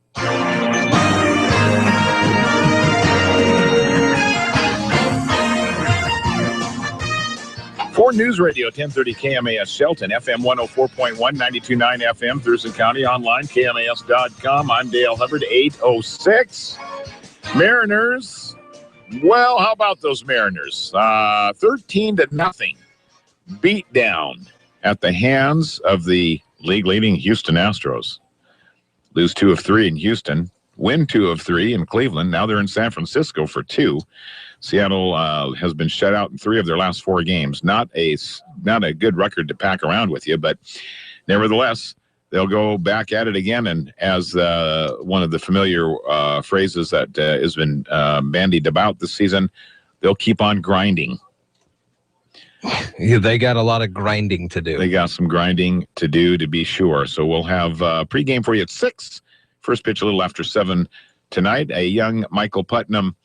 For News Radio 1030 KMAS Shelton, FM 104.1, 92.9 FM, Thurston County, online, KMAS.com. I'm Dale Hubbard, 8:06. Mariners, well, how about those Mariners? 13-0 beat down at the hands of the league-leading Houston Astros. Lose 2 of 3 in Houston, win 2 of 3 in Cleveland. Now they're in San Francisco for 2. Seattle has been shut out in 3 of their last 4 games. Not a good record to pack around with you, but nevertheless, they'll go back at it again. And as one of the familiar phrases that has been bandied about this season, they'll keep on grinding. Yeah, they got a lot of grinding to do. They got some grinding to do, to be sure. So we'll have pregame for you at 6. First pitch a little after 7 tonight. A young Michael Putnam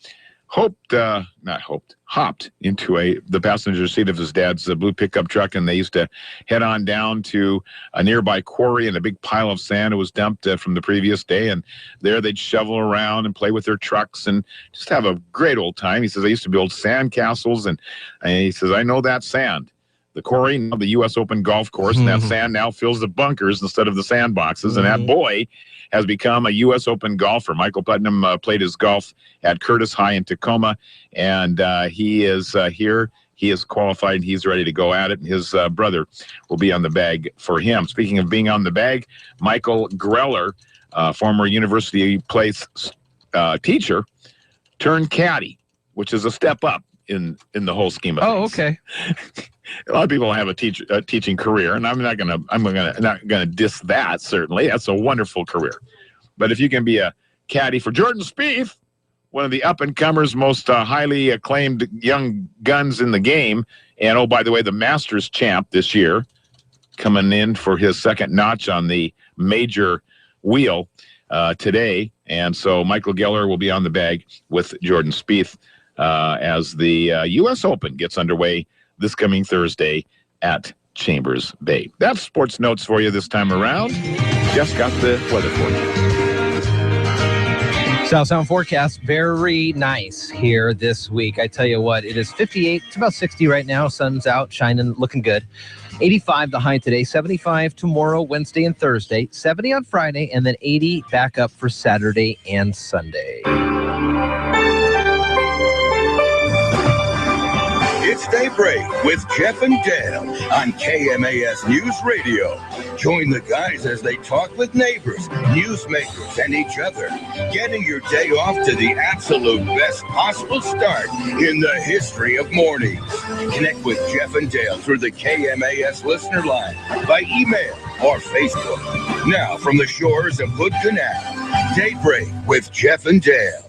hopped into the passenger seat of his dad's blue pickup truck, and they used to head on down to a nearby quarry, and a big pile of sand was dumped from the previous day, and there they'd shovel around and play with their trucks and just have a great old time. He says, I used to build sand castles, and he says, I know that sand. The quarry, now the U.S. Open golf course, and that sand now fills the bunkers instead of the sandboxes, and that boy has become a U.S. Open golfer. Michael Putnam played his golf at Curtis High in Tacoma, and he is here. He is qualified, and he's ready to go at it. And his brother will be on the bag for him. Speaking of being on the bag, Michael Greller, former University Place teacher, turned caddy, which is a step up in the whole scheme of things. Oh, okay. A lot of people have a teaching career, and I'm not gonna diss that. Certainly, that's a wonderful career. But if you can be a caddy for Jordan Spieth, one of the up-and-comers, most highly acclaimed young guns in the game, and oh, by the way, the Masters champ this year, coming in for his second notch on the major wheel today, and so Michael Geller will be on the bag with Jordan Spieth as the U.S. Open gets underway this coming Thursday at Chambers Bay. That's sports notes for you this time around. Just got the weather forecast. South Sound forecast, very nice here this week. I tell you what, it is 58. It's about 60 right now. Sun's out, shining, looking good. 85 the high today, 75 tomorrow, Wednesday and Thursday, 70 on Friday, and then 80 back up for Saturday and Sunday. It's Daybreak with Jeff and Dale on KMAS News Radio. Join the guys as they talk with neighbors, newsmakers, and each other, getting your day off to the absolute best possible start in the history of mornings. Connect with Jeff and Dale through the KMAS listener line by email or Facebook. Now from the shores of Hood Canal, Daybreak with Jeff and Dale.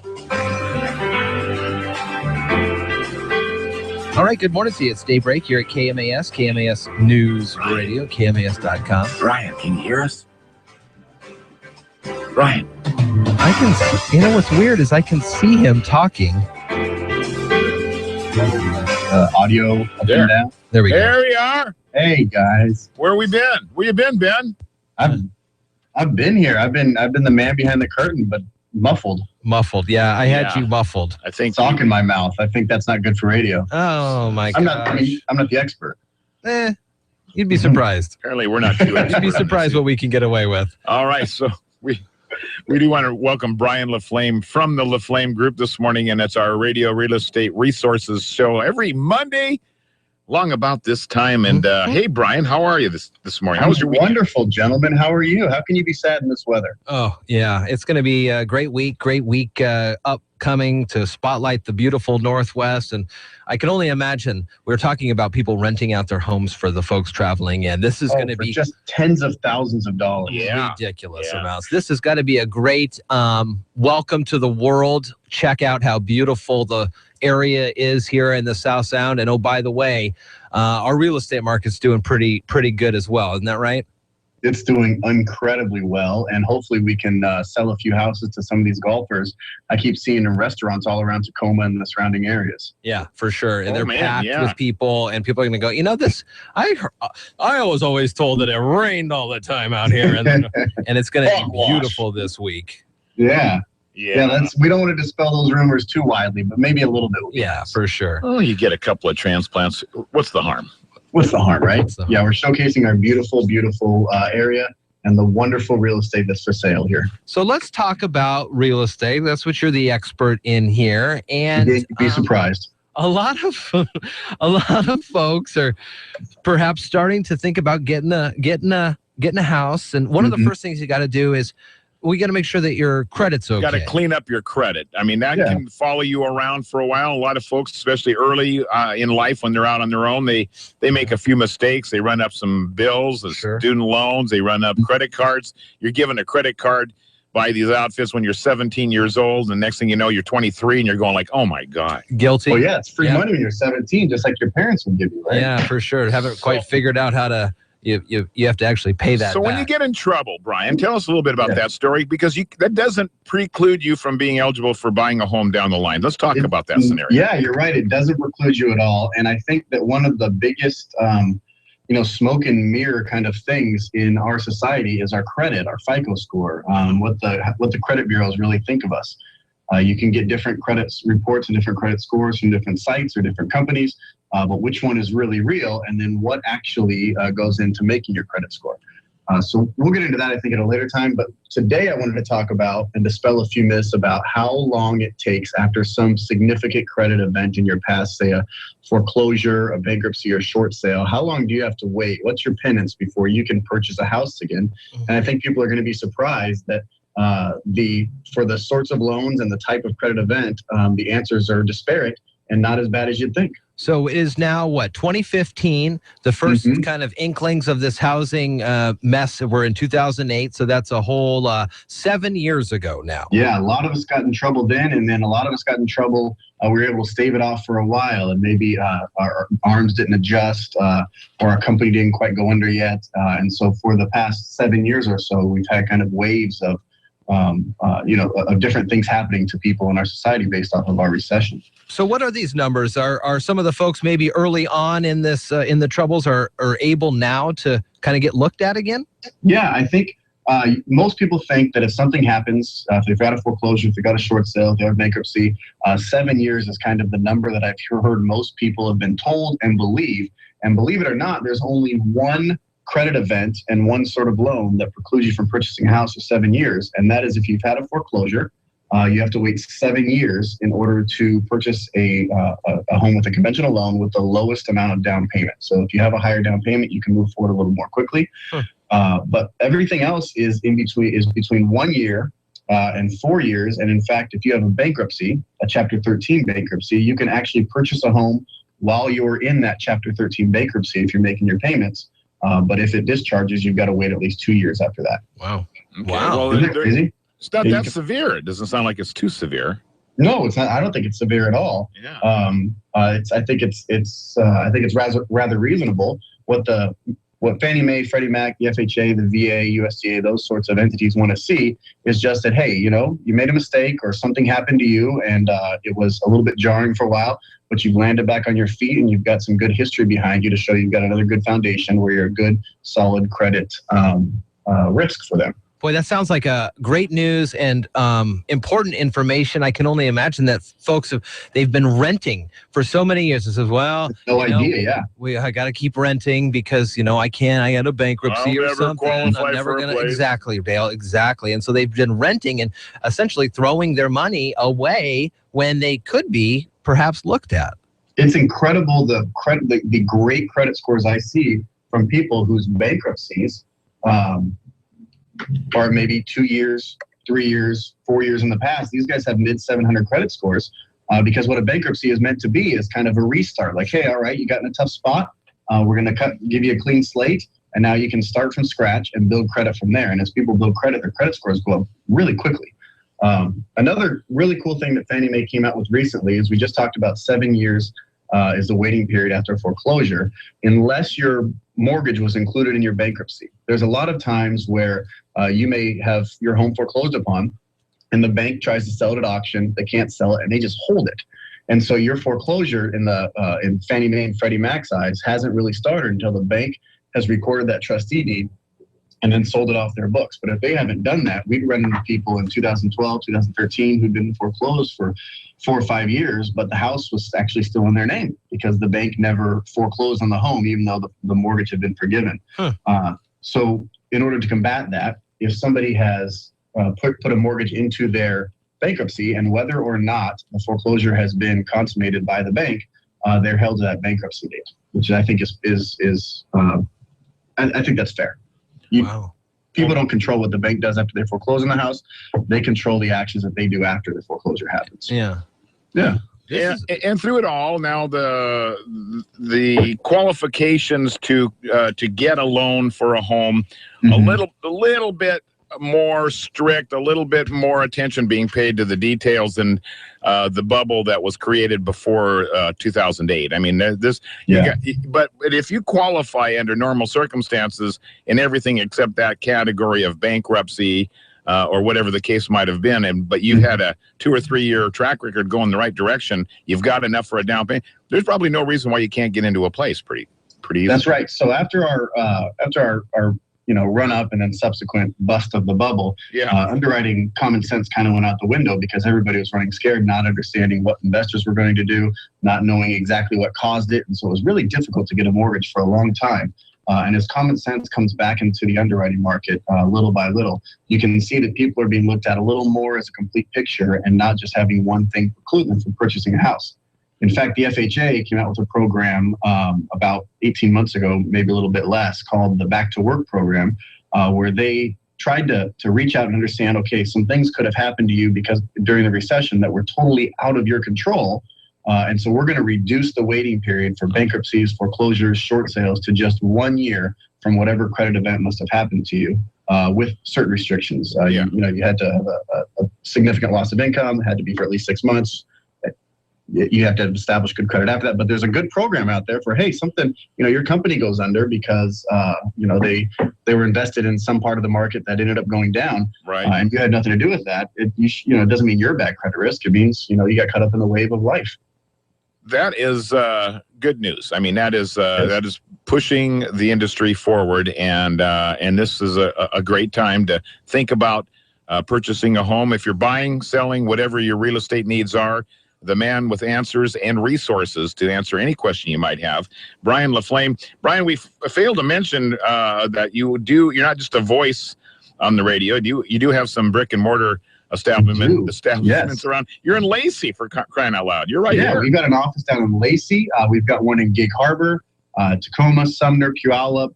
All right, good morning to you. It's Daybreak here at KMAS News Radio, KMAS.com. Brian, can you hear us? Brian. I can see, you know what's weird is I can see him talking. Audio up and down. There we go. There we are. Hey guys. Where we been? Where you been, Ben? I've been here. I've been the man behind the curtain, but muffled. Muffled, yeah. I had you muffled. I think talk in my mouth. I think that's not good for radio. Oh my I'm god. I'm not the expert. You'd be surprised. Apparently we're not too You'd be surprised what we can get away with. All right, so we do want to welcome Brian LaFlame from the LaFlame Group this morning, and it's our radio real estate resources show every Monday long about this time. And hey, Brian, how are you this morning? How was your weekend? Wonderful, gentlemen. How are you? How can you be sad in this weather? Oh, yeah. It's going to be a great week upcoming to spotlight the beautiful Northwest. And I can only imagine we're talking about people renting out their homes for the folks traveling in. This is going to be just tens of thousands of dollars. Ridiculous amounts. This has got to be a great welcome to the world. Check out how beautiful the area is here in the South Sound. And oh, by the way, our real estate market's doing pretty good as well. Isn't that right? It's doing incredibly well, and hopefully we can sell a few houses to some of these golfers. I keep seeing in restaurants all around Tacoma and the surrounding areas. Yeah, for sure. And they're packed with people, and people are going to go, you know, this, I was always told that it rained all the time out here, and and it's going to be beautiful this week. Yeah, we don't want to dispel those rumors too widely, but maybe a little bit. Yeah, for sure. Oh, you get a couple of transplants. What's the harm? What's the harm, right? Yeah, we're showcasing our beautiful area and the wonderful real estate that's for sale here. So let's talk about real estate. That's what you're the expert in here. And you'd be surprised. A lot of folks are perhaps starting to think about getting a house. And one of the first things you got to do is we got to make sure that your credit's okay. You got to clean up your credit. I mean, that can follow you around for a while. A lot of folks, especially early in life when they're out on their own, they make a few mistakes. They run up some bills, student loans. They run up credit cards. You're given a credit card by these outfits when you're 17 years old, and next thing you know, you're 23, and you're going like, oh, my God. Guilty. Well, yeah, it's free money when you're 17, just like your parents would give you, right? Yeah, for sure. Haven't quite figured out how to... You have to actually pay that So when you get in trouble, Brian, tell us a little bit about that story, because that doesn't preclude you from being eligible for buying a home down the line. Let's talk about that scenario. Yeah, you're right. It doesn't preclude you at all. And I think that one of the biggest, smoke and mirror kind of things in our society is our credit, our FICO score, what the credit bureaus really think of us. You can get different credit reports and different credit scores from different sites or different companies. But which one is really real, and then what actually goes into making your credit score. So we'll get into that, I think, at a later time. But today I wanted to talk about and dispel a few myths about how long it takes after some significant credit event in your past, say a foreclosure, a bankruptcy, or short sale. How long do you have to wait? What's your penance before you can purchase a house again? And I think people are going to be surprised that for the sorts of loans and the type of credit event, the answers are disparate and not as bad as you'd think. So it is now, 2015, the first kind of inklings of this housing mess were in 2008. So that's a whole 7 years ago now. Yeah, a lot of us got in trouble then, and then a lot of us got in trouble. We were able to stave it off for a while, and maybe our arms didn't adjust or our company didn't quite go under yet. And so for the past 7 years or so, we've had kind of waves of of different things happening to people in our society based off of our recession. So what are these numbers? Are some of the folks maybe early on in this in the troubles are able now to kind of get looked at again? Yeah, I think most people think that if something happens, if they've got a foreclosure, if they've got a short sale, if they have bankruptcy, 7 years is kind of the number that I've heard most people have been told and believe. And believe it or not, there's only one credit event and one sort of loan that precludes you from purchasing a house for 7 years. And that is if you've had a foreclosure, you have to wait 7 years in order to purchase a home with a conventional loan with the lowest amount of down payment. So if you have a higher down payment, you can move forward a little more quickly. But everything else is between 1 year and 4 years. And in fact, if you have a bankruptcy, a Chapter 13 bankruptcy, you can actually purchase a home while you're in that Chapter 13 bankruptcy if you're making your payments. But if it discharges, you've got to wait at least 2 years after that. Wow. Okay, Wow. well, Isn't that crazy? It's not that severe. It doesn't sound like it's too severe. No, it's not. I don't think it's severe at all. Yeah. I think it's rather reasonable. What Fannie Mae, Freddie Mac, the FHA, the VA, USDA, those sorts of entities want to see is just that, hey, you made a mistake or something happened to you and it was a little bit jarring for a while, but you've landed back on your feet and you've got some good history behind you to show you've got another good foundation where you're a good, solid credit risk for them. Boy, that sounds like great news and important information. I can only imagine that folks they've been renting for so many years. It says, well, I got to keep renting because I had a bankruptcy or something. I'm never going to exactly, Dale, exactly. And so they've been renting and essentially throwing their money away when they could be perhaps looked at. It's incredible the great credit scores I see from people whose bankruptcies or maybe 2 years, 3 years, 4 years in the past. These guys have mid 700 credit scores because what a bankruptcy is meant to be is kind of a restart. Like, hey, all right, you got in a tough spot. We're going to give you a clean slate, and now you can start from scratch and build credit from there. And as people build credit, their credit scores go up really quickly. Another really cool thing that Fannie Mae came out with recently is we just talked about 7 years is the waiting period after foreclosure, unless your mortgage was included in your bankruptcy. There's a lot of times where you may have your home foreclosed upon and the bank tries to sell it at auction. They can't sell it and they just hold it. And so your foreclosure in Fannie Mae and Freddie Mac's eyes hasn't really started until the bank has recorded that trustee deed and then sold it off their books. But if they haven't done that, we'd run into people in 2012, 2013 who'd been foreclosed for 4 or 5 years, but the house was actually still in their name because the bank never foreclosed on the home, even though the mortgage had been forgiven. So in order to combat that, if somebody has put a mortgage into their bankruptcy and whether or not the foreclosure has been consummated by the bank, they're held to that bankruptcy date, which I think I think that's fair. Wow. People don't control what the bank does after they foreclose on the house. They control the actions that they do after the foreclosure happens. Yeah. Yeah. Yeah, and through it all, now the qualifications to get a loan for a home, a little bit more strict, a little bit more attention being paid to the details than the bubble that was created before 2008. I mean, but if you qualify under normal circumstances in everything except that category of bankruptcy or whatever the case might have been, but you had a 2 or 3 year track record going the right direction, you've got enough for a down payment. There's probably no reason why you can't get into a place pretty easily. That's right. So after our run up and then subsequent bust of the bubble, underwriting common sense kind of went out the window because everybody was running scared, not understanding what investors were going to do, not knowing exactly what caused it. And so it was really difficult to get a mortgage for a long time. And as common sense comes back into the underwriting market little by little, you can see that people are being looked at a little more as a complete picture and not just having one thing preclude them from purchasing a house. In fact, the FHA came out with a program about 18 months ago, maybe a little bit less, called the Back to Work program, where they tried to reach out and understand, okay, some things could have happened to you because during the recession that were totally out of your control. And so we're going to reduce the waiting period for bankruptcies, foreclosures, short sales to just 1 year from whatever credit event must have happened to you with certain restrictions. You had to have a significant loss of income, had to be for at least 6 months. You have to establish good credit after that, but there's a good program out there for, hey, something, your company goes under because, they they were invested in some part of the market that ended up going down. Right. And you had nothing to do with that. It doesn't mean you're bad credit risk. It means, you got caught up in the wave of life. That is good news. I mean, that is pushing the industry forward, and this is a great time to think about purchasing a home. If you're buying, selling, whatever your real estate needs are, the man with answers and resources to answer any question you might have, Brian LaFlame. Brian, we failed to mention that you're not just a voice on the radio. You do have some brick and mortar establishments around. You're in Lacey, for crying out loud. You're right here. Yeah, we've got an office down in Lacey. We've got one in Gig Harbor, Tacoma, Sumner, Puyallup,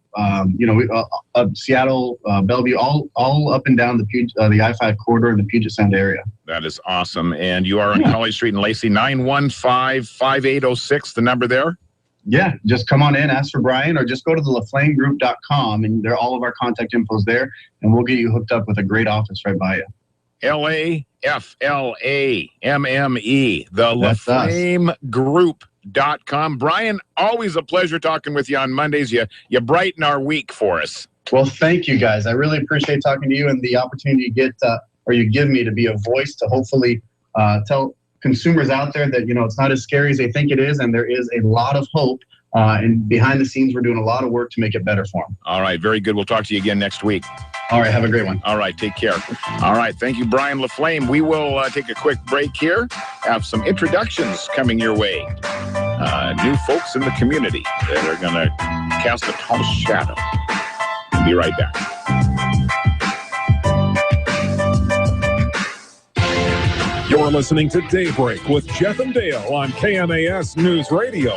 Seattle, Bellevue, all up and down the I-5 corridor in the Puget Sound area. That is awesome. And you are on College Street in Lacey, 915-5806, the number there? Yeah, just come on in, ask for Brian, or just go to the laflamegroup.com, and all of our contact info is there, and we'll get you hooked up with a great office right by you. LAFLAMME, the laflamegroup.com. Brian, always a pleasure talking with you on Mondays. You brighten our week for us. Well, thank you, guys. I really appreciate talking to you and the opportunity you give me to be a voice to hopefully tell consumers out there that, it's not as scary as they think it is, and there is a lot of hope. And behind the scenes, we're doing a lot of work to make it better for them. All right, very good. We'll talk to you again next week. All right, have a great one. All right, take care. All right, thank you, Brian LaFlame. We will take a quick break here, have some introductions coming your way. New folks in the community that are going to cast a tall shadow. We'll be right back. You're listening to Daybreak with Jeff and Dale on KMAS News Radio.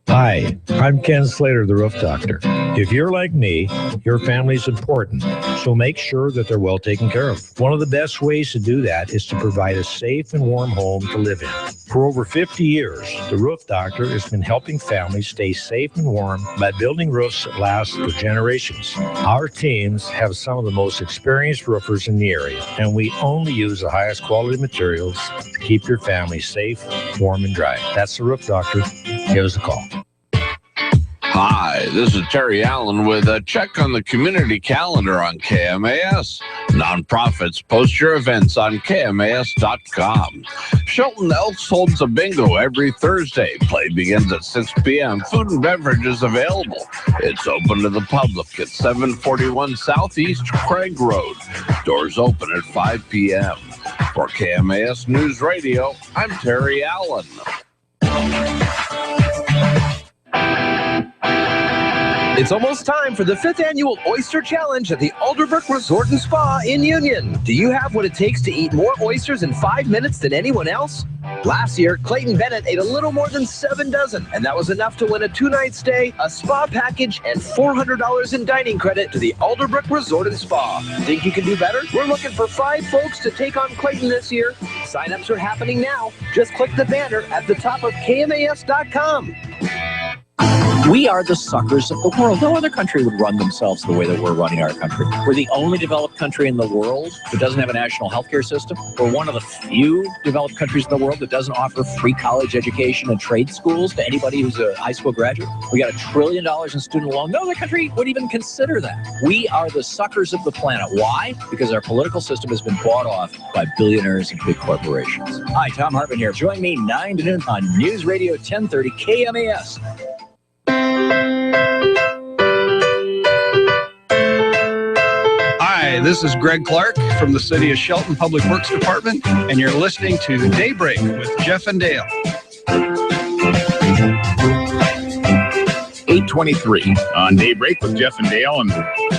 Hi, I'm Ken Slater, the Roof Doctor. If you're like me, your family's important, so make sure that they're well taken care of. One of the best ways to do that is to provide a safe and warm home to live in. For over 50 years, the Roof Doctor has been helping families stay safe and warm by building roofs that last for generations. Our teams have some of the most experienced roofers in the area, and we only use the highest quality materials to keep your family safe, warm, and dry. That's the Roof Doctor. Give us a call. Hi, this is Terry Allen with a check on the community calendar on KMAS. Nonprofits, post your events on KMAS.com. Shelton Elks holds a bingo every Thursday. Play begins at 6 p.m. Food and beverage is available. It's open to the public at 741 Southeast Craig Road. Doors open at 5 p.m. For KMAS News Radio, I'm Terry Allen. It's almost time for the 5th Annual Oyster Challenge at the Alderbrook Resort and Spa in Union. Do you have what it takes to eat more oysters in 5 minutes than anyone else? Last year, Clayton Bennett ate a little more than 7 dozen, and that was enough to win a 2-night stay, a spa package, and $400 in dining credit to the Alderbrook Resort and Spa. Think you can do better? We're looking for 5 folks to take on Clayton this year. Sign-ups are happening now. Just click the banner at the top of KMAS.com. We are the suckers of the world. No other country would run themselves the way that we're running our country. We're the only developed country in the world that doesn't have a national healthcare system. We're one of the few developed countries in the world that doesn't offer free college education and trade schools to anybody who's a high school graduate. We got $1 trillion in student loan. No other country would even consider that. We are the suckers of the planet. Why? Because our political system has been bought off by billionaires and big corporations. Hi, Tom Hartman here. Join me 9 to noon on News Radio 1030 KMAS. Hi, this is Greg Clark from the City of Shelton Public Works Department, and you're listening to Daybreak with Jeff and Dale. 8:23 on Daybreak with Jeff and Dale, and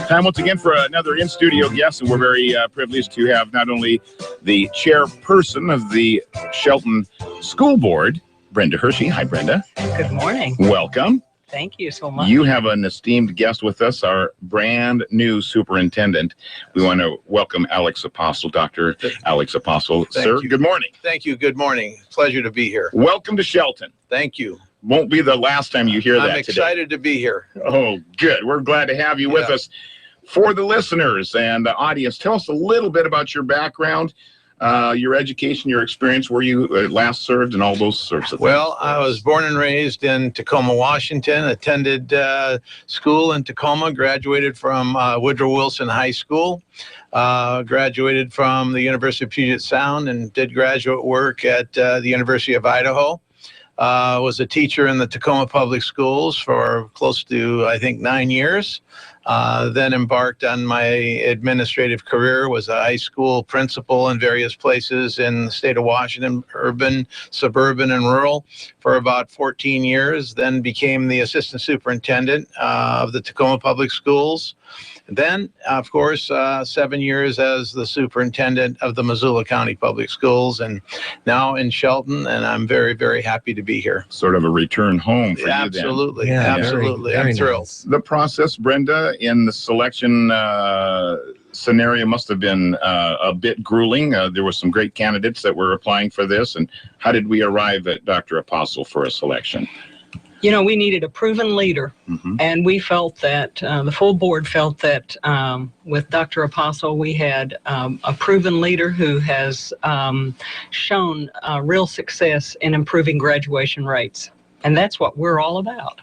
time once again for another in-studio guest, and we're very privileged to have not only the chairperson of the Shelton School Board, Brenda Hershey. Hi, Brenda. Good morning. Welcome. Thank you so much. You have an esteemed guest with us, our brand new superintendent. We want to welcome Alex Apostle, Dr. Alex Apostle. Sir, good morning. Thank you. Good morning. Pleasure to be here. Welcome to Shelton. Thank you. Won't be the last time you hear that today. I'm excited to be here. Oh, good. We're glad to have you with us. For the listeners and the audience, tell us a little bit about your background. your education, your experience, where you last served, and all those sorts of things. Well, I was born and raised in Tacoma, Washington, attended school in Tacoma, graduated from Woodrow Wilson High School, graduated from the University of Puget Sound, and did graduate work at the University of Idaho. Was a teacher in the Tacoma Public Schools for close to, I think, 9 years. Then embarked on my administrative career, was a high school principal in various places in the state of Washington, urban, suburban, and rural, for about 14 years. Then became the assistant superintendent of the Tacoma Public Schools. Then, of course, 7 years as the superintendent of the Missoula County Public Schools, and now in Shelton, and I'm very, very happy to be here. Sort of a return home for Absolutely. you then. Absolutely. I'm thrilled. The process, Brenda, in the selection scenario must have been a bit grueling. There were some great candidates that were applying for this, and how did we arrive at Dr. Apostle for a selection? You know, we needed a proven leader, and we felt that, the full board felt that with Dr. Apostle, we had a proven leader who has shown real success in improving graduation rates. And that's what we're all about.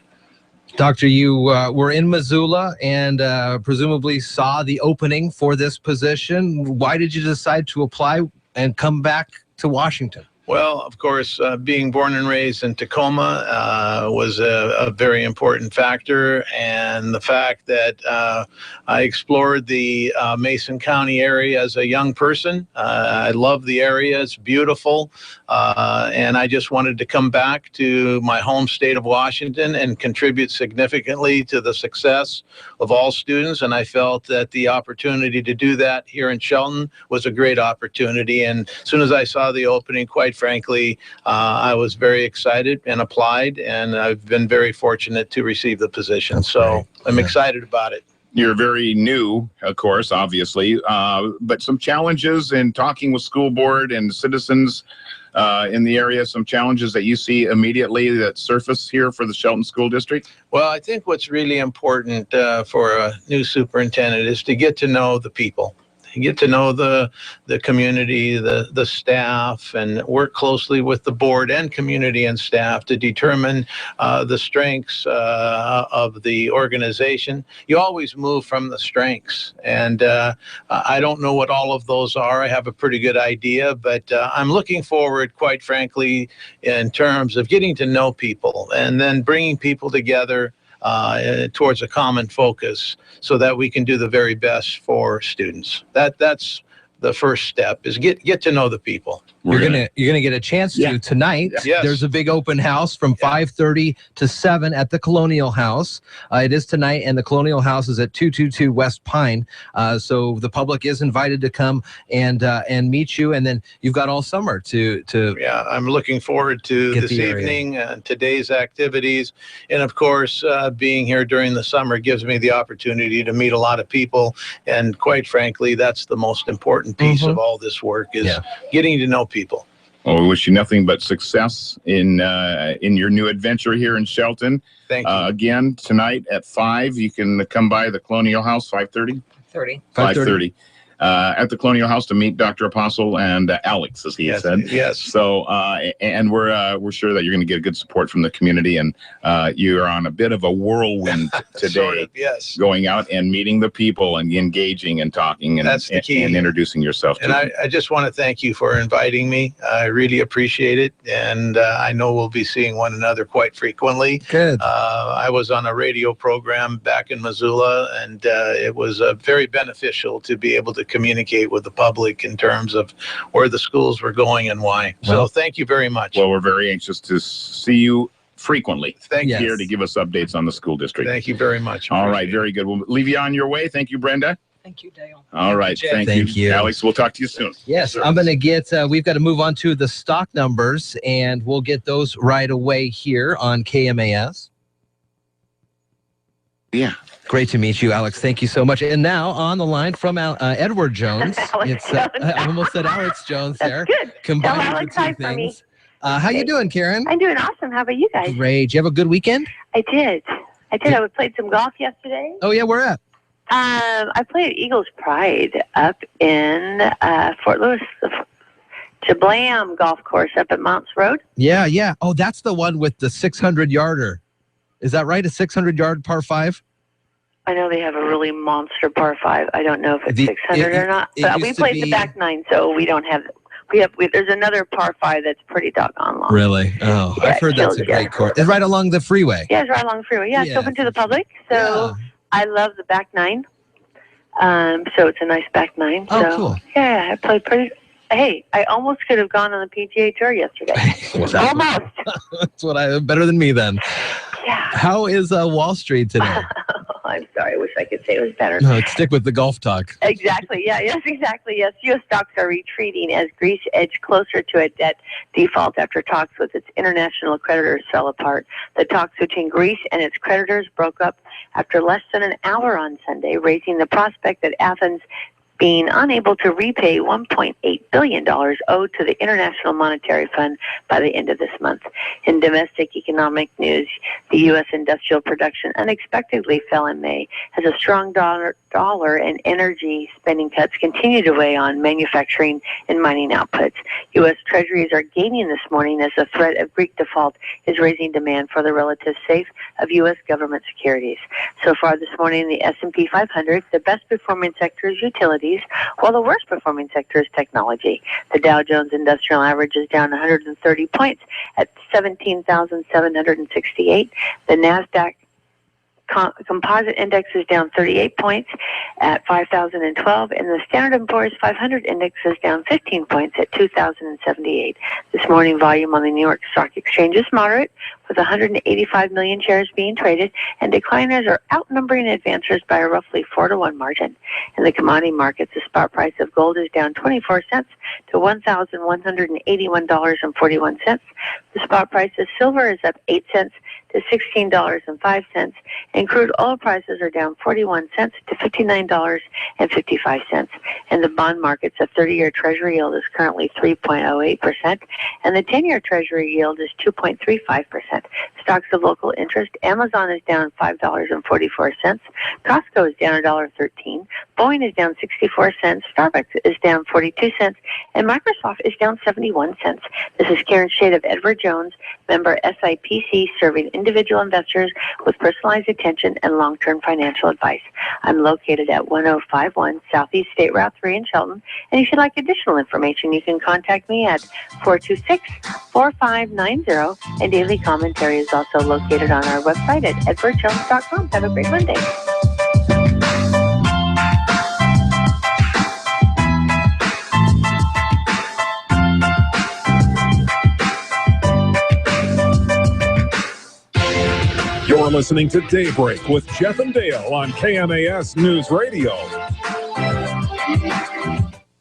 Doctor, you were in Missoula and presumably saw the opening for this position. Why did you decide to apply and come back to Washington? Well, of course, being born and raised in Tacoma was a very important factor, and the fact that I explored the Mason County area as a young person. I love the area. It's beautiful, and I just wanted to come back to my home state of Washington and contribute significantly to the success of all students, and I felt that the opportunity to do that here in Shelton was a great opportunity, and as soon as I saw the opening, quite frankly, I was very excited and applied, and I've been very fortunate to receive the position. So I'm excited about it. You're very new, of course, obviously, but some challenges in talking with school board and citizens in the area, some challenges that you see immediately that surface here for the Shelton School District? Well, I think what's really important for a new superintendent is to get to know the people. Get to know the community, the staff, and work closely with the board and community and staff to determine the strengths of the organization. You always move from the strengths, and I don't know what all of those are. I have a pretty good idea, but I'm looking forward, quite frankly, in terms of getting to know people and then bringing people together towards a common focus so that we can do the very best for students. That's the first step, is get to know the people. You're gonna get a chance to tonight. Yes. There's a big open house from 5:30 to 7 at the Colonial House. It is tonight, and the Colonial House is at 222 West Pine. So the public is invited to come and meet you, and then you've got all summer to. Yeah, I'm looking forward to this evening, today's activities, and of course, being here during the summer gives me the opportunity to meet a lot of people, and quite frankly, that's the most important piece of all this work, is getting to know people. Well, we wish you nothing but success in your new adventure here in Shelton. Thank you. Again, tonight at 5, you can come by the Colonial House, 5:30? 5:30. At the Colonial House to meet Dr. Apostle and Alex, as he said. Yes. So, and we're sure that you're going to get good support from the community, and you're on a bit of a whirlwind today, Sort of, yes. going out and meeting the people and engaging and talking and, That's the key. and introducing yourself. And I just want to thank you for inviting me. I really appreciate it, and I know we'll be seeing one another quite frequently. Good. I was on a radio program back in Missoula, and it was very beneficial to be able to communicate with the public in terms of where the schools were going and why. So thank you very much. Well, we're very anxious to see you frequently. Thank you. Here to give us updates on the school district. Thank you very much. All right, very good. We'll leave you on your way. Thank you, Brenda. Thank you, Dale. All right, thank you, Alex. We'll talk to you soon. Yes, I'm going to get, we've got to move on to the stock numbers, and we'll get those right away here on KMAS. Yeah. Great to meet you, Alex. Thank you so much. And now on the line from Edward Jones. Alex Jones. I almost said Alex Jones there. That's good. Combining Tell Alex the two hi for me. things. How you doing, Karen? I'm doing awesome. How about you guys? Great. Did you have a good weekend? I did. I played some golf yesterday. Oh, yeah. Where at? I played Eagles Pride up in Fort Lewis, Jablam Golf Course up at Mounts Road. Yeah. Oh, that's the one with the 600-yarder. Is that right? A 600-yard par 5? I know they have a really monster par 5. I don't know if it's 600 or not. But we played the back 9, so we don't have. There's another par 5 that's pretty doggone long. Really? Oh, Yeah, I've heard that's a great course. It's right along the freeway. Yeah, it's right along the freeway. Yeah, it's open to the public. So I love the back 9. So it's a nice back 9. Oh, so, cool. Yeah, I played pretty. Hey, I almost could have gone on the PGA Tour yesterday. Almost. That's better than me then. Yeah. How is Wall Street today? I'm sorry. I wish I could say it was better. No, stick with the golf talk. Exactly. Yeah. Yes. Exactly. Yes. U.S. stocks are retreating as Greece edged closer to a debt default after talks with its international creditors fell apart. The talks between Greece and its creditors broke up after less than an hour on Sunday, raising the prospect that Athens being unable to repay $1.8 billion owed to the International Monetary Fund by the end of this month. In domestic economic news, the U.S. industrial production unexpectedly fell in May as a strong dollar and energy spending cuts continue to weigh on manufacturing and mining outputs. U.S. Treasuries are gaining this morning as the threat of Greek default is raising demand for the relative safe of U.S. government securities. So far this morning, the S&P 500, the best performing sector is utilities, while the worst performing sector is technology. The Dow Jones Industrial Average is down 130 points at 17,768. The NASDAQ Composite Index is down 38 points at 5,012, and the Standard & Poor's 500 Index is down 15 points at 2,078. This morning, volume on the New York Stock Exchange is moderate, with 185 million shares being traded, and decliners are outnumbering advancers by a roughly 4-to-1 margin. In the commodity markets, the spot price of gold is down 24 cents to $1,181.41. The spot price of silver is up 8 cents to $16.05, and crude oil prices are down 41 cents to $59.55. In the bond markets, a 30-year Treasury yield is currently 3.08%, and the 10-year Treasury yield is 2.35%. Stocks of local interest: Amazon is down $5.44, Costco is down $1.13, Boeing is down 64 cents, Starbucks is down 42 cents, and Microsoft is down 71 cents. This is Karen Shade of Edward Jones, member SIPC, serving individual investors with personalized attention and long-term financial advice. I'm located at 1051 Southeast State Route 3 in Shelton, and if you'd like additional information, you can contact me at 426-4590, and daily commentary is also located on our website at edwardjones.com. Have a great Monday. You're listening to Daybreak with Jeff and Dale on KMAS News Radio.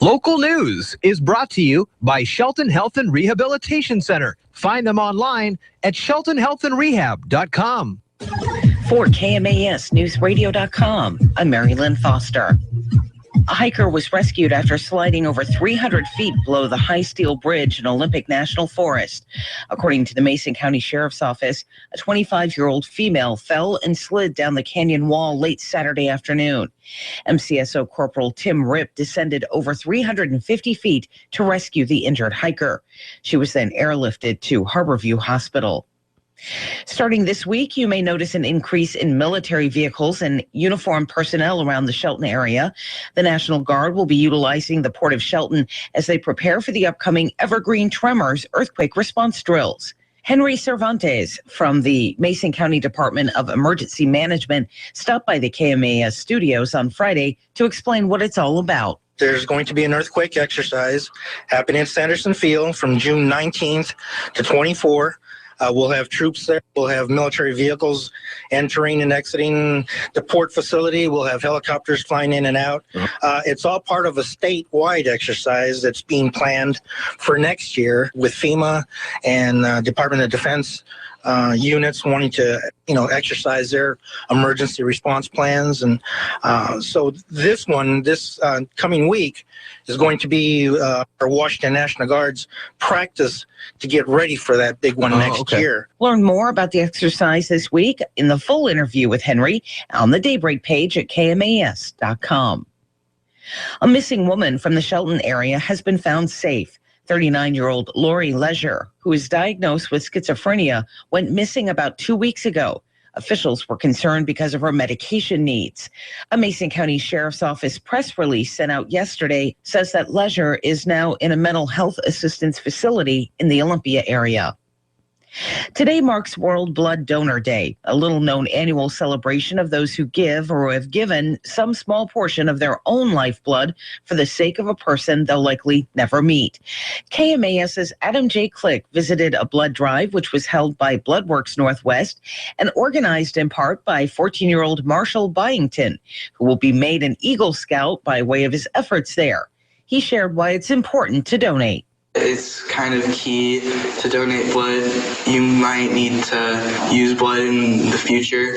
Local news is brought to you by Shelton Health and Rehabilitation Center. Find them online at sheltonhealthandrehab.com. For KMASnewsradio.com, I'm Mary Lynn Foster. A hiker was rescued after sliding over 300 feet below the High Steel Bridge in Olympic National Forest. According to the Mason County Sheriff's Office, a 25-year-old female fell and slid down the canyon wall late Saturday afternoon. MCSO Corporal Tim Ripp descended over 350 feet to rescue the injured hiker. She was then airlifted to Harborview Hospital. Starting this week, you may notice an increase in military vehicles and uniformed personnel around the Shelton area. The National Guard will be utilizing the Port of Shelton as they prepare for the upcoming Evergreen Tremors earthquake response drills. Henry Cervantes from the Mason County Department of Emergency Management stopped by the KMAS studios on Friday to explain what it's all about. There's going to be an earthquake exercise happening at Sanderson Field from June 19th to 24. We'll have troops there. We'll have military vehicles entering and exiting the port facility. We'll have helicopters flying in and out. It's all part of a statewide exercise that's being planned for next year with FEMA and Department of Defense units wanting to, exercise their emergency response plans. And so this coming week is going to be our Washington National Guard's practice to get ready for that big one next year. Learn more about the exercise this week in the full interview with Henry on the Daybreak page at KMAS.com. A missing woman from the Shelton area has been found safe. 39-year-old Lori Leisure, who is diagnosed with schizophrenia, went missing about 2 weeks ago. Officials were concerned because of her medication needs. A Mason County Sheriff's Office press release sent out yesterday says that Leisure is now in a mental health assistance facility in the Olympia area. Today marks World Blood Donor Day, a little-known annual celebration of those who give or have given some small portion of their own lifeblood for the sake of a person they'll likely never meet. KMAS's Adam J. Click visited a blood drive, which was held by Bloodworks Northwest and organized in part by 14-year-old Marshall Byington, who will be made an Eagle Scout by way of his efforts there. He shared why it's important to donate. It's kind of key to donate blood. You might need to use blood in the future,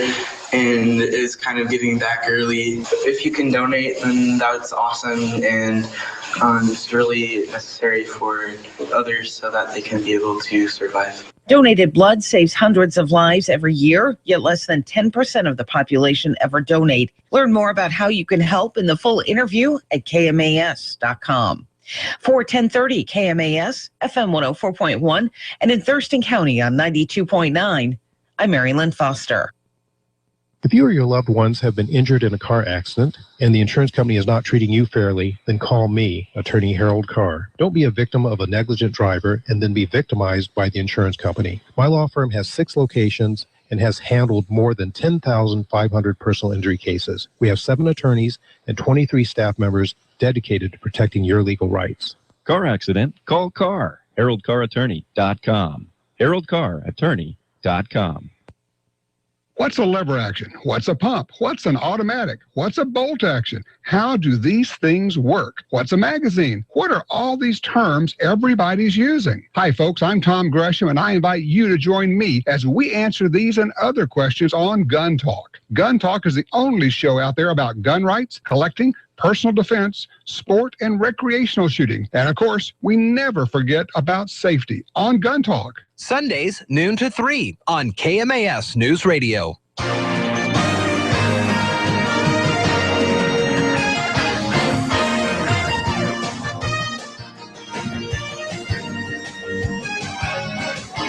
and it's kind of giving back early. If you can donate, then that's awesome, and it's really necessary for others so that they can be able to survive. Donated blood saves hundreds of lives every year, yet less than 10% of the population ever donate. Learn more about how you can help in the full interview at KMAS.com. For 1030 KMAS, FM 104.1, and in Thurston County on 92.9, I'm Mary Lynn Foster. If you or your loved ones have been injured in a car accident and the insurance company is not treating you fairly, then call me, Attorney Harold Carr. Don't be a victim of a negligent driver and then be victimized by the insurance company. My law firm has 6 locations and has handled more than 10,500 personal injury cases. We have 7 attorneys and 23 staff members dedicated to protecting your legal rights. Car accident? Call Carr. HaroldCarRattorney.com. HaroldCarRattorney.com. What's a lever action? What's a pump? What's an automatic? What's a bolt action? How do these things work? What's a magazine? What are all these terms everybody's using? Hi, folks. I'm Tom Gresham, and I invite you to join me as we answer these and other questions on Gun Talk. Gun Talk is the only show out there about gun rights, collecting, personal defense, sport, and recreational shooting. And of course, we never forget about safety on Gun Talk. Sundays, noon to 3 on KMAS News Radio.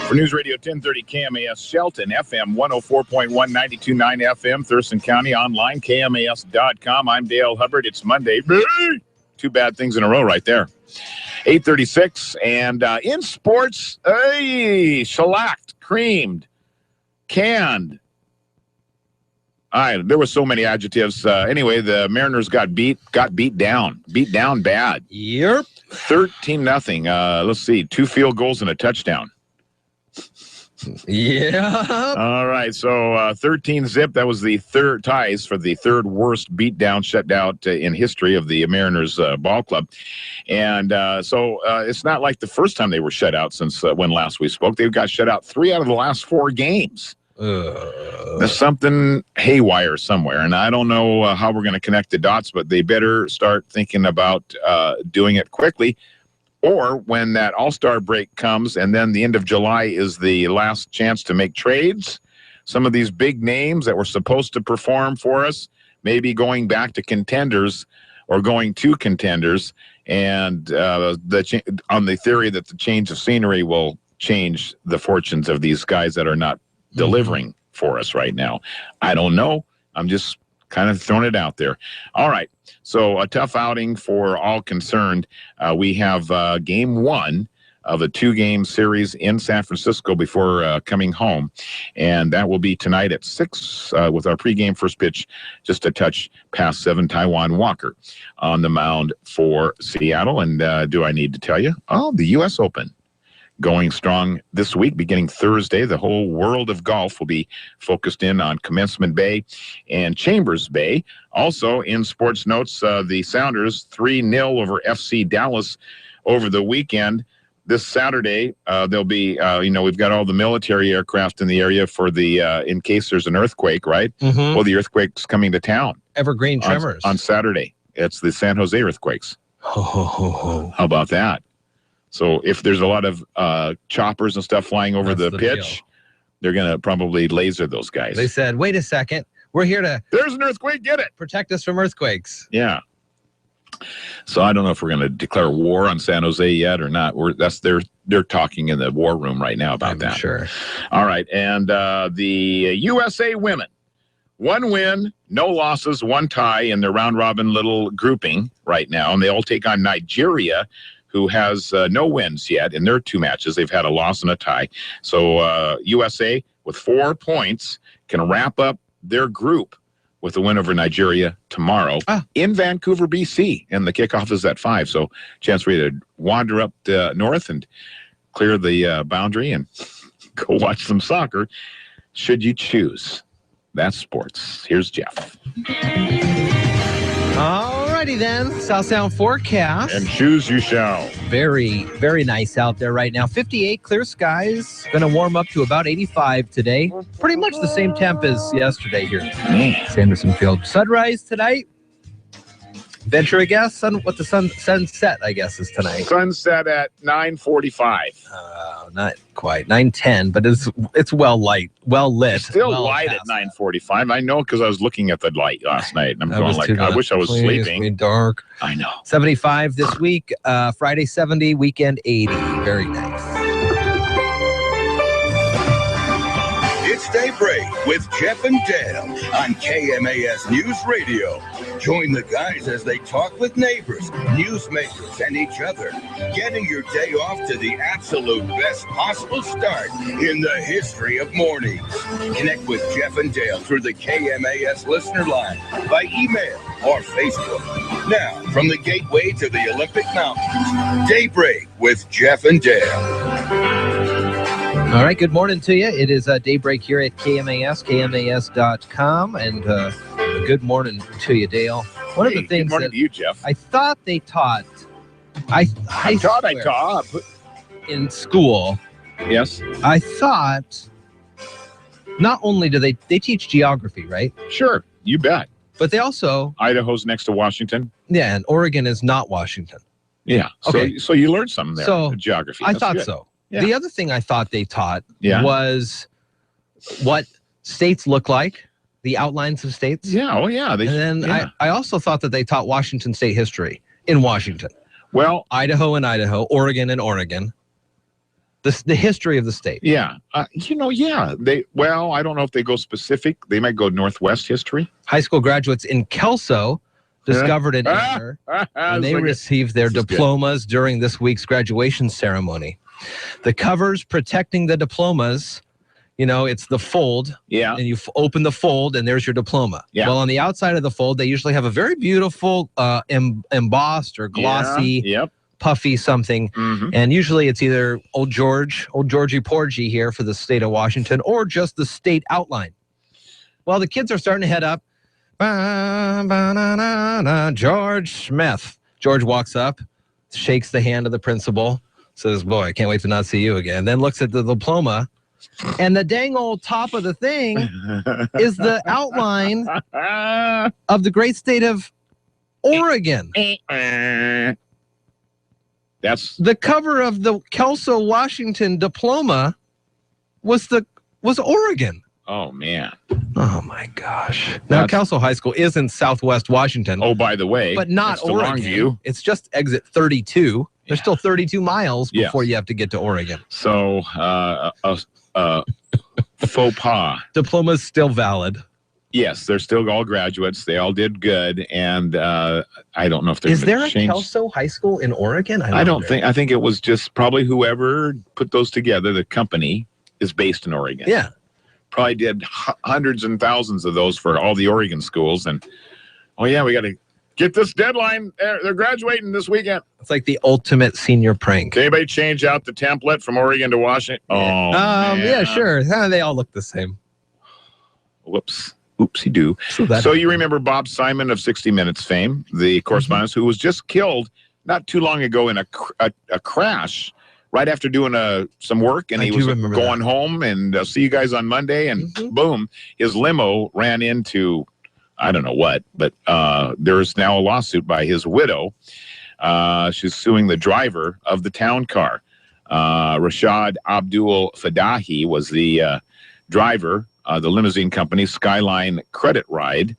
For News Radio 1030 KMAS Shelton, FM 104.1, 92.9 FM, Thurston County, online, KMAS.com. I'm Dale Hubbard. It's Monday. 2 bad things in a row right there. 8:36, and in sports, shellacked, creamed, canned. There were so many adjectives. Anyway, the Mariners got beat down bad. Yep. 13-0. Let's see, 2 field goals and a touchdown. Yeah. All right. So 13-0. That was the third ties for the third worst beatdown shutout in history of the Mariners ball club. And so it's not like the first time they were shut out since when last we spoke. They've got shut out 3 out of the last 4 games. There's something haywire somewhere, and I don't know how we're going to connect the dots, but they better start thinking about doing it quickly. Or when that All-Star break comes and then the end of July is the last chance to make trades, some of these big names that were supposed to perform for us, maybe going back to contenders or going to contenders, and on the theory that the change of scenery will change the fortunes of these guys that are not delivering for us right now. I don't know. I'm just kind of throwing it out there. All right. So a tough outing for all concerned. We have game 1 of a 2-game series in San Francisco before coming home. And that will be tonight at 6 with our pregame first pitch, just a touch past 7, Taijuan Walker on the mound for Seattle. And do I need to tell you? Oh, the U.S. Open. Going strong this week, beginning Thursday. The whole world of golf will be focused in on Commencement Bay and Chambers Bay. Also, in sports notes, the Sounders 3-0 over FC Dallas over the weekend. This Saturday, there'll be, we've got all the military aircraft in the area for the, in case there's an earthquake, right? Mm-hmm. Well, the earthquake's coming to town. Evergreen tremors. On Saturday. It's the San Jose earthquakes. How about that? So if there's a lot of choppers and stuff flying over the pitch, they're going to probably laser those guys. They said, wait a second. We're here to... There's an earthquake. Get it. Protect us from earthquakes. Yeah. So I don't know if we're going to declare war on San Jose yet or not. They're talking in the war room right now about that. Sure. All right, and the USA women, 1 win, no losses, 1 tie in their round robin little grouping right now, and they all take on Nigeria, who has no wins yet in their 2 matches. They've had a loss and a tie. So USA with 4 points can wrap up their group with a win over Nigeria tomorrow in Vancouver, BC. And the kickoff is at 5. So chance for you to wander up north and clear the boundary and go watch some soccer, should you choose. That's sports. Here's Jeff. Alrighty then, South Sound forecast. And choose you shall. Very, very nice out there right now. 58 clear skies. Going to warm up to about 85 today. Pretty much the same temp as yesterday here. Sanderson Field. Sunrise tonight. Venture a guess on what the sunset, I guess, is tonight. Sunset at 9:45. Not quite 9:10, but it's well lit. Still well light at 9:45. I know because I was looking at the light last night, and I'm going like, I wish I was sleeping. It's dark. I know. 75 this week. Friday 70. Weekend 80. Very nice. It's Daybreak with Jeff and Dale on KMAS News Radio. Join the guys as they talk with neighbors, newsmakers, and each other, getting your day off to the absolute best possible start in the history of mornings. Connect with Jeff and Dale through the KMAS listener line by email or Facebook. Now, from the gateway to the Olympic Mountains, Daybreak with Jeff and Dale. All right, good morning to you. It is Daybreak here at KMAS, KMAS.com, and good morning to you, Dale. One of the things good morning to you, Jeff. I thought they taught, I taught in school. Yes. I thought not only do they teach geography, right? Sure, you bet. But they also Idaho's next to Washington. Yeah, and Oregon is not Washington. Yeah. Okay. So you learned something there. So geography. I That's thought good. so. Yeah. The other thing I thought they taught was what states look like, the outlines of states. Yeah, oh yeah. And then I also thought that they taught Washington state history in Washington. Well, Idaho and Idaho, Oregon and Oregon. The history of the state. Yeah. I don't know if they go specific. They might go Northwest history. High school graduates in Kelso discovered an error when they received their diplomas during this week's graduation ceremony. The covers protecting the diplomas, it's the fold. Yeah. And you open the fold and there's your diploma. Yeah. Well, on the outside of the fold, they usually have a very beautiful embossed or glossy, puffy something. Mm-hmm. And usually it's either Old Georgie Porgy here for the state of Washington, or just the state outline. Well, the kids are starting to head up. George Smith. George walks up, shakes the hand of the principal, says, "Boy, I can't wait to not see you again." Then looks at the diploma, and the dang old top of the thing is the outline of the great state of Oregon. That's the cover of the Kelso, Washington diploma was Oregon. Oh man. Oh my gosh. Now Kelso High School is in Southwest Washington. Oh, by the way, but not Oregon. Longview. It's just exit 32. There's still 32 miles before you have to get to Oregon. So faux pas. Diploma's still valid. Yes, they're still all graduates. They all did good, and I don't know if there's. Is there a Kelso High School in Oregon? I don't think. I think it was just probably whoever put those together. The company is based in Oregon. Yeah, probably did hundreds and thousands of those for all the Oregon schools, and we got to get this deadline. They're graduating this weekend. It's like the ultimate senior prank. Did anybody change out the template from Oregon to Washington? Oh, yeah, sure. They all look the same. Whoops. Oopsie-doo. So you remember Bob Simon of 60 Minutes fame, the correspondent who was just killed not too long ago in a crash right after doing some work, and he was going home and see you guys on Monday, and boom, his limo ran into, I don't know what, but there's now a lawsuit by his widow. She's suing the driver of the town car. Rashad Abdul Fadahi was the driver, the limousine company Skyline Credit Ride,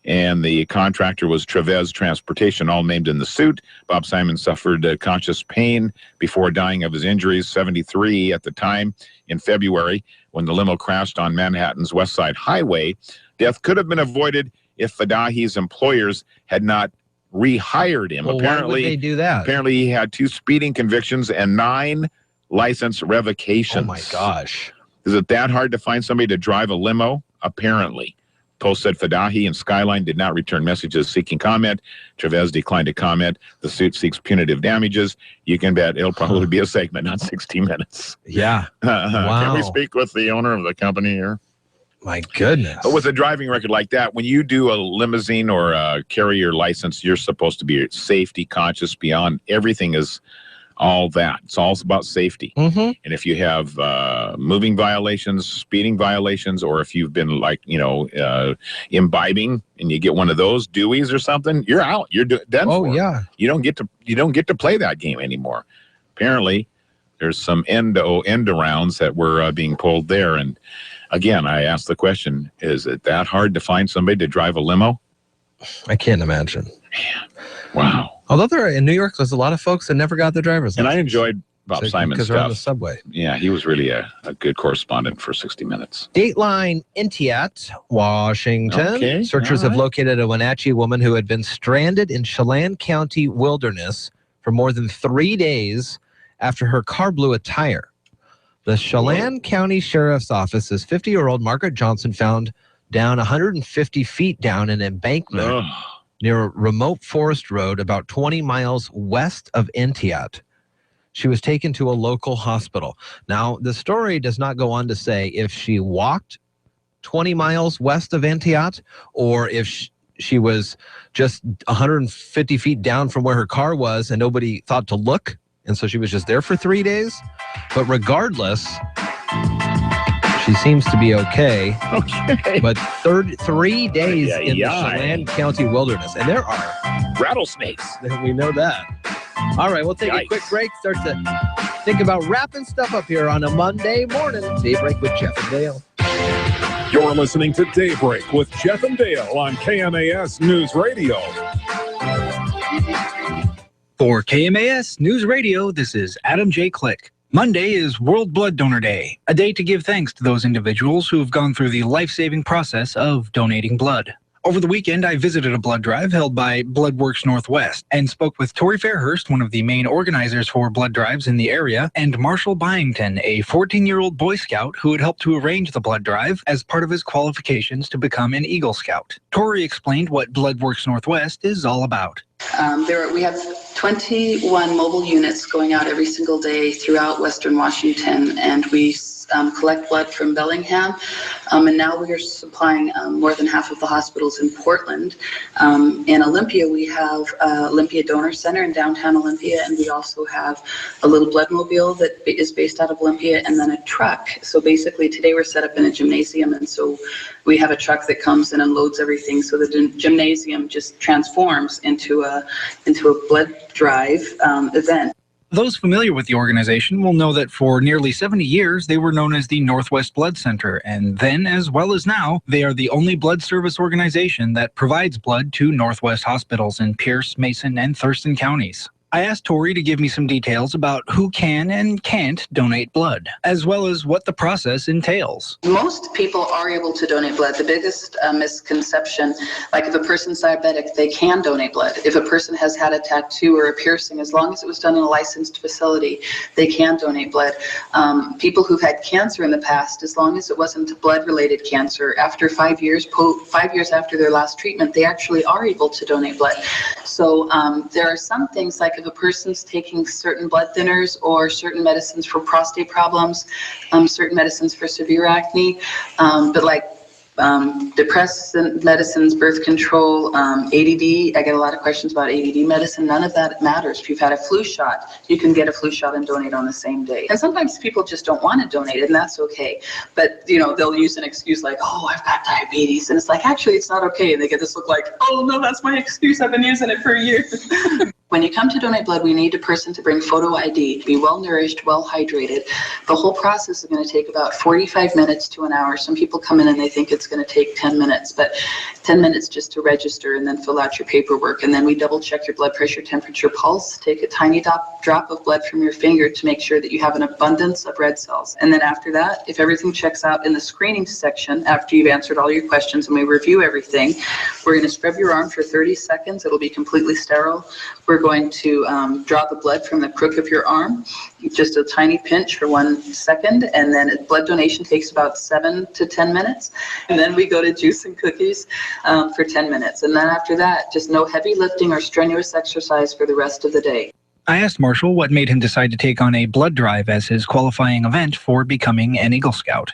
and the contractor was Trevez Transportation, all named in the suit. Bob Simon suffered conscious pain before dying of his injuries, 73 at the time, in February, when the limo crashed on Manhattan's West Side Highway. Death could have been avoided if Fadahi's employers had not rehired him. Well, Apparently, why would they do that? Apparently, he had 2 speeding convictions and 9 license revocations. Oh, my gosh. Is it that hard to find somebody to drive a limo? Apparently. Post said Fadahi and Skyline did not return messages seeking comment. Trevez declined to comment. The suit seeks punitive damages. You can bet it'll probably be a segment, not 60 minutes. Yeah. Wow. Can we speak with the owner of the company here? My goodness. But with a driving record like that, when you do a limousine or a carrier license, you're supposed to be safety conscious beyond everything is all that. It's all about safety. Mm-hmm. And if you have moving violations, speeding violations, or if you've been imbibing and you get one of those Deweys or something, you're out. You're done. Oh, yeah. You don't get to play that game anymore. Apparently, there's some end arounds that were being pulled there. And again, I asked the question: is it that hard to find somebody to drive a limo? I can't imagine. Man, wow. Although in New York, there's a lot of folks that never got their driver's license. And I enjoyed Bob Simon's because stuff. they're on the subway. Yeah, he was really a good correspondent for 60 Minutes. Dateline Entiat, Washington. Okay, Searchers have located a Wenatchee woman who had been stranded in Chelan County wilderness for more than 3 days after her car blew a tire. The Chelan County Sheriff's Office says 50-year-old Margaret Johnson found down 150 feet down an embankment near a remote forest road about 20 miles west of Entiat. She was taken to a local hospital. Now, the story does not go on to say if she walked 20 miles west of Entiat or if she was just 150 feet down from where her car was and nobody thought to look. And so she was just there for 3 days. But regardless, she seems to be okay. Okay. But 3 days in the Chelan County wilderness. And there are rattlesnakes. We know that. All right, we'll take a quick break. Start to think about wrapping stuff up here on a Monday morning. Daybreak with Jeff and Dale. You're listening to Daybreak with Jeff and Dale on KMAS News Radio. For KMAS News Radio, this is Adam J. Click. Monday is World Blood Donor Day, a day to give thanks to those individuals who have gone through the life-saving process of donating blood. Over the weekend, I visited a blood drive held by BloodWorks Northwest and spoke with Tori Fairhurst, one of the main organizers for blood drives in the area, and Marshall Byington, a 14-year-old Boy Scout who had helped to arrange the blood drive as part of his qualifications to become an Eagle Scout. Tori explained what BloodWorks Northwest is all about. We have 21 mobile units going out every single day throughout Western Washington, and we collect blood from Bellingham, and now we are supplying more than half of the hospitals in Portland. In Olympia, we have Olympia Donor Center in downtown Olympia, and we also have a little blood mobile that is based out of Olympia, and then a truck. So basically today we're set up in a gymnasium, and so we have a truck that comes in and loads everything, so the gymnasium just transforms into a blood drive event. Those familiar with the organization will know that for nearly 70 years, they were known as the Northwest Blood Center, and then, as well as now, they are the only blood service organization that provides blood to Northwest hospitals in Pierce, Mason, and Thurston counties. I asked Tori to give me some details about who can and can't donate blood, as well as what the process entails. Most people are able to donate blood. The biggest misconception, like if a person's diabetic, they can donate blood. If a person has had a tattoo or a piercing, as long as it was done in a licensed facility, they can donate blood. People who've had cancer in the past, as long as it wasn't blood-related cancer, after 5 years, 5 years after their last treatment, they actually are able to donate blood. So there are some things, like if a person's taking certain blood thinners or certain medicines for prostate problems, certain medicines for severe acne, but like depressant medicines, birth control, ADD. I get a lot of questions about ADD medicine. None of that matters. If you've had a flu shot, you can get a flu shot and donate on the same day. And sometimes people just don't want to donate, and that's okay. But, they'll use an excuse like, oh, I've got diabetes. And it's like, actually, it's not okay. And they get this look like, oh, no, that's my excuse. I've been using it for a year. When you come to donate blood, we need a person to bring photo ID, be well-nourished, well-hydrated. The whole process is going to take about 45 minutes to an hour. Some people come in and they think it's going to take 10 minutes, but 10 minutes just to register and then fill out your paperwork. And then we double check your blood pressure, temperature, pulse, take a tiny drop of blood from your finger to make sure that you have an abundance of red cells. And then after that, if everything checks out in the screening section, after you've answered all your questions and we review everything, we're going to scrub your arm for 30 seconds. It'll be completely sterile. We're going to draw the blood from the crook of your arm, just a tiny pinch for 1 second, and then blood donation takes about 7 to 10 minutes. And then we go to juice and cookies for 10 minutes. And then after that, just no heavy lifting or strenuous exercise for the rest of the day. I asked Marshall what made him decide to take on a blood drive as his qualifying event for becoming an Eagle Scout.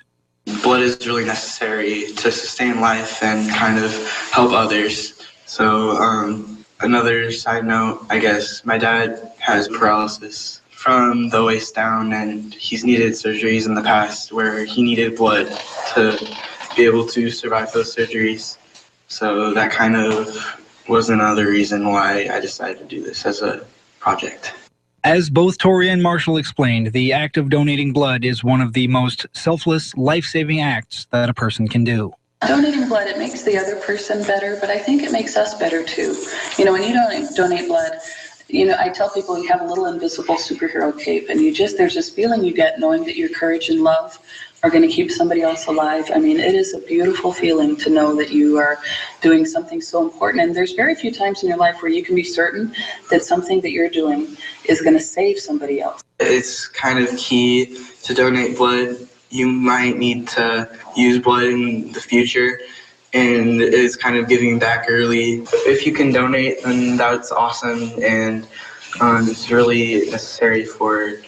Blood is really necessary to sustain life and kind of help others. So another side note, I guess, my dad has paralysis from the waist down, and he's needed surgeries in the past where he needed blood to be able to survive those surgeries. So that kind of was another reason why I decided to do this as a project. As both Tori and Marshall explained, the act of donating blood is one of the most selfless, life-saving acts that a person can do. Donating blood, it makes the other person better, but I think it makes us better too. You know, when you donate blood, you know, I tell people you have a little invisible superhero cape, and there's this feeling you get knowing that your courage and love are going to keep somebody else alive. I mean, it is a beautiful feeling to know that you are doing something so important. And there's very few times in your life where you can be certain that something that you're doing is going to save somebody else. It's kind of key to donate blood. You might need to use blood in the future, and it's kind of giving back early. If you can donate, then that's awesome, and it's really necessary for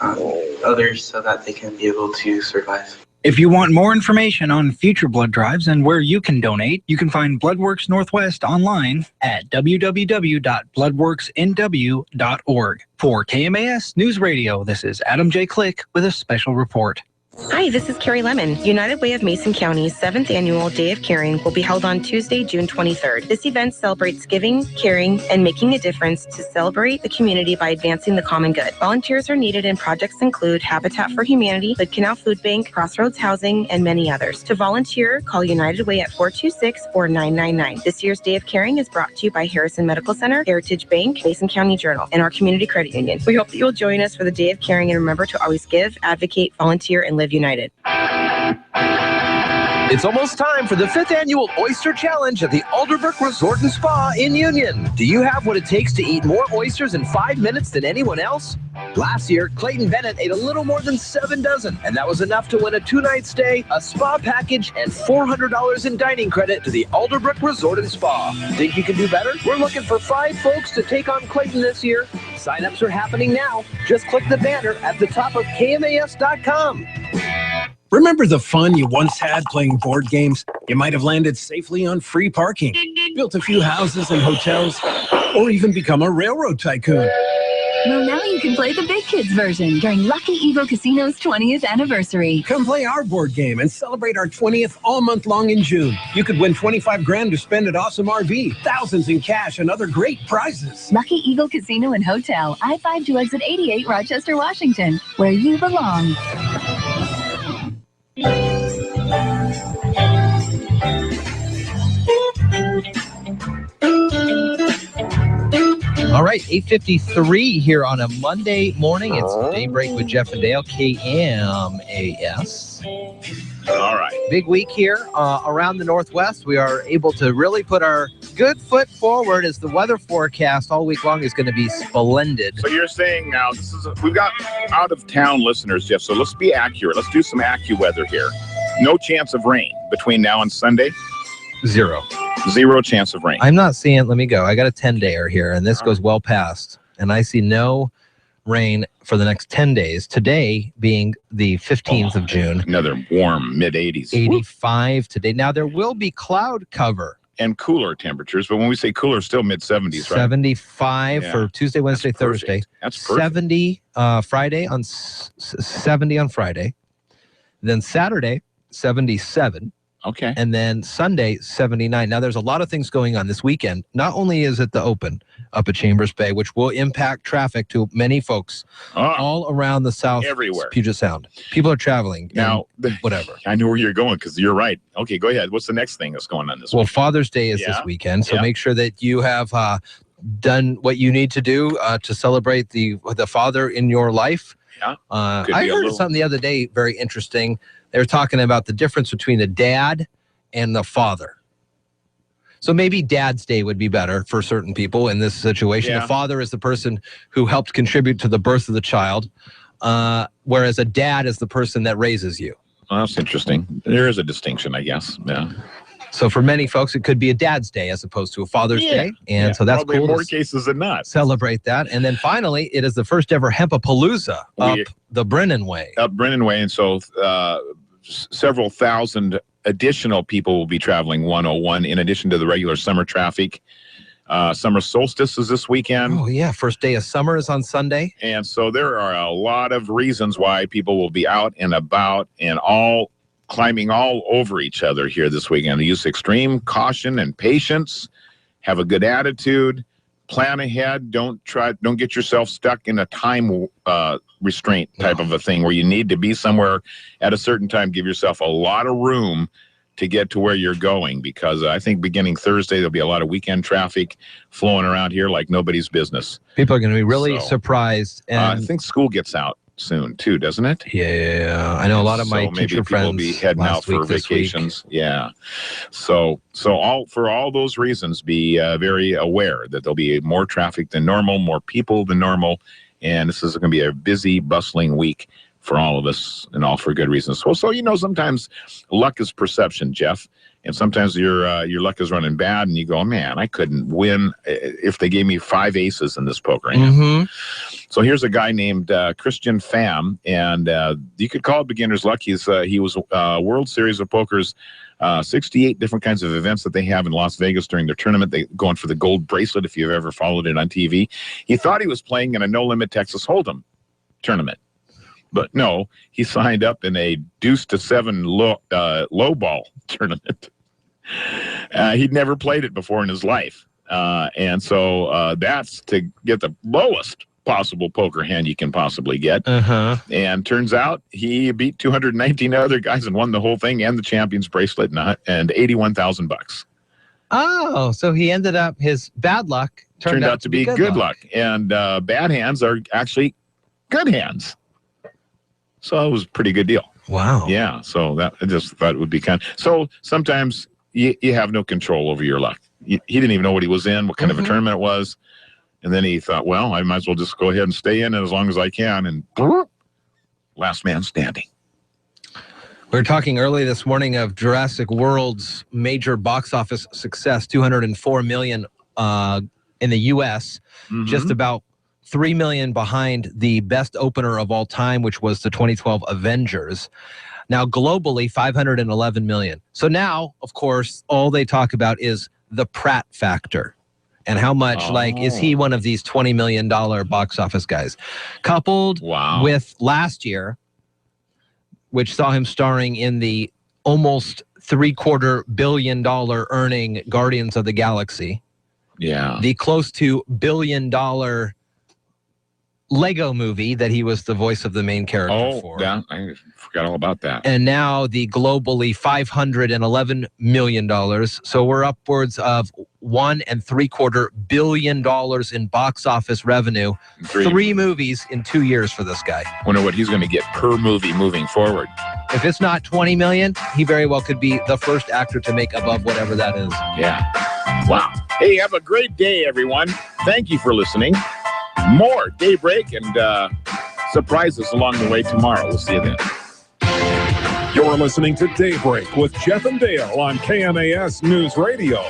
others so that they can be able to survive. If you want more information on future blood drives and where you can donate, you can find Bloodworks Northwest online at www.bloodworksnw.org. For KMAS News Radio, this is Adam J. Click with a special report. Hi, this is Carrie Lemon. United Way of Mason County's 7th Annual Day of Caring will be held on Tuesday, June 23rd. This event celebrates giving, caring, and making a difference to celebrate the community by advancing the common good. Volunteers are needed and projects include Habitat for Humanity, Hood Canal Food Bank, Crossroads Housing, and many others. To volunteer, call United Way at 426-4999. This year's Day of Caring is brought to you by Harrison Medical Center, Heritage Bank, Mason County Journal, and our Community Credit Union. We hope that you'll join us for the Day of Caring, and remember to always give, advocate, volunteer, and live united. It's almost time for the 5th Annual Oyster Challenge at the Alderbrook Resort and Spa in Union. Do you have what it takes to eat more oysters in 5 minutes than anyone else? Last year, Clayton Bennett ate a little more than 7 dozen, and that was enough to win a 2-night stay, a spa package, and $400 in dining credit to the Alderbrook Resort and Spa. Think you can do better? We're looking for 5 folks to take on Clayton this year. Sign-ups are happening now. Just click the banner at the top of KMAS.com. Remember the fun you once had playing board games? You might have landed safely on free parking, built a few houses and hotels, or even become a railroad tycoon. Well, now you can play the big kids version during Lucky Eagle Casino's 20th anniversary. Come play our board game and celebrate our 20th all month long in June. You could win $25 grand to spend at Awesome RV, thousands in cash, and other great prizes. Lucky Eagle Casino and Hotel, I-5 to exit 88, Rochester, Washington, where you belong. All right, 8:53 here on a Monday morning. It's Daybreak with Jeff and Dale, KMAS. All right. Big week here around the Northwest. We are able to really put our good foot forward as the weather forecast all week long is going to be splendid. So you're saying now, we've got out-of-town listeners, Jeff, so let's be accurate. Let's do some AccuWeather here. No chance of rain between now and Sunday? Zero chance of rain. I'm not seeing, let me go. I got a 10-dayer here, and this goes well past. And I see no rain for the next 10 days. Today being the 15th of June. Another warm mid-80s. 85 today. Now, there will be cloud cover. And cooler temperatures, but when we say cooler, still mid-70s, right? 75 for Tuesday, Wednesday, Thursday. That's perfect. 70 Friday on 70 on Friday. Then Saturday, 77. Okay. And then Sunday, 79. Now, there's a lot of things going on this weekend. Not only is it the Open up at Chambers Bay, which will impact traffic to many folks all around the South everywhere. Puget Sound. People are traveling. Now, whatever. I know where you're going because you're right. Okay, go ahead. What's the next thing that's going on this Well, week? Father's Day is this weekend, so make sure that you have done what you need to do to celebrate the father in your life. Yeah. I heard something the other day, very interesting. They were talking about the difference between the dad and the father. So maybe Dad's Day would be better for certain people in this situation. Yeah. The father is the person who helped contribute to the birth of the child, whereas a dad is the person that raises you. Well, that's interesting. There is a distinction, I guess. Yeah. So for many folks, it could be a Dad's Day as opposed to a Father's Day. And so that's probably cool. more cases than not. Celebrate that. And then finally, it is the first ever Hempapalooza up the Brennan Way. Up Brennan Way. And so several thousand additional people will be traveling 101 in addition to the regular summer traffic. Summer solstice is this weekend. Oh, yeah. First day of summer is on Sunday. And so there are a lot of reasons why people will be out and about and all climbing all over each other here this weekend. Use extreme caution and patience. Have a good attitude. Plan ahead. Don't get yourself stuck in a time restraint type of a thing where you need to be somewhere at a certain time. Give yourself a lot of room to get to where you're going, because I think beginning Thursday, there'll be a lot of weekend traffic flowing around here like nobody's business. People are going to be really surprised. And I think school gets out soon too, doesn't it? Yeah, I know a lot of my teacher friends will be heading out for vacations. Yeah, so for all those reasons, be very aware that there'll be more traffic than normal, more people than normal, and this is going to be a busy, bustling week for all of us, and all for good reasons. So sometimes luck is perception, Jeff. And sometimes your luck is running bad, and you go, man, I couldn't win if they gave me 5 aces in this poker hand. Mm-hmm. So here's a guy named Christian Pham, and you could call it beginner's luck. He was World Series of Poker's 68 different kinds of events that they have in Las Vegas during their tournament. They going for the gold bracelet if you've ever followed it on TV. He thought he was playing in a no-limit Texas Hold'em tournament. But no, he signed up in a deuce to 7 low ball tournament. He'd never played it before in his life. And so that's to get the lowest possible poker hand you can possibly get. Uh-huh. And turns out he beat 219 other guys and won the whole thing and the champion's bracelet and $81,000. Oh, so he ended up, his bad luck turned out to be good luck. And bad hands are actually good hands. So it was a pretty good deal. Wow. Yeah. So that I just thought it would be so sometimes you have no control over your luck. He didn't even know what he was in, what kind of a tournament it was. And then he thought, well, I might as well just go ahead and stay in it as long as I can. And last man standing. We were talking early this morning of Jurassic World's major box office success, $204 million in the U.S., just about $3 million behind the best opener of all time, which was the 2012 Avengers. Now, globally, $511 million. So now, of course, all they talk about is the Pratt factor and how much, is he one of these $20 million box office guys? Coupled with last year, which saw him starring in the almost $750 million earning Guardians of the Galaxy. Yeah. The close to $1 billion Lego movie that he was the voice of the main character for. Yeah, I forgot all about that. And now the globally $511 million. So we're upwards of $1.75 billion in box office revenue. 3 movies in 2 years for this guy. Wonder what he's going to get per movie moving forward. If it's not $20 million, he very well could be the first actor to make above whatever that is. Yeah. Wow. Hey, have a great day, everyone. Thank you for listening. More Daybreak and surprises along the way tomorrow. We'll see you then. You're listening to Daybreak with Jeff and Dale on KMAS News Radio.